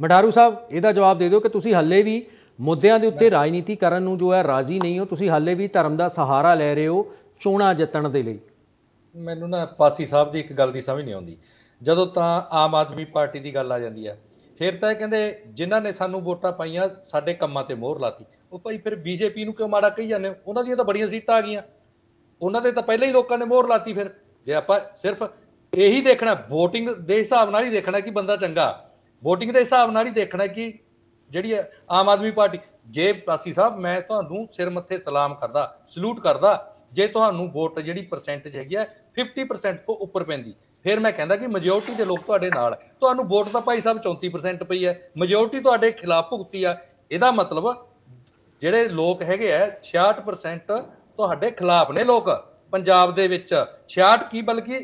ਮਡਾਰੂ ਸਾਹਿਬ ਇਹਦਾ ਜਵਾਬ ਦੇ ਦਿਓ ਕਿ ਤੁਸੀਂ ਹੱਲੇ ਵੀ ਮੁੱਦਿਆਂ ਦੇ ਉੱਤੇ ਰਾਜਨੀਤੀ ਕਰਨ ਨੂੰ ਜੋ ਹੈ ਰਾਜ਼ੀ ਨਹੀਂ ਹੋ ਤੁਸੀਂ ਹੱਲੇ ਵੀ ਧਰਮ ਦਾ ਸਹਾਰਾ ਲੈ ਰਹੇ ਹੋ ਚੋਣਾਂ ਜਿੱਤਣ ਦੇ ਲਈ ਮੈਨੂੰ ਨਾ ਪਾਸੀ ਸਾਹਿਬ ਦੀ ਇੱਕ ਗੱਲ ਦੀ ਸਮਝ ਨਹੀਂ ਆਉਂਦੀ ਜਦੋਂ ਤਾਂ ਆਮ ਆਦਮੀ ਪਾਰਟੀ ਦੀ ਗੱਲ ਆ ਜਾਂਦੀ ਹੈ ਫਿਰ ਤਾਂ ਇਹ ਕਹਿੰਦੇ ਜਿਨ੍ਹਾਂ ਨੇ ਸਾਨੂੰ ਵੋਟਾਂ ਪਾਈਆਂ ਸਾਡੇ ਕੰਮਾਂ ਤੇ ਮੋਹਰ ਲਾਤੀ ਉਹ ਭਾਈ ਫਿਰ ਬੀਜੇਪੀ ਨੂੰ ਕਿਉਂ ਮਾੜਾ ਕਹੀ ਜਾਂਦੇ ਹੋ ਉਹਨਾਂ ਦੀਆਂ ਤਾਂ ਬੜੀਆਂ ਸੀਟਾਂ ਆ ਗਈਆਂ ਉਹਨਾਂ ਦੇ ਤਾਂ ਪਹਿਲਾਂ ਹੀ ਲੋਕਾਂ ਨੇ ਮੋਹਰ ਲਾਤੀ ਫਿਰ ਜੇ ਆਪਾਂ ਸਿਰਫ ਇਹੀ ਦੇਖਣਾ VOTING ਦੇ ਹਿਸਾਬ ਨਾਲ ਹੀ ਦੇਖਣਾ ਕਿ ਬੰਦਾ ਚੰਗਾ VOTING ਦੇ ਹਿਸਾਬ ਨਾਲ ਹੀ ਦੇਖਣਾ ਕਿ ਜਿਹੜੀ ਆਮ ਆਦਮੀ ਪਾਰਟੀ ਜੇ ਪਾਸੀ ਸਾਹਿਬ ਮੈਂ ਤੁਹਾਨੂੰ ਸਿਰ ਮੱਥੇ ਸਲਾਮ ਕਰਦਾ ਸਲੂਟ ਕਰਦਾ ਜੇ ਤੁਹਾਨੂੰ ਵੋਟ ਜਿਹੜੀ ਪਰਸੈਂਟੇਜ ਹੈਗੀ ਹੈ 50% ਤੋਂ ਉੱਪਰ ਪੈਂਦੀ ਫਿਰ ਮੈਂ ਕਹਿੰਦਾ ਕਿ ਮੈਜੋਰਟੀ ਦੇ ਲੋਕ ਤੁਹਾਡੇ ਨਾਲ ਤੁਹਾਨੂੰ ਵੋਟ ਤਾਂ ਭਾਈ ਸਾਹਿਬ 34% ਪਈ ਹੈ ਮੈਜੋਰਟੀ ਤੁਹਾਡੇ ਖਿਲਾਫ ਭੁਗਤੀ ਆ ਇਹਦਾ ਮਤਲਬ ਜਿਹੜੇ ਲੋਕ ਹੈਗੇ ਆ 66% ਤੁਹਾਡੇ ਖਿਲਾਫ ਨੇ ਲੋਕ ਪੰਜਾਬ ਦੇ ਵਿੱਚ 66 ਕੀ ਬਲਕਿ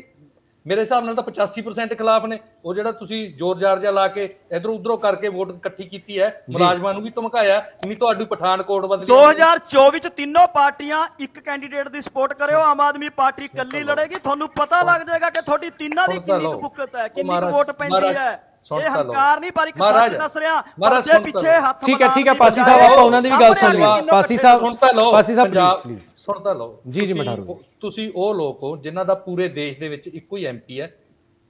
ਮੇਰੇ ਹਿਸਾਬ ਨਾਲ ਤਾਂ 85% ਖਿਲਾਫ ਨੇ। ਉਹ ਜਿਹੜਾ ਤੁਸੀਂ ਜ਼ੋਰ ਜ਼ਾਰ ਜਿਹਾ ਲਾ ਕੇ ਇਧਰੋਂ ਉਧਰੋਂ ਕਰਕੇ ਵੋਟ ਇਕੱਠੀ ਕੀਤੀ ਹੈ, ਮੁਲਾਜ਼ਮਾਂ ਨੂੰ ਵੀ ਧਮਕਾਇਆ, ਨਹੀਂ ਤੁਹਾਡੀ ਪਠਾਨਕੋਟ ਬਦਲੀ 2024 ਚ ਤਿੰਨੋਂ ਪਾਰਟੀਆਂ ਇੱਕ ਕੈਂਡੀਡੇਟ ਦੀ ਸਪੋਰਟ ਕਰਿਓ, ਆਮ ਆਦਮੀ ਪਾਰਟੀ ਇਕੱਲੀ ਲੜੇਗੀ, ਤੁਹਾਨੂੰ ਪਤਾ ਲੱਗ ਜਾਏਗਾ ਕਿ ਤੁਹਾਡੀ ਤਿੰਨਾਂ ਦੀ ਕਿੰਨੀ ਕੁ ਬੁੱਕਤ ਹੈ, ਕਿੰਨੀ ਕੁ ਵੋਟ ਪੈਂਦੀ ਹੈ। ਇਹ ਹੰਕਾਰ ਨਹੀਂ, ਪਰ ਇੱਕ ਸੱਚ ਦੱਸ ਰਿਹਾ, ਪਰਦੇ ਪਿੱਛੇ ਹੱਥ ਠੀਕ ਹੈ ਪਾਸੀ ਸਾਹਿਬ, ਆਪਾਂ ਉਹਨਾਂ ਦੀ ਵੀ ਗੱਲ ਸੁਣ ਲਈ। ਪਾਸੀ ਸਾਹਿਬ ਪਲੀਜ਼ ਸੁਣ ਤਾਂ ਲਓ ਜੀ ਮਠਾਰੂ, ਤੁਸੀਂ ਉਹ ਲੋਕ ਹੋ ਜਿਨ੍ਹਾਂ ਦਾ ਪੂਰੇ ਦੇਸ਼ ਦੇ ਵਿੱਚ ਇੱਕੋ ਹੀ MP ਹੈ।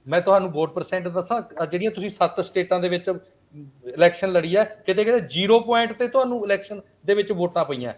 ਮੈਂ ਤੁਹਾਨੂੰ ਵੋਟ ਪਰਸੈਂਟ ਦੱਸਾਂ, ਜਿਹੜੀਆਂ ਤੁਸੀਂ 7 ਸਟੇਟਾਂ ਦੇ ਵਿੱਚ ਇਲੈਕਸ਼ਨ ਲੜੀ ਹੈ, ਕਿਤੇ 0 ਪੁਆਇੰਟ ਤੇ ਤੁਹਾਨੂੰ ਇਲੈਕਸ਼ਨ ਦੇ ਵਿੱਚ ਵੋਟਾਂ ਪਈਆਂ,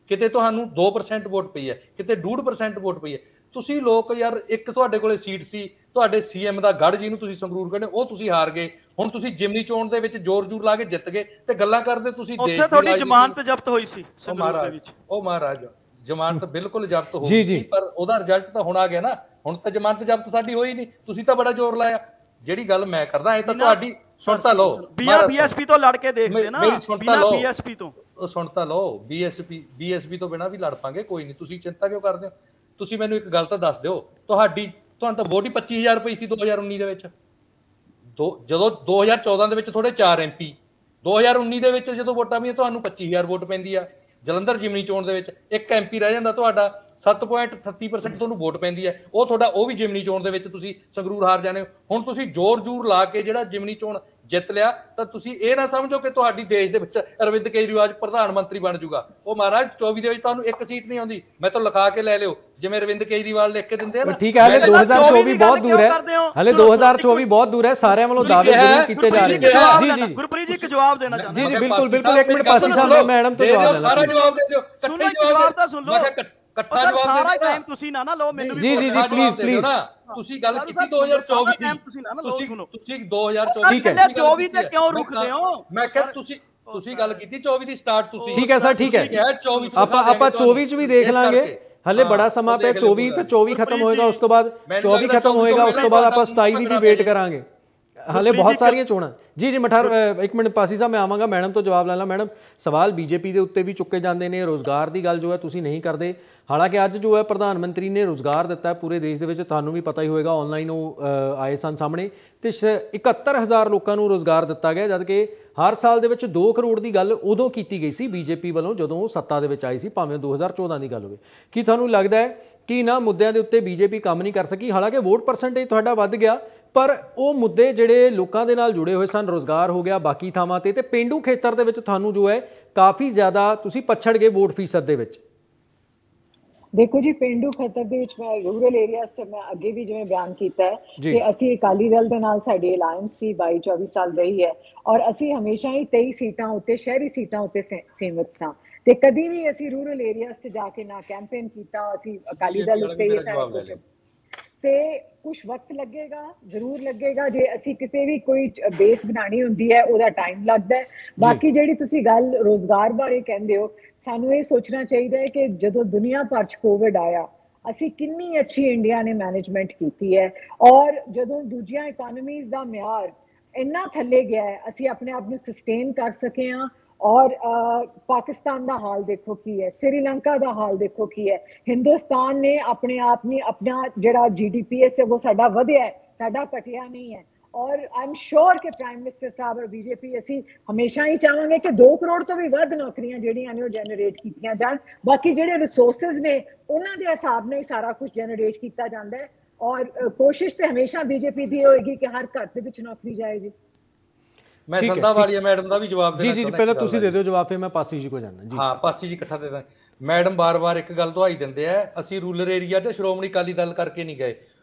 ਕਿਤੇ ਤੁਹਾਨੂੰ 2% ਵੋਟ ਪਈ ਹੈ, ਕਿਤੇ 1.5% ਵੋਟ ਪਈ ਹੈ। ਤੁਸੀਂ ਲੋਕ ਯਾਰ, ਇੱਕ ਤੁਹਾਡੇ ਕੋਲੇ ਸੀਟ ਸੀ, ਤੁਹਾਡੇ CM ਦਾ ਗੜ੍ਹ ਜਿਹਨੂੰ ਤੁਸੀਂ ਸੰਗਰੂਰ ਕਹਿੰਦੇ, ਉਹ ਤੁਸੀਂ ਹਾਰ ਗਏ। ਹੁਣ ਤੁਸੀਂ ਜਿਮਨੀ ਚੋਣ ਦੇ ਵਿੱਚ ਜ਼ੋਰ ਲਾ ਕੇ ਜਿੱਤ ਗਏ ਤੇ ਗੱਲਾਂ ਕਰਦੇ ਤੁਸੀਂ ਦੇਸ਼ ਦੀ। ਉੱਥੇ ਤੁਹਾਡੀ ਜ਼ਮਾਨਤ ਜ਼ਬਤ ਹੋਈ ਸੀ ਸੰਗਰੂਰ ਦੇ ਵਿੱਚ। ਉਹ ਮਹਾਰਾਜ ਜ਼ਮਾਨਤ ਬਿਲਕੁਲ ਜ਼ਬਤ ਹੋ ਗਈ, ਪਰ ਉਹਦਾ ਰਿਜ਼ਲਟ ਤਾਂ ਹੁਣ ਆ ਗਿਆ ਨਾ। ਹੁਣ ਤਾਂ ਜ਼ਮਾਨਤ ਜ਼ਬਤ ਸਾਡੀ ਹੋਈ ਨਹੀਂ, ਤੁਸੀਂ ਤਾਂ ਬੜਾ ਜ਼ੋਰ ਲਾਇਆ। ਜਿਹੜੀ ਗੱਲ ਮੈਂ ਕਰਦਾ ਇਹ ਤਾਂ ਤੁਹਾਡੀ ਸੁਣ ਤਾਂ ਲਓ। BSP ਤੋਂ ਲੜ ਕੇ ਦੇਖਦੇ ਨਾ, ਬਿਨਾਂ BSP ਤੋਂ। ਉਹ ਸੁਣ ਤਾਂ ਲਓ, BSP ਤੋਂ ਬਿਨਾਂ ਵੀ ਲੜ ਪਾਂਗੇ, ਕੋਈ ਨਹੀਂ, ਤੁਸੀਂ ਚਿੰਤਾ ਕਿਉਂ ਕਰਦੇ ਹੋ? ਤੁਸੀਂ ਮੈਨੂੰ ਇੱਕ ਗੱਲ ਤਾਂ ਦੱਸ ਦਿਓ, ਤੁਹਾਨੂੰ ਤਾਂ ਵੋਟ ਹੀ 25,000 ਪਈ ਸੀ 2019 ਦੇ ਵਿੱਚ। ਜਦੋਂ 2014 ਦੇ ਵਿੱਚ ਥੋੜੇ 4 MP, 2019 ਦੇ ਵਿੱਚ ਜਦੋਂ ਵੋਟਾਂ ਪਈਆਂ ਤੁਹਾਨੂੰ 25,000 ਵੋਟ ਪੈਂਦੀ ਆ। ਜਲੰਧਰ ਜਿਮਨੀ ਚੋਣ ਦੇ ਵਿੱਚ 1 MP ਰਹਿ ਜਾਂਦਾ ਤੁਹਾਡਾ, 7.38% ਤੁਹਾਨੂੰ ਵੋਟ ਪੈਂਦੀ ਹੈ। ਉਹ ਵੀ ਜਿਮਨੀ ਚੋਣ ਦੇ ਵਿੱਚ ਤੁਸੀਂ ਸੰਗਰੂਰ ਹਾਰ ਜਾਣੇ ਹੋ। ਹੁਣ ਤੁਸੀਂ ਜ਼ੋਰ ਲਾ ਕੇ ਜਿਹੜਾ ਜਿਮਨੀ ਚੋਣ ਜਿੱਤ ਲਿਆ, ਤਾਂ ਤੁਸੀਂ ਇਹ ਨਾ ਸਮਝੋ ਕਿ ਤੁਹਾਡੀ ਦੇਸ਼ ਦੇ ਵਿੱਚ ਅਰਵਿੰਦ ਕੇਜਰੀਵਾਲ ਪ੍ਰਧਾਨ ਮੰਤਰੀ ਬਣ ਜਾਊਗਾ। ਉਹ ਮਹਾਰਾਜ 24 ਦੇ ਵਿੱਚ ਤੁਹਾਨੂੰ 1 ਸੀਟ ਨਹੀਂ ਆਉਂਦੀ, ਮੈਂ ਤਾਂ ਲਿਖਾ ਕੇ ਲੈ ਲਿਓ, ਜਿਵੇਂ ਅਰਵਿੰਦ ਕੇਜਰੀਵਾਲ ਲਿਖ ਕੇ ਦਿੰਦੇ ਆ ਨਾ। ਠੀਕ ਹੈ, ਹਲੇ 2024 ਬਹੁਤ ਦੂਰ ਹੈ, ਹਲੇ 2024 ਬਹੁਤ ਦੂਰ ਹੈ, ਸਾਰਿਆਂ ਵੱਲੋਂ ਦਾਅਵੇ ਜ਼ਰੂਰ ਕੀਤੇ ਜਾ ਰਹੇ ਨੇ। ਜੀ ਗੁਰਪ੍ਰੀਤ ਜੀ ਇੱਕ ਜਵਾਬ ਦੇਣਾ ਚਾਹੁੰਦਾ। ਜੀ ਬਿਲਕੁਲ, 1 ਮਿੰਟ ਪਾਸੀ ਸਾਹਿਬ, ਮੈਡਮ ਤੋਂ ਜਵਾਬ ਲੈਣਾ। ਸਾਰਾ ਜਵਾਬ ਦੇ ਦਿਓ, ਜਵਾਬ ਤਾਂ ਸੁਣ ਲਓ, ਇਕੱਠਾ ਜਵਾਬ ਸਾਰਾ ਟਾਈਮ ਤੁਸੀਂ ਨਾ ਲਓ, ਮੈਨੂੰ ਵੀ ਜੀ ਪਲੀਜ਼। ਤੁਸੀਂ ਗੱਲ ਕੀਤੀ 2024 ਦੀ, ਤੁਸੀਂ 2024 ਠੀਕ ਹੈ 24 ਤੇ ਕਿਉਂ ਰੁਕਦੇ ਹੋ? ਮੈਂ ਕਿਹਾ ਤੁਸੀਂ ਗੱਲ ਕੀਤੀ 24 ਦੀ ਸਟਾਰਟ ਤੁਸੀਂ। ਠੀਕ ਹੈ ਸਰ, ਠੀਕ ਹੈ, ਆਪਾਂ 24 ਚ ਵੀ ਦੇਖ ਲਾਂਗੇ, ਹਲੇ ਬੜਾ ਸਮਾਂ ਪਿਆ। 24 ਖਤਮ ਹੋਏਗਾ, ਉਸ ਤੋਂ ਬਾਅਦ 24 ਖਤਮ ਹੋਏਗਾ, ਉਸ ਤੋਂ ਬਾਅਦ ਆਪਾਂ 27 ਦੀ ਵੀ ਵੇਟ ਕਰਾਂਗੇ। ਹਲੇ ਬਹੁਤ ਸਾਰੀਆਂ ਚੋਣਾਂ। ਜੀ ਮਠਾਰ, 1 ਮਿੰਟ ਪਾਸੀ ਸਾਹਿਬ, ਮੈਂ ਆਵਾਂਗਾ, ਮੈਡਮ ਤੋਂ ਜਵਾਬ ਲੈ ਲਾਂ। ਮੈਡਮ, ਸਵਾਲ BJP ਦੇ ਉੱਤੇ ਵੀ ਚੁੱਕੇ ਜਾਂਦੇ ਨੇ, ਰੋਜ਼ਗਾਰ ਦੀ ਗੱਲ ਜੋ ਹੈ ਤੁਸੀਂ ਨਹੀਂ ਕਰਦੇ। ਹਾਲਾਂਕਿ ਅੱਜ ਜੋ ਹੈ ਪ੍ਰਧਾਨ ਮੰਤਰੀ ਨੇ ਰੋਜ਼ਗਾਰ ਦਿੱਤਾ ਹੈ ਪੂਰੇ ਦੇਸ਼ ਦੇ ਵਿੱਚ, ਤੁਹਾਨੂੰ ਵੀ ਪਤਾ ਹੀ ਹੋਏਗਾ, ਆਨਲਾਈਨ ਉਹ ਆਏ ਸਨ ਸਾਹਮਣੇ, ਤੇ 71,000 ਲੋਕਾਂ ਨੂੰ ਰੋਜ਼ਗਾਰ ਦਿੱਤਾ ਗਿਆ, ਜਦਕਿ ਹਰ ਸਾਲ ਦੇ ਵਿੱਚ 2 ਕਰੋੜ ਦੀ ਗੱਲ ਉਦੋਂ ਕੀਤੀ ਗਈ ਸੀ BJP ਵੱਲੋਂ ਜਦੋਂ ਉਹ ਸੱਤਾ ਦੇ ਵਿੱਚ ਆਈ ਸੀ, ਭਾਵੇਂ 2014 ਦੀ ਗੱਲ ਹੋਵੇ। ਕੀ ਤੁਹਾਨੂੰ ਲੱਗਦਾ ਹੈ ਕਿ ਇਹਨਾਂ ਮੁੱਦਿਆਂ ਦੇ ਉੱਤੇ BJP ਕੰਮ ਨਹੀਂ ਕਰ ਸਕੀ? ਹਾਲਾਂਕਿ ਵੋਟ ਪਰਸੈਂਟੇਜ ਤੁਹਾਡਾ ਵੱਧ ਗਿਆ, ਪਰ ਉਹ ਮੁੱਦੇ ਜਿਹੜੇ ਲੋਕਾਂ ਦੇ ਨਾਲ ਜੁੜੇ ਹੋਏ ਸਨ, ਰੋਜ਼ਗਾਰ ਹੋ ਗਿਆ, ਬਾਕੀ ਥਾਵਾਂ ਤੇ ਪੇਂਡੂ ਖੇਤਰ ਦੇ ਵਿੱਚ ਤੁਹਾਨੂੰ ਜੋ ਹੈ ਕਾਫੀ ਜ਼ਿਆਦਾ ਤੁਸੀਂ ਪਛੜ ਗਏ ਵੋਟ ਫੀਸਦ ਦੇ ਵਿੱਚ। ਦੇਖੋ ਜੀ, ਪੇਂਡੂ ਖੇਤਰ ਦੇ ਵਿੱਚ ਮੈਂ ਰੂਰਲ ਏਰੀਆਜ਼ 'ਚ ਮੈਂ ਅੱਗੇ ਵੀ ਜਿਵੇਂ ਬਿਆਨ ਕੀਤਾ ਹੈ ਕਿ ਅਸੀਂ ਅਕਾਲੀ ਦਲ ਦੇ ਨਾਲ ਸਾਡੀ ਅਲਾਇੰਸ ਸੀ 22-24 ਸਾਲ ਰਹੀ ਹੈ, ਔਰ ਅਸੀਂ ਹਮੇਸ਼ਾ ਹੀ 23 ਸੀਟਾਂ ਉੱਤੇ, ਸ਼ਹਿਰੀ ਸੀਟਾਂ ਉੱਤੇ ਸੀਮਿਤ ਸਾਂ, ਤੇ ਕਦੀ ਵੀ ਅਸੀਂ ਰੂਰਲ ਏਰੀਆਜ਼ 'ਚ ਜਾ ਕੇ ਨਾ ਕੈਂਪੇਨ ਕੀਤਾ। ਅਸੀਂ ਅਕਾਲੀ ਦਲ ਉੱਤੇ ਹੀ ਸਾਰਾ ਕੁਝ, ਤੇ ਕੁਝ ਵਕਤ ਲੱਗੇਗਾ, ਜ਼ਰੂਰ ਲੱਗੇਗਾ। ਜੇ ਅਸੀਂ ਕਿਤੇ ਵੀ ਕੋਈ ਬੇਸ ਬਣਾਉਣੀ ਹੁੰਦੀ ਹੈ, ਉਹਦਾ ਟਾਈਮ ਲੱਗਦਾ ਹੈ। ਬਾਕੀ ਜਿਹੜੀ ਤੁਸੀਂ ਗੱਲ ਰੋਜ਼ਗਾਰ ਬਾਰੇ ਕਹਿੰਦੇ ਹੋ, ਸਾਨੂੰ ਇਹ ਸੋਚਣਾ ਚਾਹੀਦਾ ਹੈ ਕਿ ਜਦੋਂ ਦੁਨੀਆ ਭਰ 'ਚ ਕੋਵਿਡ ਆਇਆ, ਅਸੀਂ ਕਿੰਨੀ ਅੱਛੀ ਇੰਡੀਆ ਨੇ ਮੈਨੇਜਮੈਂਟ ਕੀਤੀ ਹੈ, ਔਰ ਜਦੋਂ ਦੂਜੀਆਂ ਇਕਨੋਮੀਜ਼ ਦਾ ਮਿਆਰ ਇੰਨਾ ਥੱਲੇ ਗਿਆ ਹੈ, ਅਸੀਂ ਆਪਣੇ ਆਪ ਨੂੰ ਸਸਟੇਨ ਕਰ ਸਕੇ ਹਾਂ। ਔਰ ਪਾਕਿਸਤਾਨ ਦਾ ਹਾਲ ਦੇਖੋ ਕੀ ਹੈ, ਸ੍ਰੀਲੰਕਾ ਦਾ ਹਾਲ ਦੇਖੋ ਕੀ ਹੈ। ਹਿੰਦੁਸਤਾਨ ਨੇ ਆਪਣੇ ਆਪ ਨੇ ਆਪਣਾ ਜਿਹੜਾ GDP ਹੈ ਉਹ ਸਾਡਾ ਵਧਿਆ ਹੈ, ਸਾਡਾ ਘਟਿਆ ਨਹੀਂ ਹੈ। ਔਰ ਆਈ ਐਮ ਸ਼ੋਰ ਕਿ ਪ੍ਰਾਈਮ ਮਿਨਿਸਟਰ ਸਾਹਿਬ ਔਰ BJP ਅਸੀਂ ਹਮੇਸ਼ਾ ਹੀ ਚਾਹਾਂਗੇ ਕਿ 2 ਕਰੋੜ ਤੋਂ ਵੀ ਵੱਧ ਨੌਕਰੀਆਂ ਜਿਹੜੀਆਂ ਨੇ ਉਹ ਜਨਰੇਟ ਕੀਤੀਆਂ ਜਾਣ। ਬਾਕੀ ਜਿਹੜੇ ਰਿਸੋਰਸਿਸ ਨੇ ਉਹਨਾਂ ਦੇ ਹਿਸਾਬ ਨਾਲ ਹੀ ਸਾਰਾ ਕੁਝ ਜਨਰੇਟ ਕੀਤਾ ਜਾਂਦਾ ਹੈ, ਔਰ ਕੋਸ਼ਿਸ਼ ਤੇ ਹਮੇਸ਼ਾ BJP ਦੀ ਹੋਏਗੀ ਕਿ ਹਰ ਘਰ ਦੇ ਵਿੱਚ ਨੌਕਰੀ ਜਾਏਗੀ। ਮੈਂ ਸੰਧਾਵਾਲੀਆ ਮੈਡਮ ਦਾ ਵੀ ਜਵਾਬ ਦੇਣਾ। ਜੀ ਪਹਿਲਾਂ ਤੁਸੀਂ ਦੇ ਦਿਓ ਜਵਾਬ, ਫਿਰ ਮੈਂ ਪਾਸੀ ਜੀ ਕੋ ਜਾਣਾ। ਜੀ ਹਾਂ, ਪਾਸੀ ਜੀ ਇਕੱਠਾ ਦੇ ਦਾਂ। ਮੈਡਮ ਬਾਰ-ਬਾਰ ਇੱਕ ਗੱਲ ਦੁਹਾਈ ਦਿੰਦੇ ਆ, ਅਸੀਂ ਰੂਰਲ ਏਰੀਆ 'ਚ ਸ਼੍ਰੋਮਣੀ ਅਕਾਲੀ ਦਲ ਕਰਕੇ ਨਹੀਂ ਗਏ।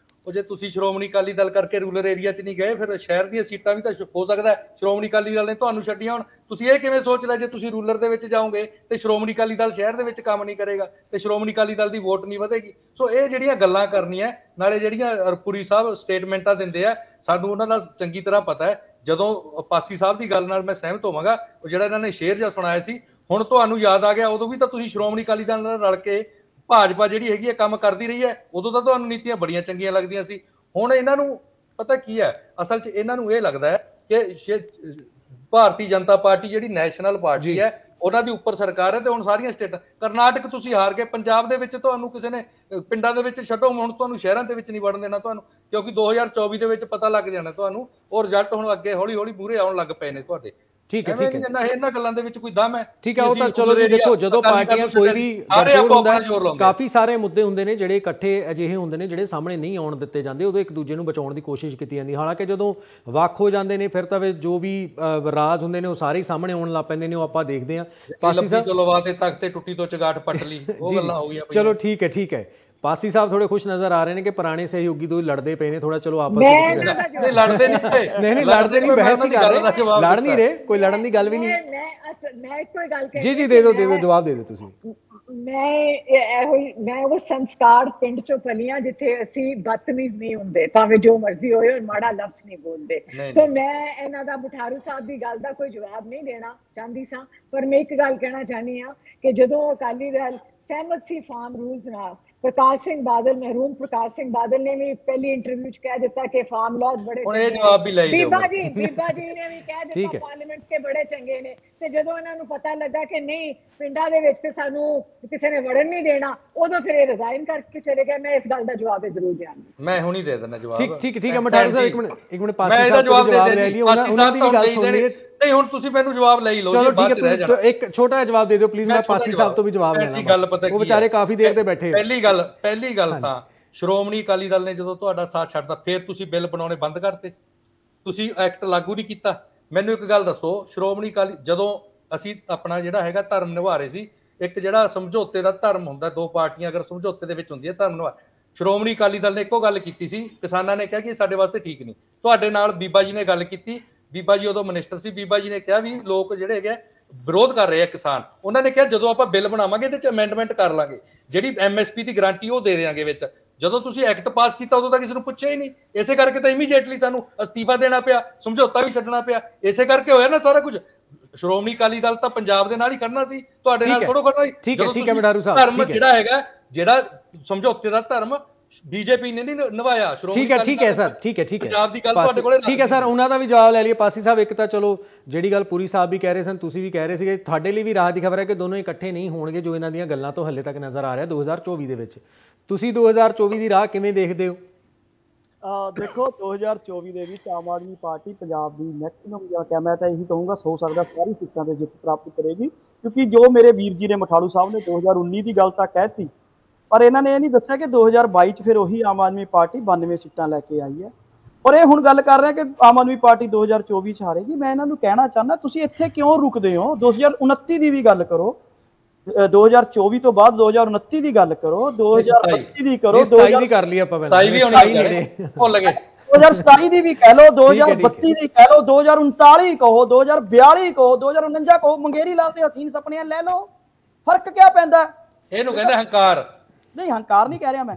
ਉਹ ਜੇ ਤੁਸੀਂ ਸ਼੍ਰੋਮਣੀ ਅਕਾਲੀ ਦਲ ਕਰਕੇ ਰੂਰਲ ਏਰੀਆ 'ਚ ਨਹੀਂ ਗਏ, ਫਿਰ ਸ਼ਹਿਰ ਦੀਆਂ ਸੀਟਾਂ ਵੀ ਤਾਂ ਹੋ ਸਕਦਾ ਸ਼੍ਰੋਮਣੀ ਅਕਾਲੀ ਦਲ ਨੇ ਤੁਹਾਨੂੰ ਛੱਡੀਆਂ ਹੋਣ। ਤੁਸੀਂ ਇਹ ਕਿਵੇਂ ਸੋਚ ਲਿਆ ਜੇ ਤੁਸੀਂ ਰੂਰਲ ਦੇ ਵਿੱਚ ਜਾਓਗੇ ਤੇ ਸ਼੍ਰੋਮਣੀ ਅਕਾਲੀ ਦਲ ਸ਼ਹਿਰ ਦੇ ਵਿੱਚ ਕੰਮ ਨਹੀਂ ਕਰੇਗਾ ਤੇ ਸ਼੍ਰੋਮਣੀ ਅਕਾਲੀ ਦਲ ਦੀ ਵੋਟ ਨਹੀਂ ਵਧੇਗੀ? ਸੋ ਇਹ ਜਿਹੜੀਆਂ ਗੱਲਾਂ ਕਰਨੀਆਂ, ਨਾਲੇ ਜਿਹੜੀਆਂ ਪੁਰੀ ਸਾਹਿਬ ਸਟੇਟਮੈਂਟਾਂ ਦਿੰਦੇ ਆ, ਸਾਨੂੰ ਉਹਨਾਂ ਦਾ ਚੰਗੀ ਤਰ੍ਹਾਂ ਪਤਾ ਹੈ। ਜਦੋਂ ਪਾਸੀ ਸਾਹਿਬ ਦੀ ਗੱਲ ਨਾਲ ਮੈਂ ਸਹਿਮਤ ਹੋਵਾਂਗਾ, ਉਹ ਜਿਹੜਾ ਇਹਨਾਂ ਨੇ ਸ਼ੇਰ ਜਿਹਾ ਸੁਣਾਇਆ ਸੀ, ਹੁਣ ਤੁਹਾਨੂੰ ਯਾਦ ਆ ਗਿਆ, ਉਦੋਂ ਵੀ ਤਾਂ ਤੁਸੀਂ ਸ਼੍ਰੋਮਣੀ ਅਕਾਲੀ ਦਲ ਨਾਲ ਰਲ ਕੇ ਭਾਜਪਾ ਜਿਹੜੀ ਹੈਗੀ ਹੈ ਕੰਮ ਕਰਦੀ ਰਹੀ ਹੈ, ਉਦੋਂ ਤਾਂ ਤੁਹਾਨੂੰ ਨੀਤੀਆਂ ਬੜੀਆਂ ਚੰਗੀਆਂ ਲੱਗਦੀਆਂ ਸੀ। ਹੁਣ ਇਹਨਾਂ ਨੂੰ ਪਤਾ ਕੀ ਹੈ, ਅਸਲ 'ਚ ਇਹਨਾਂ ਨੂੰ ਇਹ ਲੱਗਦਾ ਹੈ ਕਿ ਭਾਰਤੀ ਜਨਤਾ ਪਾਰਟੀ ਜਿਹੜੀ ਨੈਸ਼ਨਲ ਪਾਰਟੀ ਹੈ, ਉਹਨਾਂ ਦੀ ਉੱਪਰ ਸਰਕਾਰ ਹੈ ਤੇ ਹੁਣ ਸਾਰੀਆਂ ਸਟੇਟਾਂ। ਕਰਨਾਟਕ ਤੁਸੀਂ ਹਾਰ ਗਏ, ਪੰਜਾਬ ਦੇ ਵਿੱਚ ਤੁਹਾਨੂੰ ਕਿਸੇ ਨੇ ਪਿੰਡਾਂ ਦੇ ਵਿੱਚ ਛੱਡੋ, ਹੁਣ ਤੁਹਾਨੂੰ ਸ਼ਹਿਰਾਂ ਦੇ ਵਿੱਚ ਨਹੀਂ ਵੜਨ ਦੇਣਾ ਤੁਹਾਨੂੰ, ਕਿਉਂਕਿ 2024 ਦੇ ਵਿੱਚ ਪਤਾ ਲੱਗ ਜਾਣਾ ਤੁਹਾਨੂੰ, ਉਹ ਰਿਜ਼ਲਟ ਹੁਣ ਅੱਗੇ ਹੌਲੀ ਹੌਲੀ ਮੂਹਰੇ ਆਉਣ ਲੱਗ ਪਏ ਨੇ ਤੁਹਾਡੇ। ਠੀਕ ਹੈ ਇਹਨਾਂ ਗੱਲਾਂ ਦੇ ਵਿੱਚ ਕੋਈ ਦਮ ਹੈ? ਠੀਕ ਹੈ, ਉਹ ਤਾਂ ਚਲੋ ਜੀ ਦੇਖੋ, ਜਦੋਂ ਪਾਰਟੀਆਂ ਕੋਈ ਵੀ ਗੱਠਜੋੜ ਹੁੰਦਾ, ਕਾਫੀ ਸਾਰੇ ਮੁੱਦੇ ਹੁੰਦੇ ਨੇ ਜਿਹੜੇ ਇਕੱਠੇ ਅਜਿਹੇ ਹੁੰਦੇ ਨੇ ਜਿਹੜੇ ਸਾਹਮਣੇ ਨਹੀਂ ਆਉਣ ਦਿੱਤੇ ਜਾਂਦੇ, ਉਦੋਂ ਇੱਕ ਦੂਜੇ ਨੂੰ ਬਚਾਉਣ ਦੀ ਕੋਸ਼ਿਸ਼ ਕੀਤੀ ਜਾਂਦੀ। ਹਾਲਾਂਕਿ ਜਦੋਂ ਵੱਖ ਹੋ ਜਾਂਦੇ ਨੇ ਫਿਰ ਤਾਂ ਜੋ ਵੀ ਰਾਜ਼ ਹੁੰਦੇ ਨੇ ਉਹ ਸਾਰੇ ਹੀ ਸਾਹਮਣੇ ਆਉਣ ਲੱਗ ਪੈਂਦੇ ਨੇ, ਉਹ ਆਪਾਂ ਦੇਖਦੇ ਹਾਂ। ਪਾਸੀ ਸਾਹਿਬ ਚਲੋ ਵਾਤੇ ਤੱਕ ਤੇ ਟੁੱਟੀ ਤੋਂ ਚਗਾਟ ਪੱਟ ਲਈ, ਉਹ ਗੱਲਾਂ ਹੋ ਗਈਆਂ। ਚਲੋ ਠੀਕ ਹੈ। ਪਾਸੀ ਸਾਹਿਬ ਥੋੜੇ ਖੁਸ਼ ਨਜ਼ਰ ਆ ਰਹੇ ਨੇ ਕਿ ਪੁਰਾਣੇ ਸਹਿਯੋਗੀ ਦੋ ਲੜਦੇ ਪਏ ਨੇ, ਥੋੜਾ ਚਲੋ ਆਪਸ ਵਿੱਚ ਨਹੀਂ ਲੜਦੇ ਨਹੀਂ, ਬਹਿਸ ਹੀ ਕਰ ਰਹੇ, ਲੜ ਨਹੀਂ ਰਹੇ, ਕੋਈ ਲੜਨ ਦੀ ਗੱਲ ਵੀ ਨਹੀਂ। ਮੈਂ ਕੋਈ ਗੱਲ ਜੀ ਦੇ ਦਿਓ ਜਵਾਬ ਦੇ ਦਿਓ ਤੁਸੀਂ। ਮੈਂ ਉਹ ਸੰਸਕਾਰ ਪਿੰਡ ਚੋਂ ਪਲੀਆਂ ਜਿੱਥੇ ਅਸੀਂ ਬਦਤਮੀਜ਼ ਨਹੀਂ ਹੁੰਦੇ, ਭਾਵੇਂ ਜੋ ਮਰਜ਼ੀ ਹੋਏ, ਔਰ ਮਾੜਾ ਲਫ਼ਜ਼ ਨਹੀਂ ਬੋਲਦੇ। ਸੋ ਮੈਂ ਇਹਨਾਂ ਦਾ ਬੁਠਾਰੂ ਸਾਹਿਬ ਦੀ ਗੱਲ ਦਾ ਕੋਈ ਜਵਾਬ ਨਹੀਂ ਦੇਣਾ ਚਾਹੁੰਦੀ ਸਾਂ, ਪਰ ਮੈਂ ਇੱਕ ਗੱਲ ਕਹਿਣਾ ਚਾਹੁੰਦੀ ਹਾਂ ਕਿ ਜਦੋਂ ਅਕਾਲੀ ਦਲ ਸਹਿਮਤ ਸੀ ਫਾਰਮ ਰੂਲਸ ਨਾਲ, ਪ੍ਰਕਾਸ਼ ਸਿੰਘ ਬਾਦਲ, ਮਹਿਰੂਮ ਪ੍ਰਕਾਸ਼ ਸਿੰਘ ਬਾਦਲ ਨੇ ਵੀ ਪਹਿਲੀ ਇੰਟਰਵਿਊ 'ਚ ਕਹਿ ਦਿੱਤਾ ਕਿ ਫਾਰਮ ਲਾਜ਼ ਬੜੇ, ਬੀਬਾ ਜੀ ਨੇ ਵੀ ਕਹਿ ਦਿੱਤਾ ਪਾਰਲੀਮੈਂਟ ਕੇ ਬੜੇ ਚੰਗੇ ਨੇ। ਤੇ ਜਦੋਂ ਇਹਨਾਂ ਨੂੰ ਪਤਾ ਲੱਗਾ ਕਿ ਨਹੀਂ ਪਿੰਡਾਂ ਦੇ ਵਿੱਚ ਤੇ ਸਾਨੂੰ ਕਿਸੇ ਨੇ ਵੜਨ ਨਹੀਂ ਦੇਣਾ, ਉਦੋਂ ਫਿਰ ਇਹ ਰਿਜ਼ਾਈਨ ਕਰਕੇ ਚਲੇ ਗਏ। ਮੈਂ ਇਸ ਗੱਲ ਦਾ ਜਵਾਬ ਜ਼ਰੂਰ ਦਿਆਂਗੀ। ਮੈਂ ਹੁਣੀ ਦੇ ਦਿੰਦਾ ਜਵਾਬ। ਠੀਕ ਹੈ ਮਠਾਰੂ ਸਾਹਿਬ, ਇੱਕ ਮਿੰਟ ਪਾਸੀ ਸਾਹਿਬ ਤੋਂ ਜਵਾਬ ਲੈ ਲਈਏ, ਉਹਨਾਂ ਦੀ ਵੀ ਗੱਲ ਸੁਣੀਏ। ਨਹੀਂ ਹੁਣ ਤੁਸੀਂ ਮੈਨੂੰ ਜਵਾਬ ਲੈ ਹੀ ਲਓ। ਚਲੋ ਠੀਕ ਹੈ, ਇੱਕ ਛੋਟਾ ਜਿਹਾ ਜਵਾਬ ਦੇ ਦਿਓ ਪਲੀਜ਼, ਮੈਂ ਪਾਸੀ ਸਾਹਿਬ ਤੋਂ ਵੀ ਜਵਾਬ ਲੈਣਾ। ਉਹ ਵਿਚਾਰੇ ਕਾਫੀ ਦੇਰ ਦੇ ਬੈਠੇ। ਪਹਿਲੀ ਗੱਲ ਤਾਂ ਸ਼੍ਰੋਮਣੀ ਅਕਾਲੀ ਦਲ ਨੇ ਜਦੋਂ ਤੁਹਾਡਾ ਸਾਥ ਛੱਡਦਾ ਫਿਰ ਤੁਸੀਂ ਬਿੱਲ ਬਣਾਉਣੇ ਬੰਦ ਕਰਤੇ, ਤੁਸੀਂ ਐਕਟ ਲਾਗੂ ਨਹੀਂ ਕੀਤਾ। ਮੈਨੂੰ ਇੱਕ ਗੱਲ ਦੱਸੋ, ਸ਼੍ਰੋਮਣੀ ਅਕਾਲੀ ਜਦੋਂ ਅਸੀਂ ਆਪਣਾ ਜਿਹੜਾ ਹੈਗਾ ਧਰਮ ਨਿਭਾ ਰਹੇ ਸੀ, ਇੱਕ ਜਿਹੜਾ ਸਮਝੌਤੇ ਦਾ ਧਰਮ ਹੁੰਦਾ, ਦੋ ਪਾਰਟੀਆਂ ਅਗਰ ਸਮਝੌਤੇ ਦੇ ਵਿੱਚ ਹੁੰਦੀਆਂ ਧਰਮ ਨਿਭਾ, ਸ਼੍ਰੋਮਣੀ ਅਕਾਲੀ ਦਲ ਨੇ ਇੱਕੋ ਗੱਲ ਕੀਤੀ ਸੀ, ਕਿਸਾਨਾਂ ਨੇ ਕਿਹਾ ਕਿ ਸਾਡੇ ਵਾਸਤੇ ਠੀਕ ਨਹੀਂ। ਤੁਹਾਡੇ ਨਾਲ ਬੀਬਾ ਜੀ ਨੇ ਗੱਲ ਕੀਤੀ, ਬੀਬਾ ਜੀ ਉਦੋਂ ਮਿਨਿਸਟਰ ਸੀ, ਬੀਬਾ ਜੀ ਨੇ ਕਿਹਾ ਵੀ ਲੋਕ ਜਿਹੜੇ ਹੈਗੇ ਵਿਰੋਧ ਕਰ ਰਹੇ ਆ ਕਿਸਾਨ, ਉਹਨਾਂ ਨੇ ਕਿਹਾ ਜਦੋਂ ਆਪਾਂ ਬਿੱਲ ਬਣਾਵਾਂਗੇ ਇਹਦੇ 'ਚ ਅਮੈਂਡਮੈਂਟ ਕਰ ਲਾਂਗੇ, ਜਿਹੜੀ MSP ਦੀ ਗਾਰੰਟੀ ਉਹ ਦੇ ਦੇਵਾਂਗੇ ਵਿੱਚ। ਜਦੋਂ ਤੁਸੀਂ ਐਕਟ ਪਾਸ ਕੀਤਾ ਉਦੋਂ ਤਾਂ ਕਿਸੇ ਨੂੰ ਪੁੱਛਿਆ ਹੀ ਨਹੀਂ, ਇਸੇ ਕਰਕੇ ਤਾਂ ਇਮੀਡੀਏਟਲੀ ਸਾਨੂੰ ਅਸਤੀਫਾ ਦੇਣਾ ਪਿਆ, ਸਮਝੌਤਾ ਵੀ ਛੱਡਣਾ ਪਿਆ, ਇਸੇ ਕਰਕੇ ਹੋਇਆ ਨਾ ਸਾਰਾ ਕੁਝ। ਸ਼੍ਰੋਮਣੀ ਅਕਾਲੀ ਦਲ ਤਾਂ ਪੰਜਾਬ ਦੇ ਨਾਲ ਹੀ ਕਰਨਾ ਸੀ, ਤੁਹਾਡੇ ਨਾਲ ਥੋੜੋ ਕਰਨਾ ਸੀ। ਠੀਕ ਹੈ ਮਠਾਰੂ ਸਾਹਿਬ, ਧਰਮ ਜਿਹੜਾ ਹੈਗਾ, ਜਿਹੜਾ ਸਮਝੌਤੇ ਦਾ ਧਰਮ ਬੀਜੇਪੀ ਨੇ ਨਹੀਂ ਨਿਭਾਇਆ। ਠੀਕ ਹੈ ਸਰ, ਠੀਕ ਹੈ ਪੰਜਾਬ ਦੀ ਗੱਲ ਤੁਹਾਡੇ ਕੋਲੇ ਠੀਕ ਹੈ ਸਰ, ਉਹਨਾਂ ਦਾ ਵੀ ਜਵਾਬ ਲੈ ਲਈਏ। ਪਾਸੀ ਸਾਹਿਬ, ਇੱਕ ਤਾਂ ਚਲੋ ਜਿਹੜੀ ਗੱਲ ਪੂਰੀ ਸਾਹਿਬ ਵੀ ਕਹਿ ਰਹੇ ਸਨ, ਤੁਸੀਂ ਵੀ ਕਹਿ ਰਹੇ ਸੀਗੇ, ਤੁਹਾਡੇ ਲਈ ਵੀ ਰਾਹ ਦੀ ਖਬਰ ਹੈ ਕਿ ਦੋਨੋਂ ਇਕੱਠੇ ਨਹੀਂ ਹੋਣਗੇ, ਜੋ ਇਹਨਾਂ ਦੀਆਂ ਗੱਲਾਂ ਤੋਂ ਹੱਲੇ ਤੱਕ ਨਜ਼ਰ ਆ ਰਿਹਾ 2024 ਦੇ ਵਿੱਚ। ਤੁਸੀਂ 2024 ਦੀ ਰਾਹ ਕਿਵੇਂ ਦੇਖਦੇ ਹੋ? ਦੇਖੋ 2024 ਦੇ ਵਿੱਚ ਆਮ ਆਦਮੀ ਪਾਰਟੀ ਪੰਜਾਬ ਦੀ ਮੈਕਸਿਮਮ ਜਾਂ ਮੈਂ ਤਾਂ ਇਹੀ ਕਹੂੰਗਾ ਹੋ ਸਕਦਾ ਸਾਰੀ ਸੀਟਾਂ ਤੇ ਜਿੱਤ ਪ੍ਰਾਪਤ ਕਰੇਗੀ, ਕਿਉਂਕਿ ਜੋ ਮੇਰੇ ਵੀਰ ਜੀ ਨੇ ਮਠਾੜੂ ਸਾਹਿਬ ਨੇ 2019 ਦੀ ਗੱਲ ਤਾਂ ਕਹਿਤੀ, ਪਰ ਇਹਨਾਂ ਨੇ ਇਹ ਨਹੀਂ ਦੱਸਿਆ ਕਿ 2022 'ਚ ਫਿਰ ਉਹੀ ਆਮ ਆਦਮੀ ਪਾਰਟੀ 92 ਸੀਟਾਂ ਲੈ ਕੇ ਆਈ ਹੈ। ਔਰ ਇਹ ਹੁਣ ਗੱਲ ਕਰ ਰਹੇ ਕਿ ਆਮ ਆਦਮੀ ਪਾਰਟੀ 2024 'ਚ ਹਾਰੇਗੀ। ਮੈਂ ਇਹਨਾਂ ਨੂੰ ਕਹਿਣਾ ਚਾਹੁੰਦਾ, ਤੁਸੀਂ ਇੱਥੇ ਕਿਉਂ ਰੁਕਦੇ ਹੋ? 2029 ਦੀ ਵੀ ਗੱਲ ਕਰੋ, 2024 ਤੋਂ ਬਾਅਦ 2029 ਦੀ ਗੱਲ ਕਰੋ, 2025 ਦੀ ਕਰੋ, 27 ਦੀ ਕਰ ਲਈ ਆਪਾਂ ਪਹਿਲਾਂ, 2027 ਦੀ ਵੀ ਕਹਿ ਲਓ, 2032 ਦੀ ਕਹਿ ਲਓ, 2039 ਕਹੋ, 2042 ਕਹੋ, 2049 ਕਹੋ, ਮੰਗੇਰੀ ਲਾਲ ਤੇ ਹਸੀਨ ਸਪਨਿਆਂ ਲੈ ਲਓ। ਫਰਕ ਕਿਆ ਪੈਂਦਾ? ਇਹਨੂੰ ਕਹਿੰਦੇ ਹੰਕਾਰ। ਨਹੀਂ ਹੰਕਾਰ ਨਹੀਂ ਕਹਿ ਰਿਹਾ ਮੈਂ,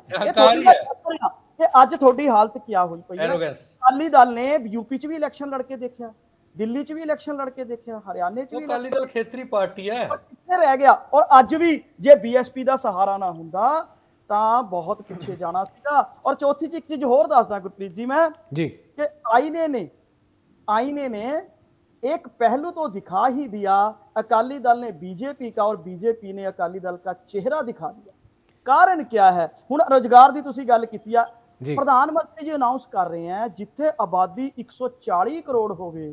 ਇਹ ਅੱਜ ਤੁਹਾਡੀ ਹਾਲਤ ਕਿਆ ਹੋਈ ਪਈ ਹੈ। ਅਕਾਲੀ ਦਲ ਨੇ ਯੂਪੀ 'ਚ ਵੀ ਇਲੈਕਸ਼ਨ ਲੜ ਕੇ ਦੇਖਿਆ, ਦਿੱਲੀ 'ਚ ਵੀ ਇਲੈਕਸ਼ਨ ਲੜ ਕੇ ਦੇਖਿਆ, ਹਰਿਆਣੇ 'ਚ ਵੀ। ਅਕਾਲੀ ਦਲ ਖੇਤਰੀ ਪਾਰਟੀ ਹੈ, ਕਿੱਥੇ ਰਹਿ ਗਿਆ? ਔਰ ਅੱਜ ਵੀ ਜੇ BSP ਦਾ ਸਹਾਰਾ ਨਾ ਹੁੰਦਾ ਤਾਂ ਬਹੁਤ ਪਿੱਛੇ ਜਾਣਾ ਸੀਗਾ। ਔਰ ਚੌਥੀ 'ਚ ਇੱਕ ਚੀਜ਼ ਹੋਰ ਦੱਸਦਾ ਗੁਰਪ੍ਰੀਤ ਜੀ ਮੈਂ, ਕਿ आईने ने एक पहलू तो दिखा ही दिया, अकाली दल ने बीजेपी का और बीजेपी ने अकाली दल का चेहरा दिखा दिया। कारण क्या है? हुण रोजगार की तुसी गल कीती आ, प्रधानमंत्री जी अनाउंस कर रहे हैं जिथे आबादी 140 करोड़ होवे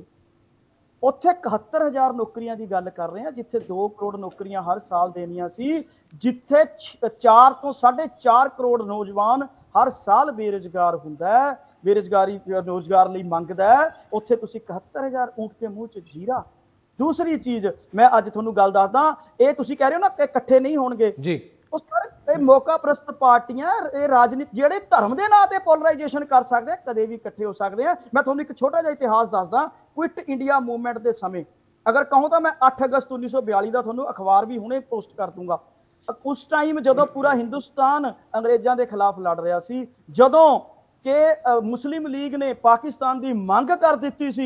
उत्थे 71,000 नौकरियां की गल कर रहे हैं, जिथे 2 करोड़ नौकरियां हर साल देनियां सी, जिथे 4 तो 4.5 करोड़ नौजवान हर साल बेरोजगार हुंदा है, बेरोजगारी रोजगार लिए मंगदा है, उत्थे तुसीं 71,000 ऊंट के मुंह च जीरा। दूसरी चीज मैं अज तुहानूं गल दसदा, ये तुसीं कह रहे हो ना कि इकट्ठे नहीं होणगे जी, उस पर मौका प्रस्त पार्टियां राजनीति ਜਿਹੜੇ ਧਰਮ ਦੇ ਨਾਂ ਤੇ ਪੋਲਰਾਈਜੇਸ਼ਨ ਕਰ ਸਕਦੇ ਆ ਕਦੇ ਵੀ ਇਕੱਠੇ ਹੋ ਸਕਦੇ ਆ। ਮੈਂ ਤੁਹਾਨੂੰ ਇੱਕ ਛੋਟਾ ਜਿਹਾ ਇਤਿਹਾਸ ਦੱਸਦਾ, ਕੁਇਟ ਇੰਡੀਆ ਮੂਵਮੈਂਟ ਦੇ ਸਮੇਂ ਅਗਰ ਕਹੂੰ ਤਾਂ ਮੈਂ 8 ਅਗਸਤ 1942 ਦਾ ਤੁਹਾਨੂੰ ਅਖਬਾਰ ਵੀ ਹੁਣੇ ਪੋਸਟ ਕਰ ਦੂੰਗਾ। उस टाइम जदों पूरा हिंदुस्तान अंग्रेजों के खिलाफ लड़ रहा सी, जदों कि मुस्लिम लीग ने पाकिस्तान की मंग कर दी सी,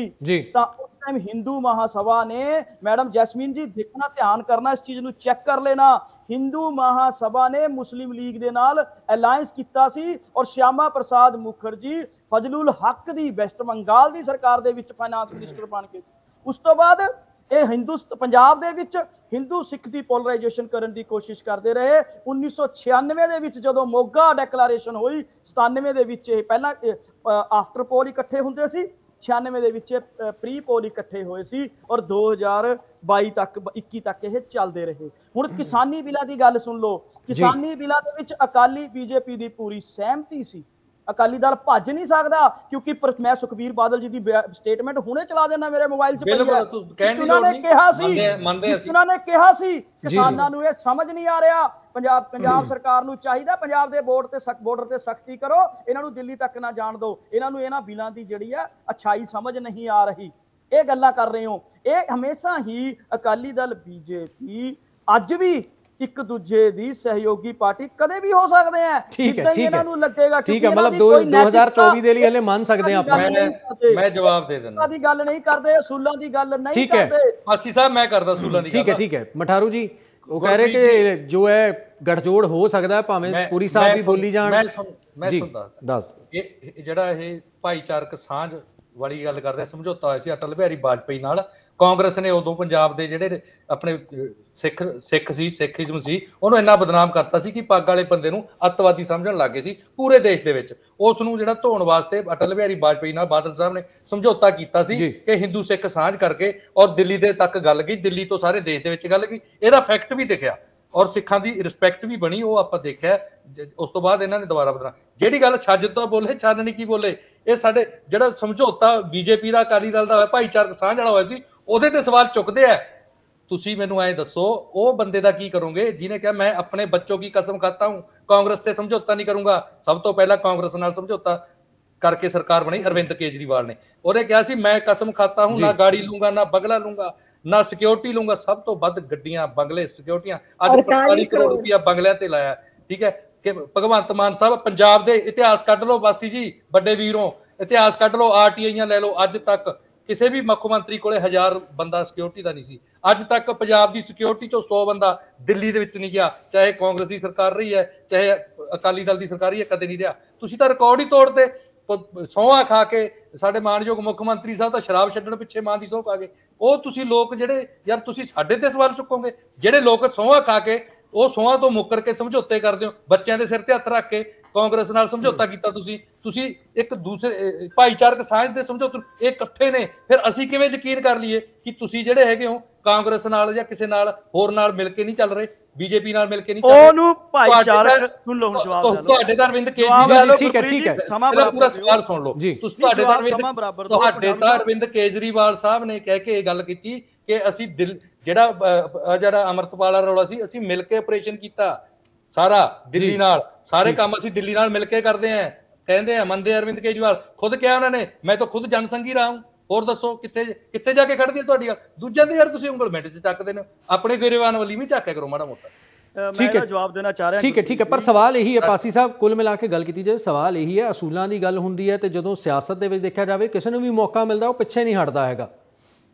तो उस टाइम हिंदू महासभा ने, मैडम जैस्मीन जी देखना ध्यान करना इस चीज़ नूं चेक कर लेना, हिंदू महासभा ने मुस्लिम लीग दे नाल अलायंस कीता सी और श्यामा प्रसाद मुखर्जी फजलुल हक दी वेस्ट बंगाल की सरकार दे विच फाइनांस मिनिस्टर बन के सी। उस तो बाद ਇਹ ਪੰਜਾਬ ਦੇ ਵਿੱਚ ਹਿੰਦੂ ਸਿੱਖ ਦੀ ਪੋਲਰਾਈਜੇਸ਼ਨ ਕਰਨ ਦੀ ਕੋਸ਼ਿਸ਼ ਕਰਦੇ ਰਹੇ। 1996 ਦੇ ਵਿੱਚ ਜਦੋਂ ਮੋਗਾ ਡੈਕਲੇਰੇਸ਼ਨ ਹੋਈ, 97 ਦੇ ਵਿੱਚ ਇਹ ਪਹਿਲਾਂ ਆਫਟਰ ਪੋਲ ਇਕੱਠੇ ਹੁੰਦੇ ਸੀ, 96 ਦੇ ਵਿੱਚ ਪ੍ਰੀ ਪੋਲ ਇਕੱਠੇ ਹੋਏ ਸੀ, ਔਰ 2022 ਤੱਕ 21 ਤੱਕ ਇਹ ਚੱਲਦੇ ਰਹੇ। ਹੁਣ ਕਿਸਾਨੀ ਬਿੱਲਾਂ ਦੀ ਗੱਲ ਸੁਣ ਲਓ। ਕਿਸਾਨੀ ਬਿੱਲਾਂ ਦੇ ਵਿੱਚ ਅਕਾਲੀ ਬੀਜੇਪੀ ਦੀ ਪੂਰੀ ਸਹਿਮਤੀ ਸੀ। ਅਕਾਲੀ ਦਲ ਭੱਜ ਨਹੀਂ ਸਕਦਾ, ਕਿਉਂਕਿ ਮੈਂ ਸੁਖਬੀਰ ਬਾਦਲ ਜੀ ਦੀ ਸਟੇਟਮੈਂਟ ਹੁਣੇ ਚਲਾ ਦੇਣਾ, ਮੇਰੇ ਮੋਬਾਈਲ 'ਚ ਪਈ ਹੈ। ਉਹਨਾਂ ਨੇ ਕਿਹਾ ਸੀ ਕਿਸਾਨਾਂ ਨੂੰ ਇਹ ਸਮਝ ਨਹੀਂ ਆ ਰਿਹਾ। ਪੰਜਾਬ ਸਰਕਾਰ ਨੂੰ ਚਾਹੀਦਾ ਪੰਜਾਬ ਦੇ ਬਾਰਡਰ ਤੇ ਸਖਤੀ ਕਰੋ, ਇਹਨਾਂ ਨੂੰ ਦਿੱਲੀ ਤੱਕ ਨਾ ਜਾਣ ਦਿਓ, ਇਹਨਾਂ ਨੂੰ ਇਹਨਾਂ ਬਿੱਲਾਂ ਦੀ ਜਿਹੜੀ ਹੈ ਅੱਛਾਈ ਸਮਝ ਨਹੀਂ ਆ ਰਹੀ। ਇਹ ਗੱਲਾਂ ਕਰ ਰਹੇ ਹੋ। ਇਹ ਹਮੇਸ਼ਾ ਹੀ ਅਕਾਲੀ ਦਲ ਬੀਜੇਪੀ ਅੱਜ ਵੀ ਇੱਕ ਦੂਜੇ ਦੀ ਸਹਿਯੋਗੀ ਪਾਰਟੀ ਕਦੇ ਵੀ ਹੋ ਸਕਦੇ ਆ। ਇਹਨਾਂ ਨੂੰ ਲੱਗੇਗਾ ਠੀਕ ਹੈ, ਮਤਲਬ 2024 ਦੇ ਲਈ ਹਲੇ ਮੰਨ ਸਕਦੇ ਆ ਆਪਾਂ। ਮੈਂ ਜਵਾਬ ਦੇ ਦਿੰਦਾ, ਦੀ ਗੱਲ ਨਹੀਂ ਕਰਦੇ, ਅਸੂਲਾਂ ਦੀ ਗੱਲ ਨਹੀਂ ਕਰਦੇ। ਮਾਸੀ ਸਾਹਿਬ ਮੈਂ ਕਰਦਾ ਅਸੂਲਾਂ ਦੀ ਗੱਲ। ਠੀਕ ਹੈ ਮਠਾਰੂ ਜੀ, ਉਹ ਕਹਿ ਰਹੇ ਕਿ ਜੋ ਹੈ ਗੱਠਜੋੜ ਹੋ ਸਕਦਾ, ਭਾਵੇਂ ਪੂਰੀ ਸਾਹਿਬ ਵੀ ਬੋਲੀ ਜਾਣ। ਮੈਂ ਦੱਸ ਇਹ ਜਿਹੜਾ ਇਹ ਭਾਈਚਾਰਕ ਸਾਂਝ ਵਾਲੀ ਗੱਲ ਕਰਦੇ, ਸਮਝੌਤਾ ਹੋਇਆ ਸੀ ਅਟਲ ਬਿਹਾਰੀ ਵਾਜਪੇਈ ਨਾਲ। ਕਾਂਗਰਸ ਨੇ ਉਦੋਂ ਪੰਜਾਬ ਦੇ ਜਿਹੜੇ ਆਪਣੇ ਸਿੱਖਿਜ਼ਮ ਸੀ ਉਹਨੂੰ ਇੰਨਾ ਬਦਨਾਮ ਕਰਤਾ ਸੀ ਕਿ ਪੱਗ ਵਾਲੇ ਬੰਦੇ ਨੂੰ ਅੱਤਵਾਦੀ ਸਮਝਣ ਲੱਗ ਗਏ ਸੀ ਪੂਰੇ ਦੇਸ਼ ਦੇ ਵਿੱਚ। ਉਸ ਨੂੰ ਜਿਹੜਾ ਧੋਣ ਵਾਸਤੇ ਅਟਲ ਬਿਹਾਰੀ ਵਾਜਪੇਈ ਨਾਲ ਬਾਦਲ ਸਾਹਿਬ ਨੇ ਸਮਝੌਤਾ ਕੀਤਾ ਸੀ ਕਿ ਹਿੰਦੂ ਸਿੱਖ ਸਾਂਝ ਕਰਕੇ, ਔਰ ਦਿੱਲੀ ਦੇ ਤੱਕ ਗੱਲ ਗਈ, ਦਿੱਲੀ ਤੋਂ ਸਾਰੇ ਦੇਸ਼ ਦੇ ਵਿੱਚ ਗੱਲ ਗਈ। ਇਹਦਾ ਫੈਕਟ ਵੀ ਦਿਖਿਆ ਔਰ ਸਿੱਖਾਂ ਦੀ ਰਿਸਪੈਕਟ ਵੀ ਬਣੀ, ਉਹ ਆਪਾਂ ਦੇਖਿਆ। ਉਸ ਤੋਂ ਬਾਅਦ ਇਹਨਾਂ ਨੇ ਦੁਬਾਰਾ ਬਦਨਾਮ, ਜਿਹੜੀ ਗੱਲ ਛੱਜ ਤੋਂ ਬੋਲੇ ਛਾਨਣੀ ਕੀ ਬੋਲੇ। ਇਹ ਸਾਡੇ ਜਿਹੜਾ ਸਮਝੌਤਾ ਬੀਜੇਪੀ ਦਾ ਅਕਾਲੀ ਦਲ ਦਾ ਹੋਇਆ, ਭਾਈਚਾਰਕ ਸਾਂਝ ਵਾਲਾ ਹੋਇਆ ਸੀ, ਉਹਦੇ ਤੇ ਸਵਾਲ ਚੁੱਕਦੇ ਆ। ਤੁਸੀਂ ਮੈਨੂੰ ਐਂ ਦੱਸੋ, ਉਹ ਬੰਦੇ ਦਾ ਕੀ ਕਰੋਗੇ ਜਿਹਨੇ ਕਿਹਾ ਮੈਂ ਆਪਣੇ ਬੱਚੋਂ ਕੀ ਕਸਮ ਖਾਤਾ ਹੂੰ, ਕਾਂਗਰਸ ਤੇ ਸਮਝੌਤਾ ਨਹੀਂ ਕਰੂੰਗਾ। ਸਭ ਤੋਂ ਪਹਿਲਾਂ ਕਾਂਗਰਸ ਨਾਲ ਸਮਝੌਤਾ ਕਰਕੇ ਸਰਕਾਰ ਬਣੀ ਅਰਵਿੰਦ ਕੇਜਰੀਵਾਲ ਨੇ। ਉਹਨੇ ਕਿਹਾ ਸੀ ਮੈਂ ਕਸਮ ਖਾਤਾ ਹੂੰ, ਨਾ ਗਾੜੀ ਲੂੰਗਾ, ਨਾ ਬਗਲਾ ਲੂੰਗਾ, ਨਾ ਸਿਕਿਉਰਿਟੀ ਲੂੰਗਾ। ਸਭ ਤੋਂ ਵੱਧ ਗੱਡੀਆਂ, ਬੰਗਲੇ, ਸਿਕਿਉਰਿਟੀਆਂ ਅੱਜ 45 ਕਰੋੜ ਰੁਪਇਆ ਬੰਗਲਿਆਂ ਤੇ ਲਾਇਆ। ਠੀਕ ਹੈ ਕਿ ਭਗਵੰਤ ਮਾਨ ਸਾਹਿਬ ਪੰਜਾਬ ਦੇ ਇਤਿਹਾਸ ਕੱਢ ਲਓ, ਵਾਸੀ ਜੀ ਵੱਡੇ ਵੀਰੋਂ, ਇਤਿਹਾਸ ਕੱਢ ਲਓ, ਆਰਟੀਆਈਆਂ ਲੈ ਲਓ। ਅੱਜ ਤੱਕ ਕਿਸੇ ਵੀ ਮੁੱਖ ਮੰਤਰੀ ਕੋਲੇ 1000 ਬੰਦਾ ਸਿਕਿਉਰਿਟੀ ਦਾ ਨਹੀਂ ਸੀ। ਅੱਜ ਤੱਕ ਪੰਜਾਬ ਦੀ ਸਿਕਿਉਰਿਟੀ ਚੋਂ 100 ਬੰਦਾ ਦਿੱਲੀ ਦੇ ਵਿੱਚ ਨਹੀਂ ਗਿਆ, ਚਾਹੇ ਕਾਂਗਰਸ ਦੀ ਸਰਕਾਰ ਰਹੀ ਹੈ, ਚਾਹੇ ਅਕਾਲੀ ਦਲ ਦੀ ਸਰਕਾਰ ਰਹੀ ਹੈ, ਕਦੇ ਨਹੀਂ ਰਿਹਾ। ਤੁਸੀਂ ਤਾਂ ਰਿਕਾਰਡ ਹੀ ਤੋੜਦੇ। ਸਹੁੰਆਂ ਖਾ ਕੇ ਸਾਡੇ ਮਾਣਯੋਗ ਮੁੱਖ ਮੰਤਰੀ ਸਾਹਿਬ ਤਾਂ ਸ਼ਰਾਬ ਛੱਡਣ ਪਿੱਛੇ ਮਾਂ ਦੀ ਸਹੁੰ ਖਾ ਗਏ। ਉਹ ਤੁਸੀਂ ਲੋਕ ਜਿਹੜੇ ਯਾਰ ਤੁਸੀਂ ਸਾਡੇ ਤੇ ਸਵਾਲ ਚੁੱਕੋਗੇ, ਜਿਹੜੇ ਲੋਕ ਸਹੁੰਆਂ ਖਾ ਕੇ ਉਹ ਸਹੁੰਆਂ ਤੋਂ ਮੁੱਕਰ ਕੇ ਸਮਝੌਤੇ ਕਰਦੇ ਹੋ, ਬੱਚਿਆਂ ਦੇ ਸਿਰ ਤੇ ਹੱਥ ਰੱਖ ਕੇ ਕਾਂਗਰਸ ਨਾਲ ਸਮਝੌਤਾ ਕੀਤਾ। ਤੁਸੀਂ ਇੱਕ ਦੂਸਰੇ ਭਾਈਚਾਰਕ ਸਾਂਝ ਦੇ ਸਮਝੌਤੇ, ਇਹ ਇਕੱਠੇ ਨੇ। ਫਿਰ ਅਸੀਂ ਕਿਵੇਂ ਯਕੀਨ ਕਰ ਲਈਏ ਕਿ ਤੁਸੀਂ ਜਿਹੜੇ ਹੈਗੇ ਹੋ ਕਾਂਗਰਸ ਨਾਲ ਜਾਂ ਕਿਸੇ ਨਾਲ ਹੋਰ ਨਾਲ ਮਿਲ ਕੇ ਨਹੀਂ ਚੱਲ ਰਹੇ, ਬੀਜੇਪੀ ਨਾਲ ਮਿਲ ਕੇ ਨਹੀਂ ਚੱਲ ਰਹੇ? ਉਹਨੂੰ ਭਾਈਚਾਰਕ ਸੁਣ ਲਓ, ਜਵਾਬ ਦੇ ਲਓ। ਤੁਹਾਡੇ ਤਾਂ ਅਰਵਿੰਦ ਕੇਜਰੀਵਾਲ, ਠੀਕ ਹੈ ਸਮਾਂ ਪੂਰਾ ਸਵਾਲ ਸੁਣ ਲਓ। ਤੁਹਾਡੇ ਤਾਂ ਅਰਵਿੰਦ ਕੇਜਰੀਵਾਲ ਸਾਹਿਬ ਨੇ ਕਹਿ ਕੇ ਇਹ ਗੱਲ ਕੀਤੀ ਕਿ ਅਸੀਂ ਜਿਹੜਾ ਅੰਮ੍ਰਿਤਪਾਲ ਦਾ ਰੌਲਾ ਸੀ, ਅਸੀਂ ਮਿਲ ਕੇ ਆਪਰੇਸ਼ਨ ਕੀਤਾ ਸਾਰਾ ਦਿੱਲੀ ਨਾਲ, ਸਾਰੇ ਕੰਮ ਅਸੀਂ ਦਿੱਲੀ ਨਾਲ ਮਿਲ ਕੇ ਕਰਦੇ ਆਂ, ਕਹਿੰਦੇ ਆ, ਮੰਨਦੇ ਅਰਵਿੰਦ ਕੇਜਰੀਵਾਲ। ਖੁਦ ਕਿਹਾ ਉਹਨਾਂ ਨੇ, ਮੈਂ ਤਾਂ ਖੁਦ ਜਨਸੰਘੀ ਰਹਾ ਹੂੰ। ਹੋਰ ਦੱਸੋ ਕਿੱਥੇ ਜਾ ਕੇ ਖੜਦੀ ਹੈ ਤੁਹਾਡੀ ਗੱਲ? ਦੂਜਿਆਂ ਦੇ ਯਾਰ ਤੁਸੀਂ ਉਂਗਲ ਮਿੰਟ 'ਚ ਚੱਕਦੇ ਨੇ, ਆਪਣੇ ਗੇਰੇਵਾਨ ਵਾਲੀ ਵੀ ਚੱਕਿਆ ਕਰੋ ਮਾੜਾ ਮੋਟਾ। ਠੀਕ ਹੈ, ਜਵਾਬ ਦੇਣਾ ਚਾਹ ਰਿਹਾ। ਠੀਕ ਹੈ, ਪਰ ਸਵਾਲ ਇਹੀ ਹੈ ਪਾਸੀ ਸਾਹਿਬ, ਕੁੱਲ ਮਿਲਾ ਕੇ ਗੱਲ ਕੀਤੀ ਜਾਏ, ਸਵਾਲ ਇਹੀ ਹੈ, ਅਸੂਲਾਂ ਦੀ ਗੱਲ ਹੁੰਦੀ ਹੈ ਤੇ ਜਦੋਂ ਸਿਆਸਤ ਦੇ ਵਿੱਚ ਦੇਖਿਆ ਜਾਵੇ ਕਿਸੇ ਨੂੰ ਵੀ ਮੌਕਾ ਮਿਲਦਾ ਉਹ ਪਿੱਛੇ ਨਹੀਂ ਹਟਦਾ ਹੈਗਾ।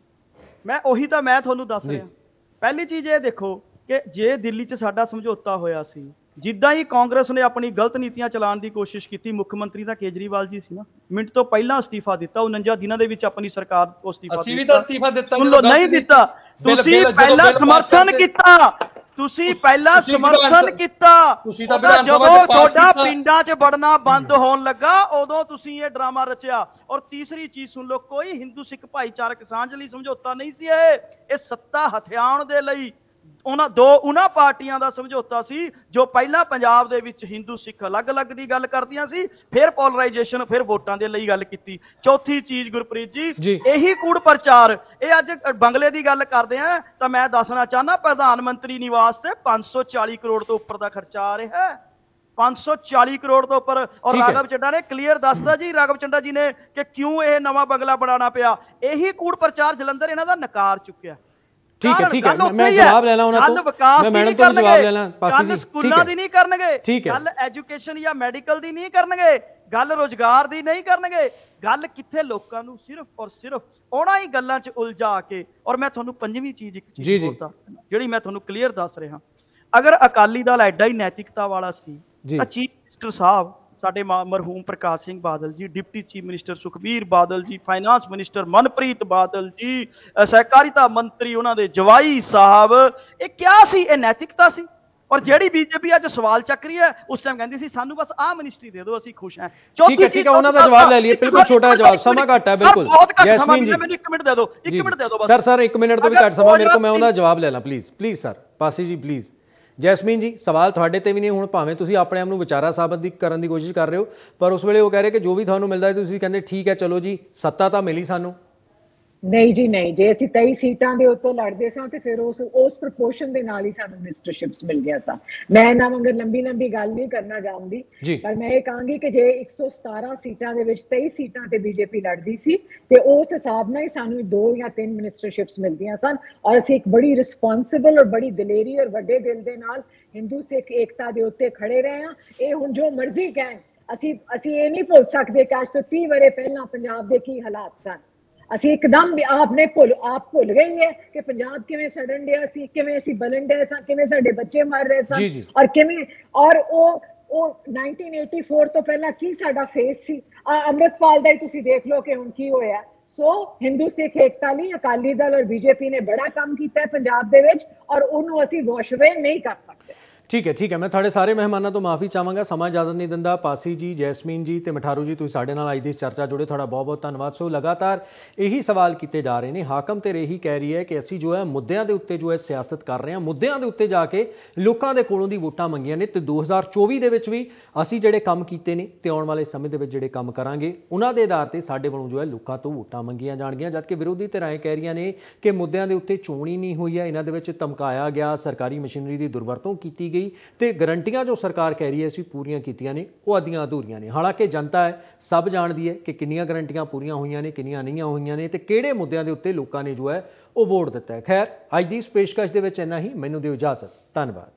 ਮੈਂ ਤੁਹਾਨੂੰ ਦੱਸ ਰਿਹਾ। ਪਹਿਲੀ ਚੀਜ਼ ਇਹ ਦੇਖੋ ਕਿ ਜੇ ਦਿੱਲੀ 'ਚ ਸਾਡਾ ਸਮਝੌਤਾ ਹੋਇਆ ਸੀ, ਜਿੱਦਾਂ ਹੀ ਕਾਂਗਰਸ ਨੇ ਆਪਣੀ ਗਲਤ ਨੀਤੀਆਂ ਚਲਾਉਣ ਦੀ ਕੋਸ਼ਿਸ਼ ਕੀਤੀ, ਮੁੱਖ ਮੰਤਰੀ ਤਾਂ ਕੇਜਰੀਵਾਲ ਜੀ ਸੀ ਨਾ, ਮਿੰਟ ਤੋਂ ਪਹਿਲਾਂ ਅਸਤੀਫਾ ਦਿੱਤਾ। 49 ਦਿਨਾਂ ਦੇ ਵਿੱਚ ਆਪਣੀ ਸਰਕਾਰ ਤੋਂ ਅਸਤੀਫਾ ਅਸੀਂ ਵੀ ਤਾਂ ਅਸਤੀਫਾ ਦਿੱਤਾ ਨਹੀਂ ਦਿੱਤਾ। ਤੁਸੀਂ ਪਹਿਲਾਂ ਸਮਰਥਨ ਕੀਤਾ, ਤੁਸੀਂ ਪਹਿਲਾਂ ਸਮਰਥਨ ਕੀਤਾ। ਜਦੋਂ ਤੁਹਾਡਾ ਪਿੰਡਾਂ 'ਚ ਵੜਨਾ ਬੰਦ ਹੋਣ ਲੱਗਾ, ਉਦੋਂ ਤੁਸੀਂ ਇਹ ਡਰਾਮਾ ਰਚਿਆ। ਔਰ ਤੀਸਰੀ ਚੀਜ਼ ਸੁਣ ਲਓ, ਕੋਈ ਹਿੰਦੂ ਸਿੱਖ ਭਾਈਚਾਰਕ ਸਾਂਝ ਲਈ ਸਮਝੌਤਾ ਨਹੀਂ ਸੀ। ਇਹ ਸੱਤਾ ਹਥਿਆਉਣ ਦੇ ਲਈ ਉਹਨਾਂ ਪਾਰਟੀਆਂ ਦਾ ਸਮਝੌਤਾ ਸੀ ਜੋ ਪਹਿਲਾਂ ਪੰਜਾਬ ਦੇ ਵਿੱਚ ਹਿੰਦੂ ਸਿੱਖ ਅਲੱਗ-ਅਲੱਗ ਦੀ ਗੱਲ ਕਰਦੀਆਂ ਸੀ, ਫਿਰ ਪੋਲਰਾਈਜੇਸ਼ਨ, ਫਿਰ ਵੋਟਾਂ ਦੇ ਲਈ ਗੱਲ ਕੀਤੀ। ਚੌਥੀ ਚੀਜ਼ ਗੁਰਪ੍ਰੀਤ ਜੀ, ਇਹੀ ਕੂੜ ਪ੍ਰਚਾਰ। ਇਹ ਅੱਜ ਬੰਗਲੇ ਦੀ ਗੱਲ ਕਰਦੇ ਆ ਤਾਂ ਮੈਂ ਦੱਸਣਾ ਚਾਹੁੰਦਾ, ਪ੍ਰਧਾਨ ਮੰਤਰੀ ਨਿਵਾਸ ਤੇ 540 ਕਰੋੜ ਤੋਂ ਉੱਪਰ ਦਾ ਖਰਚਾ ਆ ਰਿਹਾ ਹੈ। 540 ਕਰੋੜ ਤੋਂ ਉੱਪਰ। ਔਰ ਰਾਘਵ ਚੱਡਾ ਨੇ ਕਲੀਅਰ ਦੱਸਦਾ ਜੀ, ਰਾਘਵ ਚੱਡਾ ਜੀ ਨੇ, ਕਿ ਕਿਉਂ ਇਹ ਨਵਾਂ ਬੰਗਲਾ ਬਣਾਉਣਾ ਪਿਆ। ਇਹੀ ਕੂੜ ਪ੍ਰਚਾਰ ਜਲੰਧਰ ਇਹਨਾਂ ਦਾ ਨਕਾਰ ਚੁੱਕਿਆ। ਠੀਕ ਹੈ, ਮੈਂ ਜਵਾਬ ਲੈਣਾ ਉਹਨਾਂ ਤੋਂ, ਮੈਂ ਮੈਡਮ ਤੋਂ ਜਵਾਬ ਲੈਣਾ। ਗੱਲ ਸਕੂਲਾਂ ਦੀ ਨਹੀਂ ਕਰਨਗੇ, ਗੱਲ ਐਜੂਕੇਸ਼ਨ ਜਾਂ ਮੈਡੀਕਲ ਦੀ ਨਹੀਂ ਕਰਨਗੇ, ਗੱਲ ਰੋਜ਼ਗਾਰ ਦੀ ਨਹੀਂ ਕਰਨਗੇ, ਗੱਲ ਕਿੱਥੇ ਲੋਕਾਂ ਨੂੰ ਸਿਰਫ ਔਰ ਸਿਰਫ ਉਹਨਾਂ ਹੀ ਗੱਲਾਂ 'ਚ ਉਲਝਾ ਕੇ। ਔਰ ਮੈਂ ਤੁਹਾਨੂੰ ਪੰਜਵੀਂ ਚੀਜ਼, ਇੱਕ ਚੀਜ਼ ਬੋਲਦਾ ਜਿਹੜੀ ਮੈਂ ਤੁਹਾਨੂੰ ਕਲੀਅਰ ਦੱਸ ਰਿਹਾ, ਅਗਰ ਅਕਾਲੀ ਦਲ ਐਡਾ ਹੀ ਨੈਤਿਕਤਾ ਵਾਲਾ ਸੀ ਤਾਂ ਚੀਫ ਮਿਨਿਸਟਰ ਸਾਹਿਬ ਸਾਡੇ ਮਰਹੂਮ ਪ੍ਰਕਾਸ਼ Singh Badal ji, deputy chief minister Sukhbir Badal ji, finance minister Manpreet Badal ji, ਸਹਿਕਾਰਿਤਾ ਮੰਤਰੀ ਉਹਨਾਂ ਦੇ ਜਵਾਈ ਸਾਹਿਬ, ਇਹ ਕਿਆ ਸੀ? ਇਹ ਨੈਤਿਕਤਾ ਸੀ? ਔਰ ਜਿਹੜੀ ਬੀਜੇਪੀ ਅੱਜ ਸਵਾਲ ਚੱਕ ਰਹੀ ਹੈ, ਉਸ ਟਾਈਮ ਕਹਿੰਦੀ ਸੀ ਸਾਨੂੰ ਬਸ ਆਹ ਮਿਨਿਸਟਰੀ ਦੇ ਦਿਓ, ਅਸੀਂ ਖੁਸ਼ ਹਾਂ। ਠੀਕ ਹੈ, ਉਹਨਾਂ ਦਾ ਜਵਾਬ ਲੈ ਲਈਏ। ਬਿਲਕੁਲ ਛੋਟਾ ਜਵਾਬ, ਸਮਾਂ ਘੱਟ ਹੈ। ਬਿਲਕੁਲ ਬਹੁਤ ਘੱਟ ਸਮਾਂ, ਜੈਸਮੀਨ ਜੀ ਮੈਨੂੰ 1 ਮਿੰਟ ਦੇ ਦਿਓ, 1 ਮਿੰਟ ਦੇ ਦਿਓ ਬਸ। ਸਰ 1 ਮਿੰਟ ਤੋਂ ਵੀ ਘੱਟ ਸਮਾਂ ਮੇਰੇ ਕੋਲ, ਮੈਂ ਉਹਨਾਂ ਦਾ ਜਵਾਬ ਲੈ ਲਾਂ ਪਲੀਜ਼ ਸਰ। ਪਾਸੀ ਜੀ ਪਲੀਜ਼। ਜੈਸਮੀਨ ਜੀ, ਸਵਾਲ ਤੁਹਾਡੇ ਤੇ ਵੀ ਨਹੀਂ, ਹੁਣ ਭਾਵੇਂ ਤੁਸੀਂ ਆਪਣੇ ਆਪ ਨੂੰ ਵਿਚਾਰਾ ਸਾਬਤ ਕਰਨ ਦੀ ਕੋਸ਼ਿਸ਼ ਕਰ ਰਹੇ ਹੋ, ਪਰ ਉਸ ਵੇਲੇ ਉਹ ਕਹਿ ਰਹੇ ਕਿ ਜੋ ਵੀ ਤੁਹਾਨੂੰ ਮਿਲਦਾ ਹੈ ਤੁਸੀਂ ਕਹਿੰਦੇ ਠੀਕ ਹੈ ਚਲੋ ਜੀ, ਸੱਤਾ ਤਾਂ ਮਿਲੀ ਸਾਨੂੰ। ਨਹੀਂ ਜੀ ਨਹੀਂ, ਜੇ ਅਸੀਂ 23 ਸੀਟਾਂ ਦੇ ਉੱਤੇ ਲੜਦੇ ਸਾਂ ਤੇ ਫਿਰ ਉਸ ਪ੍ਰਪੋਰਸ਼ਨ ਦੇ ਨਾਲ ਹੀ ਸਾਨੂੰ ਮਿਨਿਸਟਰਸ਼ਿਪਸ ਮਿਲ ਗਿਆ ਸਾਂ। ਮੈਂ ਇਹਨਾਂ ਵਾਂਗਰ ਲੰਬੀ ਗੱਲ ਨਹੀਂ ਕਰਨਾ ਚਾਹੁੰਦੀ, ਪਰ ਮੈਂ ਇਹ ਕਹਾਂਗੀ ਕਿ ਜੇ 117 ਸੀਟਾਂ ਦੇ ਵਿੱਚ 23 ਸੀਟਾਂ ਤੇ ਬੀਜੇਪੀ ਲੜਦੀ ਸੀ ਤੇ ਉਸ ਹਿਸਾਬ ਨਾਲ ਹੀ ਸਾਨੂੰ 2 ਜਾਂ 3 ਮਿਨਿਸਟਰਸ਼ਿਪਸ ਮਿਲਦੀਆਂ ਸਨ, ਔਰ ਅਸੀਂ ਇੱਕ ਬੜੀ ਰਿਸਪੌਂਸਿਬਲ ਔਰ ਬੜੀ ਦਲੇਰੀ ਔਰ ਵੱਡੇ ਦਿਲ ਦੇ ਨਾਲ ਹਿੰਦੂ ਸਿੱਖ ਏਕਤਾ ਦੇ ਉੱਤੇ ਖੜੇ ਰਹੇ ਹਾਂ। ਇਹ ਹੁਣ ਜੋ ਮਰਜ਼ੀ ਕਹਿਣ, ਅਸੀਂ ਇਹ ਨਹੀਂ ਭੁੱਲ ਸਕਦੇ ਕਿ ਅੱਜ ਤੋਂ 30 ਵਰੇ ਪਹਿਲਾਂ ਪੰਜਾਬ ਦੇ ਕੀ ਹਾਲਾਤ ਸਨ। ਅਸੀਂ ਇੱਕਦਮ ਆਪ ਭੁੱਲ ਗਏ ਹੈ ਕਿ ਪੰਜਾਬ ਕਿਵੇਂ ਸੜਨ ਡਿਆ ਸੀ, ਕਿਵੇਂ ਅਸੀਂ ਬਲਣ ਡਿਆ ਸਾਂ, ਕਿਵੇਂ ਸਾਡੇ ਬੱਚੇ ਮਰ ਰਹੇ ਸਨ, ਔਰ ਕਿਵੇਂ ਉਹ 1984 ਤੋਂ ਪਹਿਲਾਂ ਕੀ ਸਾਡਾ ਫੇਸ ਸੀ। ਅੰਮ੍ਰਿਤਪਾਲ ਦਾ ਹੀ ਤੁਸੀਂ ਦੇਖ ਲਓ ਕਿ ਹੁਣ ਕੀ ਹੋਇਆ। ਸੋ ਹਿੰਦੂ ਸਿੱਖ ਏਕਤਾ ਲਈ ਅਕਾਲੀ ਦਲ ਔਰ ਬੀਜੇਪੀ ਨੇ ਬੜਾ ਕੰਮ ਕੀਤਾ ਹੈ ਪੰਜਾਬ ਦੇ ਵਿੱਚ, ਔਰ ਉਹਨੂੰ ਅਸੀਂ ਵਾਸ਼ ਅਵੇ ਨਹੀਂ ਕਰ ਸਕਦੇ। ਠੀਕ ਹੈ, ਮੈਂ ਤੁਹਾਡੇ ਸਾਰੇ ਮਹਿਮਾਨਾਂ ਤੋਂ ਮਾਫੀ ਚਾਹਾਂਗਾ, ਸਮਾਂ ਇਜਾਜ਼ਤ ਨਹੀਂ ਦਿੰਦਾ। ਪਾਸੀ ਜੀ, ਜੈਸਮੀਨ ਜੀ ਤੇ ਮਠਾਰੂ ਜੀ, ਤੁਸੀਂ ਸਾਡੇ ਨਾਲ ਅੱਜ ਦੀ ਇਸ ਚਰਚਾ ਜੁੜੇ, ਤੁਹਾਡਾ ਬਹੁਤ ਧੰਨਵਾਦ। ਸੋ ਲਗਾਤਾਰ ਇਹੀ ਸਵਾਲ ਕੀਤੇ ਜਾ ਰਹੇ ਨੇ, ਹਾਕਮ ਧਿਰ ਇਹੀ ਕਹਿ ਰਹੀ ਹੈ ਕਿ ਅਸੀਂ ਜੋ ਹੈ ਮੁੱਦਿਆਂ ਦੇ ਉੱਤੇ ਜੋ ਹੈ ਸਿਆਸਤ ਕਰ ਰਹੇ ਹਾਂ, ਮੁੱਦਿਆਂ ਦੇ ਉੱਤੇ ਜਾ ਕੇ ਲੋਕਾਂ ਦੇ ਕੋਲੋਂ ਦੀ ਵੋਟਾਂ ਮੰਗੀਆਂ ਨੇ, ਤੇ 2024 ਦੇ ਵਿੱਚ ਵੀ ਅਸੀਂ ਜਿਹੜੇ ਕੰਮ ਕੀਤੇ ਨੇ ਤੇ ਆਉਣ ਵਾਲੇ ਸਮੇਂ ਦੇ ਵਿੱਚ ਜਿਹੜੇ ਕੰਮ ਕਰਾਂਗੇ ਉਹਨਾਂ ਦੇ ਆਧਾਰ ਤੇ ਸਾਡੇ ਵੱਲੋਂ ਜੋ ਹੈ ਲੋਕਾਂ ਤੋਂ ਵੋਟਾਂ ਮੰਗੀਆਂ ਜਾਣਗੀਆਂ। ਜਦਕਿ ਵਿਰੋਧੀ ਧਿਰਾਂ ਇਹ ਕਹਿ ਰਹੀਆਂ ਨੇ ਕਿ ਮੁੱਦਿਆਂ ਦੇ ਉੱਤੇ ਚੋਣ ਹੀ ਨਹੀਂ ਹੋਈ ਹੈ, ਇਹਨਾਂ ਦੇ ਵਿੱਚ ਧਮਕਾਇਆ ਗਿਆ, ਸਰਕਾਰੀ ਮਸ਼ੀਨਰੀ ਦੀ ਦੁਰਵਰਤੋਂ ਕੀਤੀ ਗਈ ਤੇ ਗਰੰਟੀਆਂ ਜੋ ਸਰਕਾਰ ਕਹਿ ਰਹੀ ਹੈ ਅਸੀਂ ਪੂਰੀਆਂ ਕੀਤੀਆਂ ਨੇ, ਉਹ ਅੱਧੀਆਂ ਅਧੂਰੀਆਂ ਨੇ। ਹਾਲਾਂਕਿ ਜਨਤਾ ਹੈ ਸਭ ਜਾਣਦੀ ਹੈ ਕਿ ਕਿੰਨੀਆਂ ਗਰੰਟੀਆਂ ਪੂਰੀਆਂ ਹੋਈਆਂ ਨੇ, ਕਿੰਨੀਆਂ ਨਹੀਂ ਹੋਈਆਂ ਨੇ ਤੇ ਕਿਹੜੇ ਮੁੱਦਿਆਂ ਦੇ ਉੱਤੇ ਲੋਕਾਂ ਨੇ ਜੋ ਹੈ ਉਹ ਵੋਟ ਦਿੱਤਾ ਹੈ। ਖੈਰ, ਅੱਜ ਦੀ ਇਸ ਪੇਸ਼ਕਸ਼ ਦੇ ਵਿੱਚ ਇੰਨਾ ਹੀ। ਮੈਨੂੰ ਦਿਓ ਇਜਾਜ਼ਤ। ਧੰਨਵਾਦ।